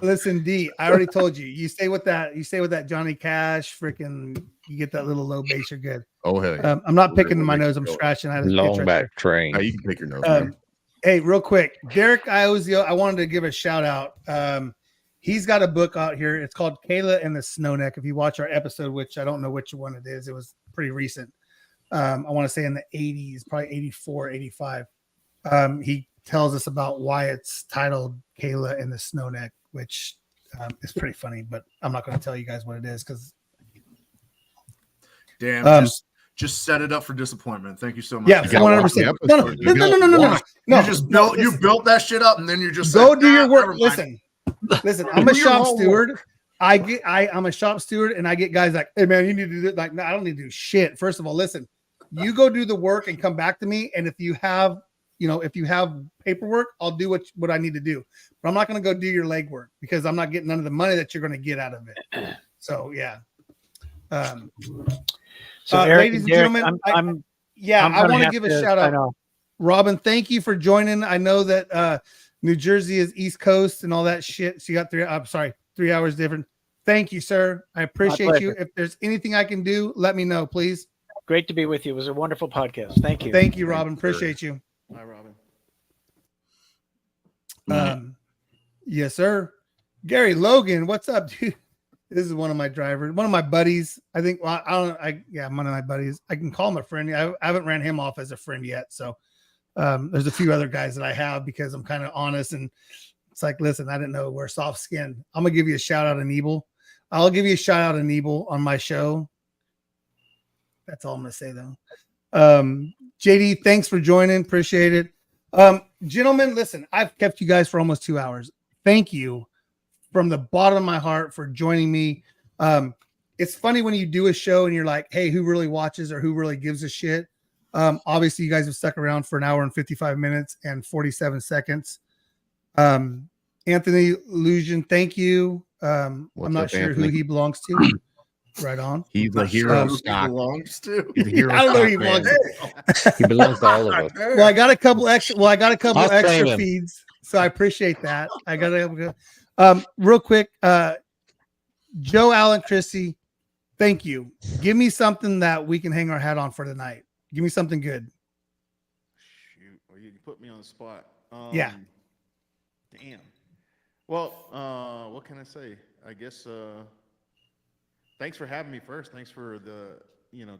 Listen, D, I already told you. You stay with that Johnny Cash, freaking you get that little low bass, you're good. Oh hey. I'm not picking my nose, I'm scratching. I had a long back train. You can pick your nose. Man. Hey, real quick, Derek Iozio, I wanted to give a shout out. He's got a book out here. It's called Kayla and the Snowneck. If you watch our episode, which I don't know which one it is, it was pretty recent. I want to say in the 80s, probably 84, 85. He tells us about why it's titled Kayla and the Snowneck, which is pretty funny, but I'm not going to tell you guys what it is because. Damn, just set it up for disappointment. Thank you so much. Yeah, 100%. No. You built that shit up, and then you just go do your work. Listen. I'm a shop steward. I'm a shop steward, and I get guys like, "Hey, man, you need to do it." Like, no, I don't need to do shit. First of all, listen. You go do the work and come back to me, and if you have paperwork, I'll do what I need to do. But I'm not going to go do your legwork because I'm not getting none of the money that you're going to get out of it. So yeah. So Eric, ladies and gentlemen, I want to give a shout out. Robin, thank you for joining. I know that New Jersey is East Coast and all that shit. So you got 3 hours different. Thank you, sir. I appreciate you. pleasure. If there's anything I can do, let me know, please. Great to be with you. It was a wonderful podcast. Thank you. Thank you, Robin. Appreciate you. Hi, Robin. Yes, sir. Gary Logan, what's up, dude? This is one of my drivers, one of my buddies. I think, well, one of my buddies. I can call him a friend. I haven't ran him off as a friend yet. So there's a few other guys that I have because I'm kind of honest. And it's like, listen, I didn't know we're soft skinned. I'm going to give you a shout out, Anibal. I'll give you a shout out, Anibal, on my show. That's all I'm going to say, though. JD, thanks for joining. Appreciate it. Gentlemen, listen, I've kept you guys for almost 2 hours. Thank you from the bottom of my heart for joining me. It's funny when you do a show and you're like, hey, who really watches or who really gives a shit? Obviously, you guys have stuck around for an hour and 55 minutes and 47 seconds. Anthony Illusion, thank you. I'm not sure Anthony? who he belongs to. Right on. He's the hero of He stock. belongs to. He's the hero I don't know who he stock belongs man. to. He belongs to all of us. Well, I got a couple extra. Well, I got a couple I'll claim extra him. feeds, so I appreciate that. I got to real quick. Joe Allen Christie, thank you. Give me something that we can hang our hat on for tonight. Give me something good. Shoot, well, you put me on the spot. Yeah. Damn. Well, what can I say? I guess. Thanks for having me first. Thanks for the,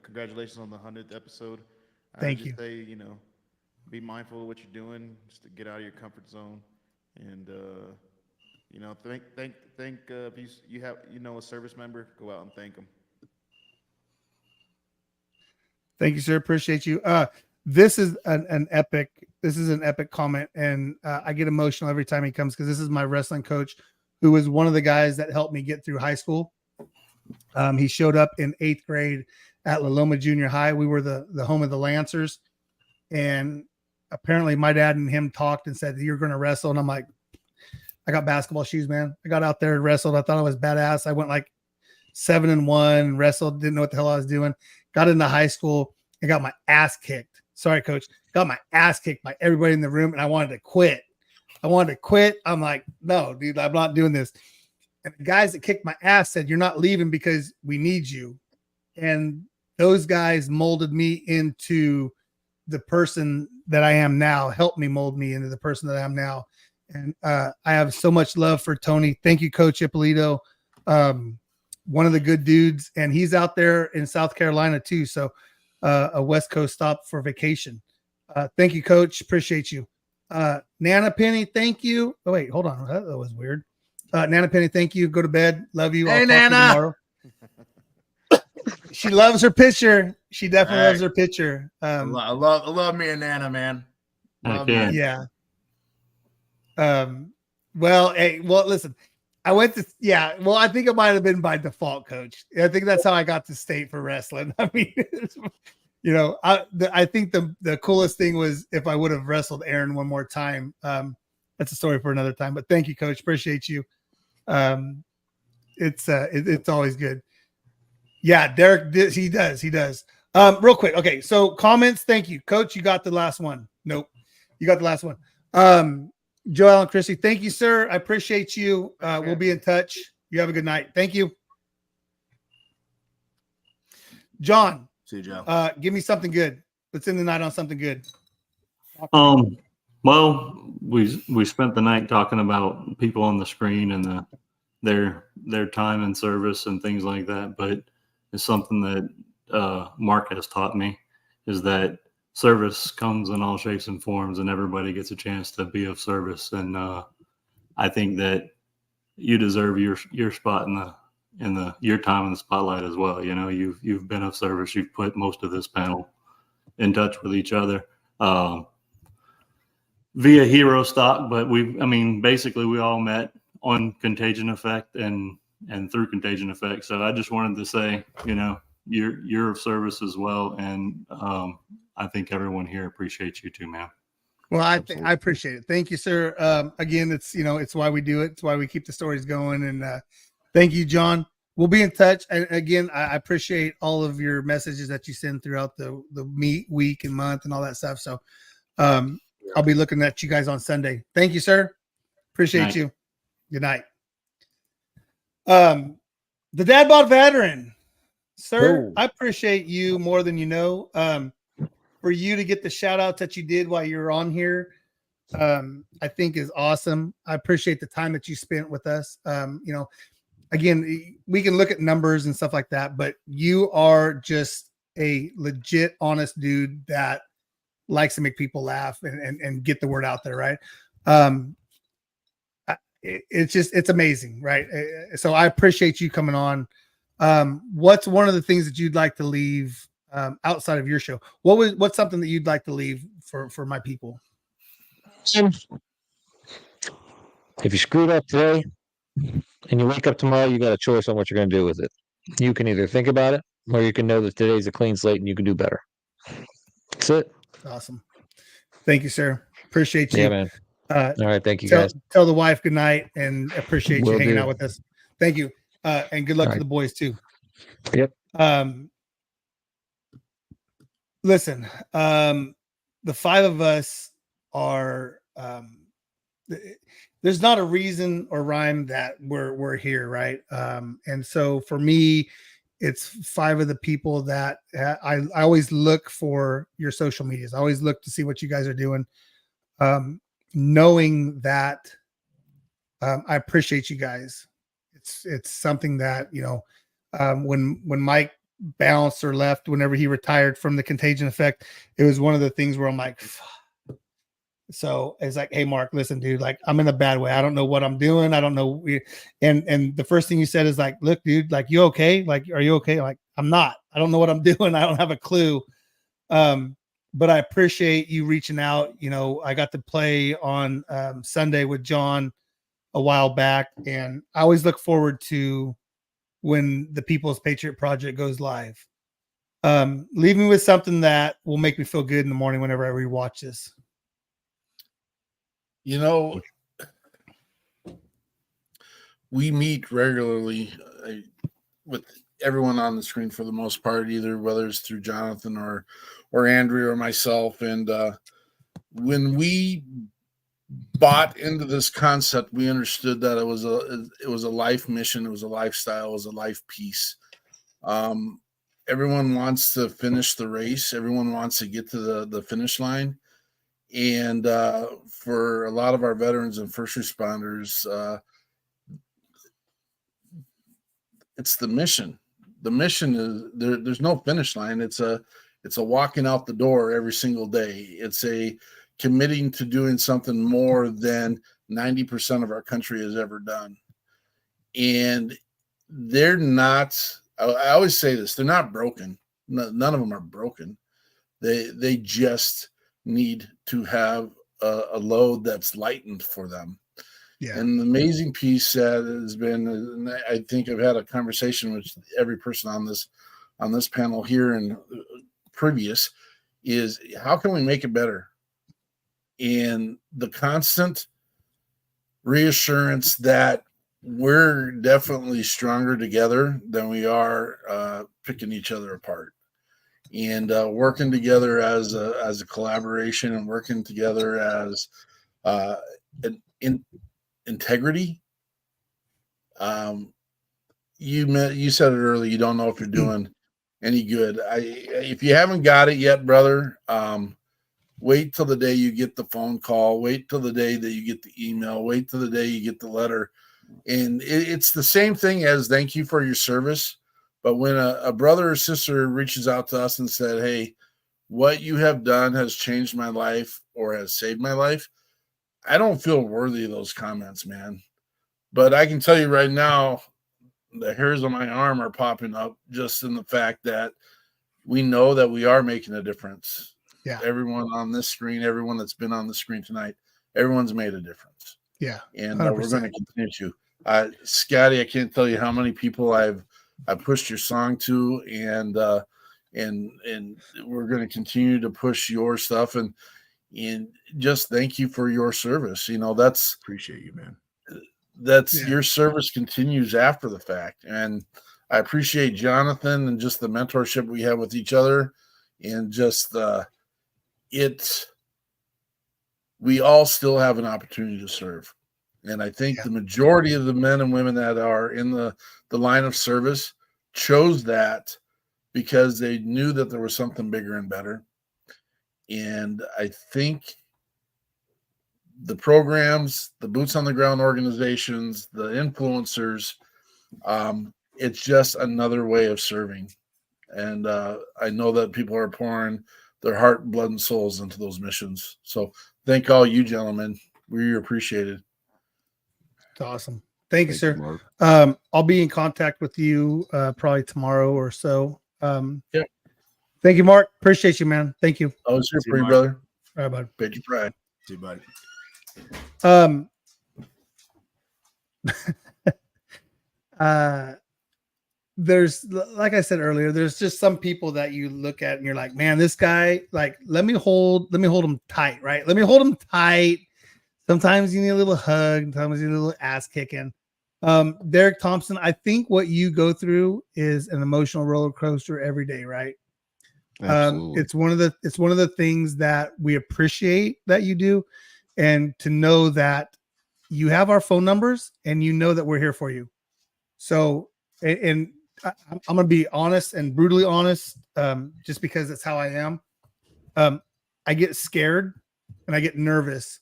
congratulations on the 100th episode. Thank just you. say, be mindful of what you're doing, just to get out of your comfort zone, and thank if you have a service member, go out and thank them. Thank you, sir. Appreciate you. This is an epic. This is an epic comment, and I get emotional every time he comes because this is my wrestling coach, who was one of the guys that helped me get through high school. He showed up in 8th grade at La Loma Junior High. We were the home of the Lancers, and apparently my dad and him talked and said, "You're going to wrestle," and I'm like, I got basketball shoes, man. I got out there and wrestled. I thought I was badass. I went like 7-1, wrestled, didn't know what the hell I was doing. Got into high school and got my ass kicked. Sorry, coach. Got my ass kicked by everybody in the room, and I wanted to quit. I'm like, no, dude, I'm not doing this. And the guys that kicked my ass said, "You're not leaving because we need you." And those guys molded me into the person that I am now, helped me mold me into the person that I am now. And I have so much love for Tony. Thank you, Coach Ippolito. One of the good dudes. And he's out there in South Carolina too. So a West Coast stop for vacation. Thank you, Coach. Appreciate you. Nana Penny, thank you. Oh, wait, hold on. That was weird. Nana Penny, thank you. Go to bed. Love you. Hey, I'll talk to you Nana. tomorrow. She loves her picture. She definitely loves her picture. I love me and Nana, man. Love me. Yeah. Well, hey, listen, I went to, I think it might have been by default, Coach. I think that's how I got to state for wrestling. I mean, I think the coolest thing was if I would have wrestled Aaron one more time. That's a story for another time, but thank you, Coach. Appreciate you. It's always good. Yeah, Derek, he does. Real quick. Okay. So comments. Thank you, Coach. You got the last one. Nope. You got the last one. Joe Allen Christie. Thank you, sir. I appreciate you. We'll be in touch. You have a good night. Thank you. John. See you, Joe. Give me something good. Let's end the night on something good. Well, we spent the night talking about people on the screen and their time and service and things like that. But it's something that Mark has taught me, is that service comes in all shapes and forms, and everybody gets a chance to be of service. And I think that you deserve your spot in your time in the spotlight as well. You've been of service. You've put most of this panel in touch with each other via Hero Stock, but basically we all met on Contagion Effect and through Contagion Effect. So I just wanted to say, you're of service as well, and I think everyone here appreciates you too, man. Well, I appreciate it. Thank you, sir. Again, it's why we do it. It's why we keep the stories going. And thank you, John. We'll be in touch. And again, I appreciate all of your messages that you send throughout the week and month and all that stuff. So I'll be looking at you guys on Sunday. Thank you, sir. Appreciate you. Good night. The Dad Bod veteran, sir. Oh. I appreciate you more than you know. For you to get the shout outs that you did while you were on here, I think is awesome. I appreciate the time that you spent with us. Again, we can look at numbers and stuff like that, but you are just a legit, honest dude that likes to make people laugh and get the word out there, right? It's amazing, right? So I appreciate you coming on. What's one of the things that you'd like to leave outside of your show? What's something that you'd like to leave for my people? If you screwed up today and you wake up tomorrow, you got a choice on what you're going to do with it. You can either think about it, or you can know that today's a clean slate and you can do better. That's it. Awesome. Thank you, sir. Appreciate you. Yeah, man. All right. Thank you, tell, guys. Tell the wife good night and appreciate you Will hanging do. out with us. Thank you. And good luck to the boys too. Yep. Listen, the five of us are, there's not a reason or rhyme that we're here. Right. And so for me, it's five of the people that I always look for your social medias. I always look to see what you guys are doing. Knowing that I appreciate you guys. It's something that, when Mike bounced or left, whenever he retired from the Contagion Effect, it was one of the things where I'm like, fuck. So it's like, hey, Mark, listen, dude, like I'm in a bad way. I don't know what I'm doing. I don't know. And the first thing you said is like, look, dude, like, you okay? Like, are you okay? Like, I'm not. I don't know what I'm doing. I don't have a clue. But I appreciate you reaching out. I got to play on Sunday with John a while back, and I always look forward to when the People's Patriot Project goes live. Leave me with something that will make me feel good in the morning whenever I rewatch this. We meet regularly with everyone on the screen for the most part, either whether it's through Jonathan or Andrea or myself. And when we bought into this concept, we understood that it was a life mission, it was a lifestyle, it was a life piece. Everyone wants to finish the race. Everyone wants to get to the finish line. And for a lot of our veterans and first responders, it's the mission. The mission is there's no finish line. It's a walking out the door every single day. It's a committing to doing something more than 90% of our country has ever done. And they're not, I always say this, they're not broken. None of them are broken. They just need to have a load that's lightened for them. Yeah. And the amazing piece that has been, and I think I've had a conversation with every person on this panel here and previous, is how can we make it better? And the constant reassurance that we're definitely stronger together than we are picking each other apart. And working together as a collaboration and working together as integrity. You said it earlier. You don't know if you're doing any good. If you haven't got it yet, brother, wait till the day you get the phone call. Wait till the day that you get the email. Wait till the day you get the letter. And it's the same thing as thank you for your service. But when a brother or sister reaches out to us and said, hey, what you have done has changed my life or has saved my life, I don't feel worthy of those comments, man. But I can tell you right now, the hairs on my arm are popping up just in the fact that we know that we are making a difference. Yeah. Everyone on this screen, everyone that's been on the screen tonight, everyone's made a difference. Yeah. And we're going to continue to. Scotty, I can't tell you how many people I've pushed your song to, and we're going to continue to push your stuff and just thank you for your service. That's appreciate you, man. Your service continues after the fact. And I appreciate Jonathan and just the mentorship we have with each other, and just we all still have an opportunity to serve. And I think the majority of the men and women that are in the line of service chose that because they knew that there was something bigger and better. And I think the programs, the boots on the ground organizations, the influencers, it's just another way of serving. And I know that people are pouring their heart, blood, and souls into those missions. So thank all you gentlemen. We appreciate it. It's awesome. Thank you, sir. Mark. I'll be in contact with you probably tomorrow or so. Yeah. Thank you, Mark. Appreciate you, man. Thank you. I was here See for you, you, Mark. brother. All right, bud. Bet you pride. See you, buddy. There's, like I said earlier, there's just some people that you look at and you're like, man, this guy, like, let me hold him tight, right? Let me hold him tight. Sometimes you need a little hug, sometimes you need a little ass kicking. Derek Thompson, I think what you go through is an emotional roller coaster every day, right? Absolutely. It's one of the things that we appreciate that you do, and to know that you have our phone numbers and you know that we're here for you. So, and I'm going to be honest and brutally honest, just because that's how I am. I get scared and I get nervous,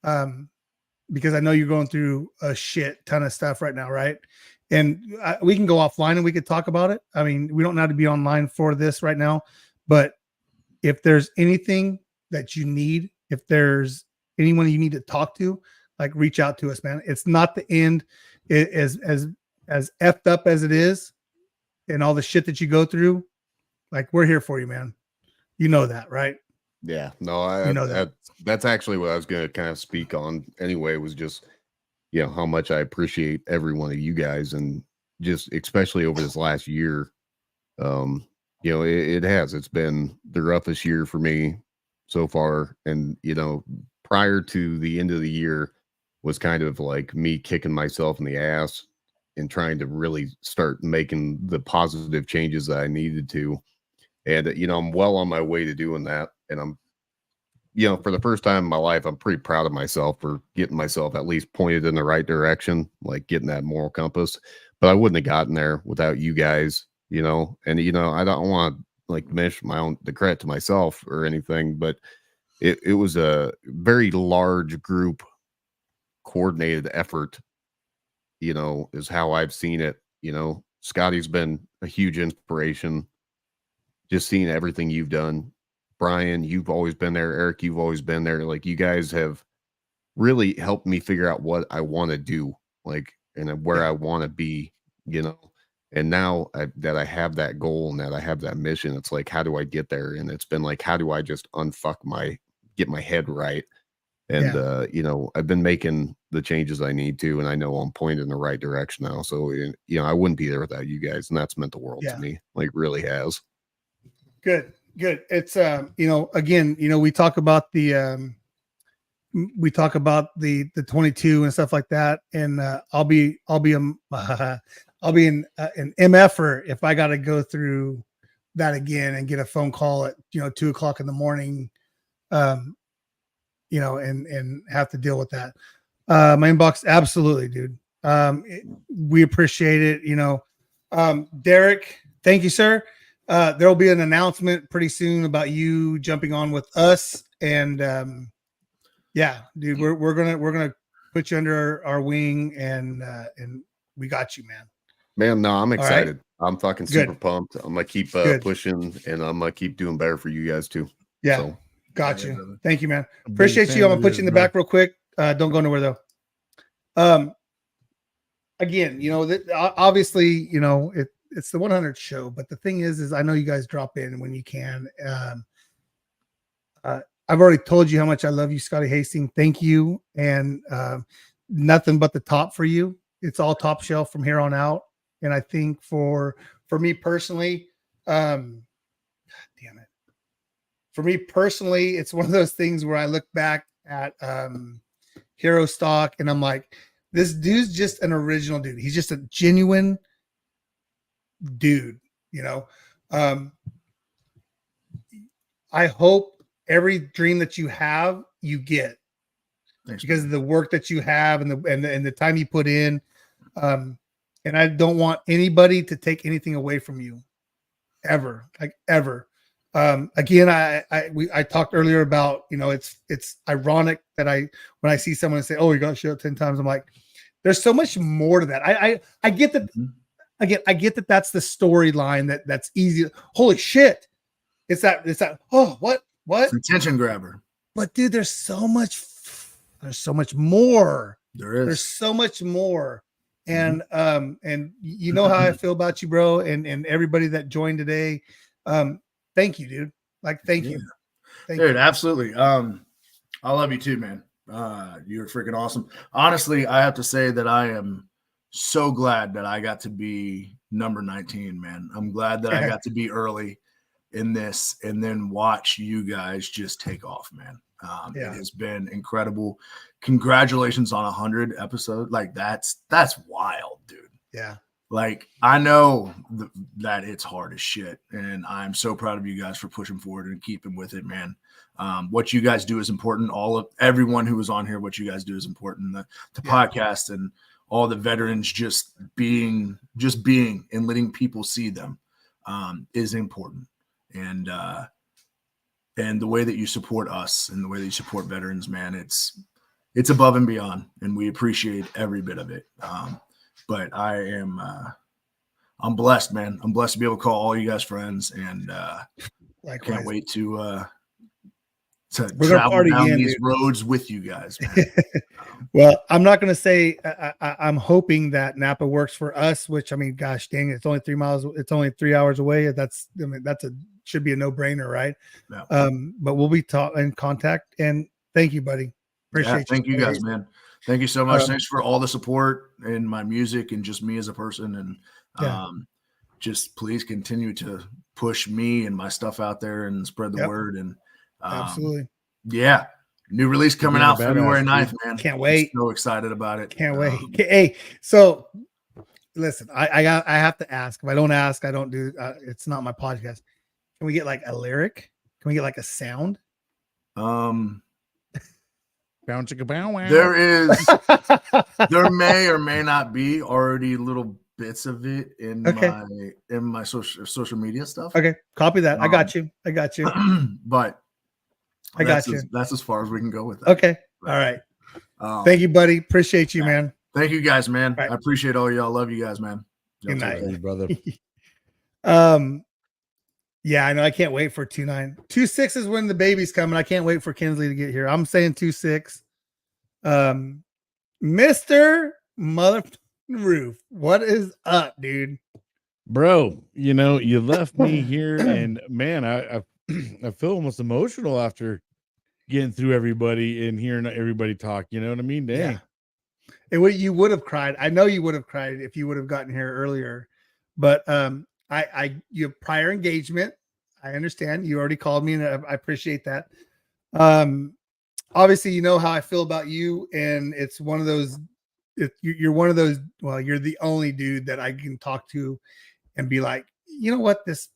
because I know you're going through a shit ton of stuff right now, right? And we can go offline and we could talk about it. I mean, we don't have to be online for this right now, but if there's anything that you need, if there's anyone you need to talk to, like, reach out to us, man. It's not the end. As effed up as it is and all the shit that you go through, like, we're here for you, man. You know that, right? Yeah, no, You know that. that's actually what I was going to kind of speak on anyway, was just, you know, how much I appreciate every one of you guys, and just especially over this last year. You know, it's been the roughest year for me so far. And, you know, prior to the end of the year was kind of like me kicking myself in the ass and trying to really start making the positive changes that I needed to. And, you know, I'm well on my way to doing that. And I'm, you know, for the first time in my life, I'm pretty proud of myself for getting myself at least pointed in the right direction, like getting that moral compass. But I wouldn't have gotten there without you guys, you know. And, you know, I don't want to like diminish the credit to myself or anything, but it was a very large group coordinated effort, you know, is how I've seen it. You know, Scotty's been a huge inspiration. Just seeing everything you've done. Brian, you've always been there. Eric, you've always been there. Like, you guys have really helped me figure out what I want to do, like, and where I want to be, you know. And now that I have that goal and that I have that mission, it's like, how do I get there? And it's been like, how do I just get my head right? And, you know, I've been making the changes I need to, and I know I'm pointed in the right direction now. So, you know, I wouldn't be there without you guys. And that's meant the world to me, like, really has. Good. It's, you know, again, you know, we talk about the 22 and stuff like that. And, I'll be an MFer if I got to go through that again and get a phone call at, you know, 2:00 in the morning, you know, and have to deal with that. My inbox. Absolutely, dude. We appreciate it. You know, Derek, thank you, sir. There'll be an announcement pretty soon about you jumping on with us. And, yeah, dude, we're gonna put you under our wing, and we got you, man. Man, no, I'm excited. Right? I'm fucking super pumped. I'm gonna keep pushing, and I'm gonna keep doing better for you guys too. Yeah, so, got you. Thank you, man. Appreciate you. I'm gonna put you in the back real quick. Don't go nowhere though. Again, you know, obviously, you know, it's the 100 show, but the thing is I know you guys drop in when you can. I've already told you how much I love you, Scotty Hastings. Thank you. And nothing but the top for you. It's all top shelf from here on out. And I think for me personally, damn it. For me personally, it's one of those things where I look back at Hero Stock and I'm like, this dude's just an original dude. He's just a genuine dude, you know. I hope every dream that you have, you get. Thanks, because of the work that you have and the time you put in. And I don't want anybody to take anything away from you ever, like ever. Again, I talked earlier about, it's ironic that when I see someone say, "Oh, you got shit 10 times," I'm like, there's so much more to that. I get that. Again, I get that that's the storyline that's easy. Holy shit. It's that, oh, what? It's attention grabber. But dude, there's so much more. There's so much more. And you know how I feel about you, bro, and everybody that joined today. Thank you, dude. Like, thank you. Dude, absolutely. I love you too, man. You're freaking awesome. Honestly, I have to say that I am so glad that I got to be number 19, man. I'm glad that I got to be early in this and then watch you guys just take off, man. It has been incredible. Congratulations on 100 episodes. Like that's wild, dude. Yeah. Like I know that it's hard as shit, and I'm so proud of you guys for pushing forward and keeping with it, man. What you guys do is important. Everyone who was on here, what you guys do is important. The podcast and all the veterans just being and letting people see them is important. And the way that you support us and the way that you support veterans, man, it's above and beyond, and we appreciate every bit of it. But I'm blessed, man. I'm blessed to be able to call all you guys friends, and can't wait to travel down these roads with you guys, man. Well, I'm not going to say I'm hoping that Napa works for us, which, I mean, gosh dang, it's only 3 miles. It's only 3 hours away. Should be a no brainer, right? Yeah. But we'll be in contact, and thank you, buddy. Appreciate you. Thank you guys, man. Thank you so much. Thanks for all the support in my music and just me as a person. And just please continue to push me and my stuff out there and spread the word. And absolutely. Yeah. New release coming out February 9th, man. Can't wait. I'm so excited about it. Can't wait. Hey, so listen, I have to ask. If I don't ask, I don't do. It's not my podcast. Can we get like a lyric? Can we get like a sound? There may or may not be already little bits of it in my social media stuff. Okay, copy that. I got you. But I got you. That's as far as we can go with that. Okay. All right. Thank you, buddy. Appreciate you, man. Thank you guys, man. I appreciate all y'all. Love you guys, man. Good night, brother. Yeah, I know. I can't wait for 2-9. 2-6 is when the baby's coming. I can't wait for Kinsley to get here. I'm saying 2-6. Mr. Mother Roof, what is up, dude? Bro, you left me here, and man, I feel almost emotional after getting through everybody and hearing everybody talk. You know what I mean? Dang. Yeah. And you would have cried. I know you would have cried if you would have gotten here earlier. But you have prior engagement. I understand. You already called me, and I appreciate that. Obviously, you know how I feel about you, and it's one of those. You're one of those. Well, you're the only dude that I can talk to, and be like, you know what, this,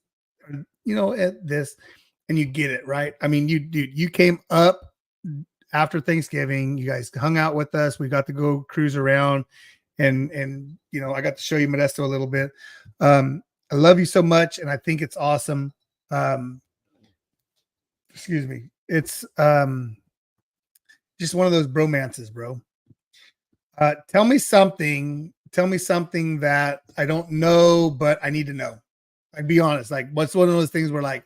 this, and you get it right. I mean, you came up after Thanksgiving. You guys hung out with us. We got to go cruise around, and I got to show you Modesto a little bit. I love you so much, and I think it's awesome. Excuse me. It's just one of those bromances, bro. Tell me something that I don't know, but I need to know. Like, be honest. Like, what's one of those things where, like,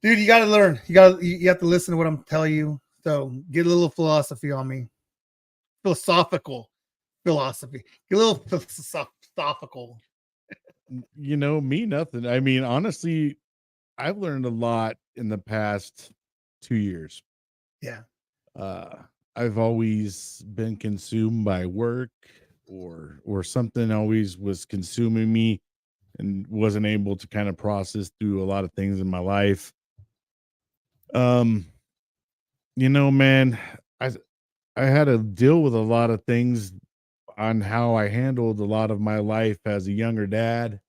dude, you got to learn. You have to listen to what I'm telling you. So get a little philosophy on me. Philosophical philosophy. Get a little philosophical. Me, nothing. I mean, honestly, I've learned a lot in the past 2 years. Yeah. I've always been consumed by work or something always was consuming me and wasn't able to kind of process through a lot of things in my life. Man, I had to deal with a lot of things on how I handled a lot of my life as a younger dad.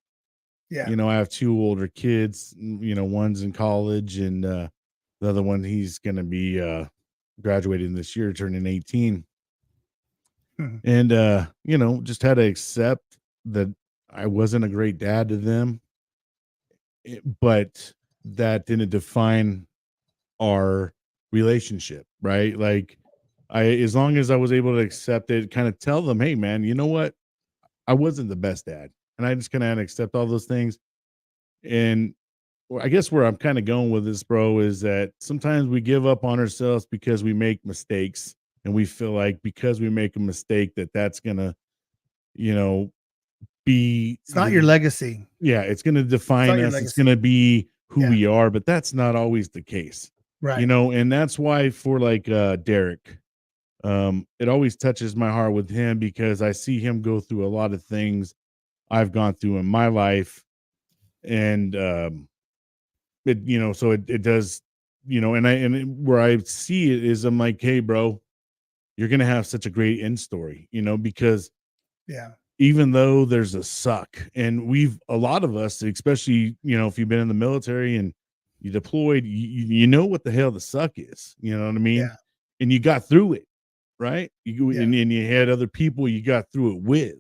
Yeah. I have 2 older kids, one's in college and the other one, he's going to be graduating this year, turning 18. Mhm. And just had to accept that I wasn't a great dad to them, but that didn't define our relationship, right? Like, as long as I was able to accept it, kind of tell them, hey man, you know what? I wasn't the best dad. And I just kind of had to accept all those things. And I guess where I'm kind of going with this, bro, is that sometimes we give up on ourselves because we make mistakes, and we feel like because we make a mistake that's gonna, be It's not your legacy. yeah, it's gonna It's not define your us. It's legacy. gonna be who Yeah. we are, but that's not always the case. Right. And that's why for like Derek, it always touches my heart with him because I see him go through a lot of things I've gone through in my life. And so it does, where I see it is I'm like, hey, bro, you're gonna have such a great end story, because Yeah. even though there's a suck, and a lot of us, especially, if you've been in the military and you deployed, you know what the hell the suck is, you know what I mean? Yeah. And you got through it, right? Yeah. And you had other people you got through it with.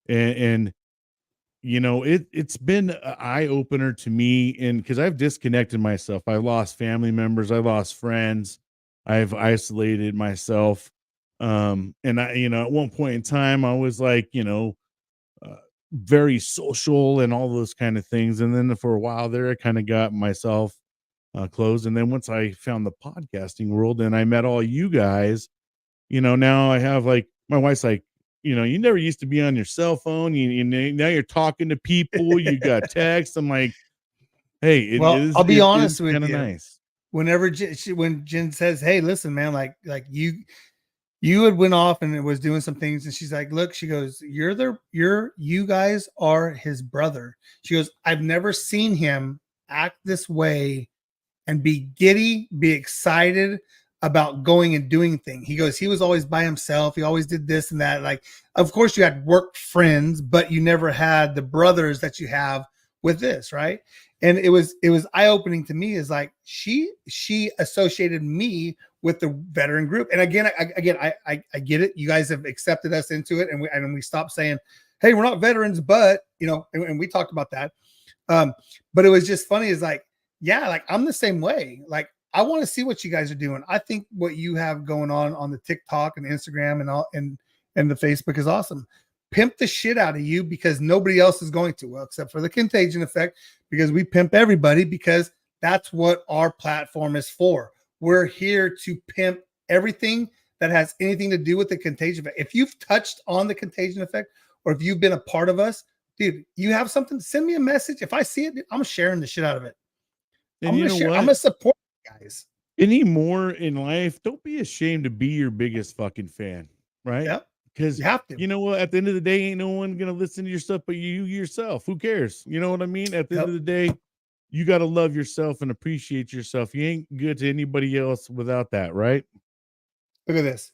And it's been an eye opener to me, and because I've disconnected myself, I lost family members, I lost friends, I've isolated myself. And I, at one point in time, I was like, very social and all those kind of things. And then for a while there, I kind of got myself closed. And then once I found the podcasting world and I met all you guys, now I have like, my wife's like, you never used to be on your cell phone. Now you're talking to people. You got text. I'm like, hey, I'll be honest with kind of you. nice. Whenever when Jen says, "Hey, listen, man, like you had went off and was doing some things," and she's like, "Look," she goes, you guys are his brother." She goes, "I've never seen him act this way and be giddy, be excited about going and doing things." He goes, "He was always by himself. He always did this and that. Like, of course you had work friends, but you never had the brothers that you have with this, right?" And it was eye-opening to me, is like she associated me with the veteran group. And again, I get it. You guys have accepted us into it, and we stopped saying, "Hey, we're not veterans," but and we talked about that. But it was just funny, is like, yeah, like I'm the same way. Like, I want to see what you guys are doing. I think what you have going on the TikTok and Instagram and all and the Facebook is awesome. Pimp the shit out of you, because nobody else is going to, well, except for the Contagion Effect, because we pimp everybody, because that's what our platform is for. We're here to pimp everything that has anything to do with the Contagion Effect. If you've touched on the Contagion Effect, or if you've been a part of us, dude, you have something, send me a message. If I see it, I'm sharing the shit out of it. And I'm gonna support you guys. Anymore in life, don't be ashamed to be your biggest fucking fan, right? Yep. Because you have to. You know what? At the end of the day, ain't no one gonna listen to your stuff but you yourself. Who cares? You know what I mean? At the end of the day, you got to love yourself and appreciate yourself. You ain't good to anybody else without that, right? Look at this.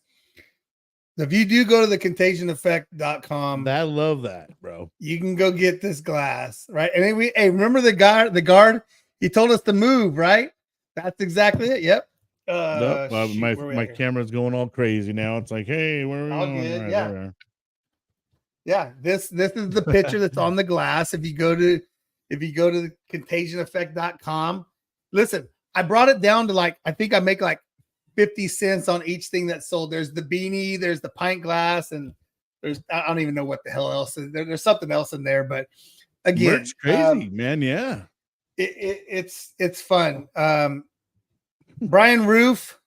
If you do go to the contagioneffect.com, I love that, bro. You can go get this glass, right? And then remember the guard, he told us to move, right? That's exactly it. Yep. Nope. Shoot, my camera's going all crazy now. It's like, hey, where are we all going? good. Right, Yeah. there we are. Yeah. This is the picture that's on the glass. If you go to the contagioneffect.com, listen, I brought it down to like, I think I make like 50 cents on each thing that's sold. There's the beanie, there's the pint glass, and I don't even know what the hell else is there. There's something else in there, but again, Merch crazy, man. Yeah. It's fun. Brian Roof,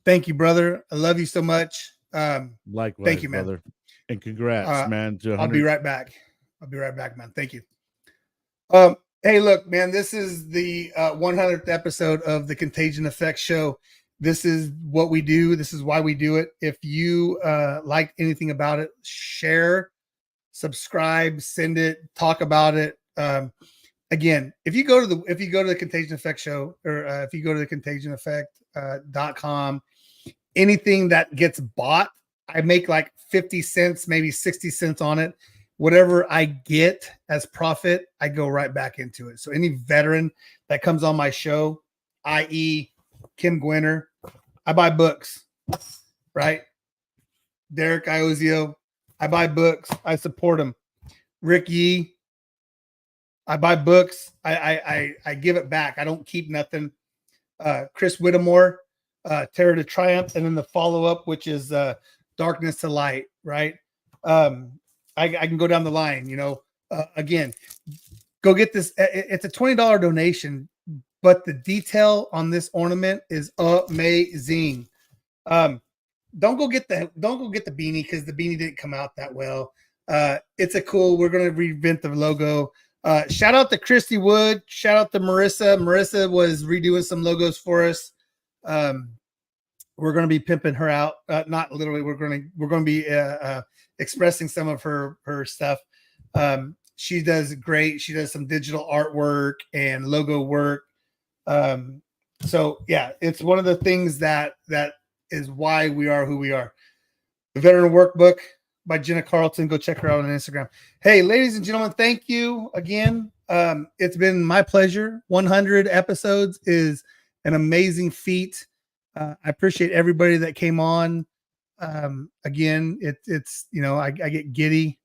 thank you, brother. I love you so much. Likewise, thank you, man. brother. And congrats, man. I'll be right back. Man. Thank you. Hey, look, man, this is the 100th episode of the Contagion Effect Show. This is what we do. This is why we do it. If you like anything about it, share, subscribe, send it, talk about it. Again, if you go to the Contagion Effect Show, or if you go to the contagioneffect.com, anything that gets bought, I make like 50 cents, maybe 60 cents on it. Whatever I get as profit, I go right back into it. So any veteran that comes on my show, i.e. Kim Gwinner, I buy books, right? Derek Iozio, I buy books. I support him. Rick Yee, I buy books. I give it back. I don't keep nothing. Chris Whittemore, Terror to Triumph, and then the follow-up, which is Darkness to Light, right? I can go down the line, again, go get this. It's a $20 donation, but the detail on this ornament is amazing. Don't go get the beanie because the beanie didn't come out that well. It's we're going to reinvent the logo. Shout out to Christy Wood. Shout out to Marissa. Marissa was redoing some logos for us. We're going to be pimping her out. Not literally. We're going to be expressing some of her stuff. She does great. She does some digital artwork and logo work. So yeah, it's one of the things that is why we are who we are. The Veteran Workbook by Jenna Carlton. Go check her out on Instagram. Hey, ladies and gentlemen, thank you again. It's been my pleasure. 100 episodes is an amazing feat. I appreciate everybody that came on. Again, it's I get giddy.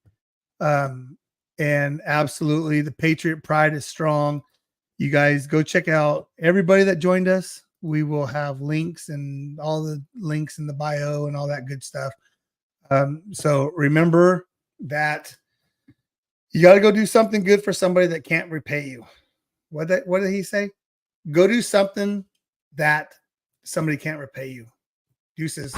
And absolutely the Patriot pride is strong. You guys go check out everybody that joined us. We will have links and all the links in the bio and all that good stuff. So remember that you got to go do something good for somebody that can't repay you. What did he say? Go do something that somebody can't repay you. Deuces.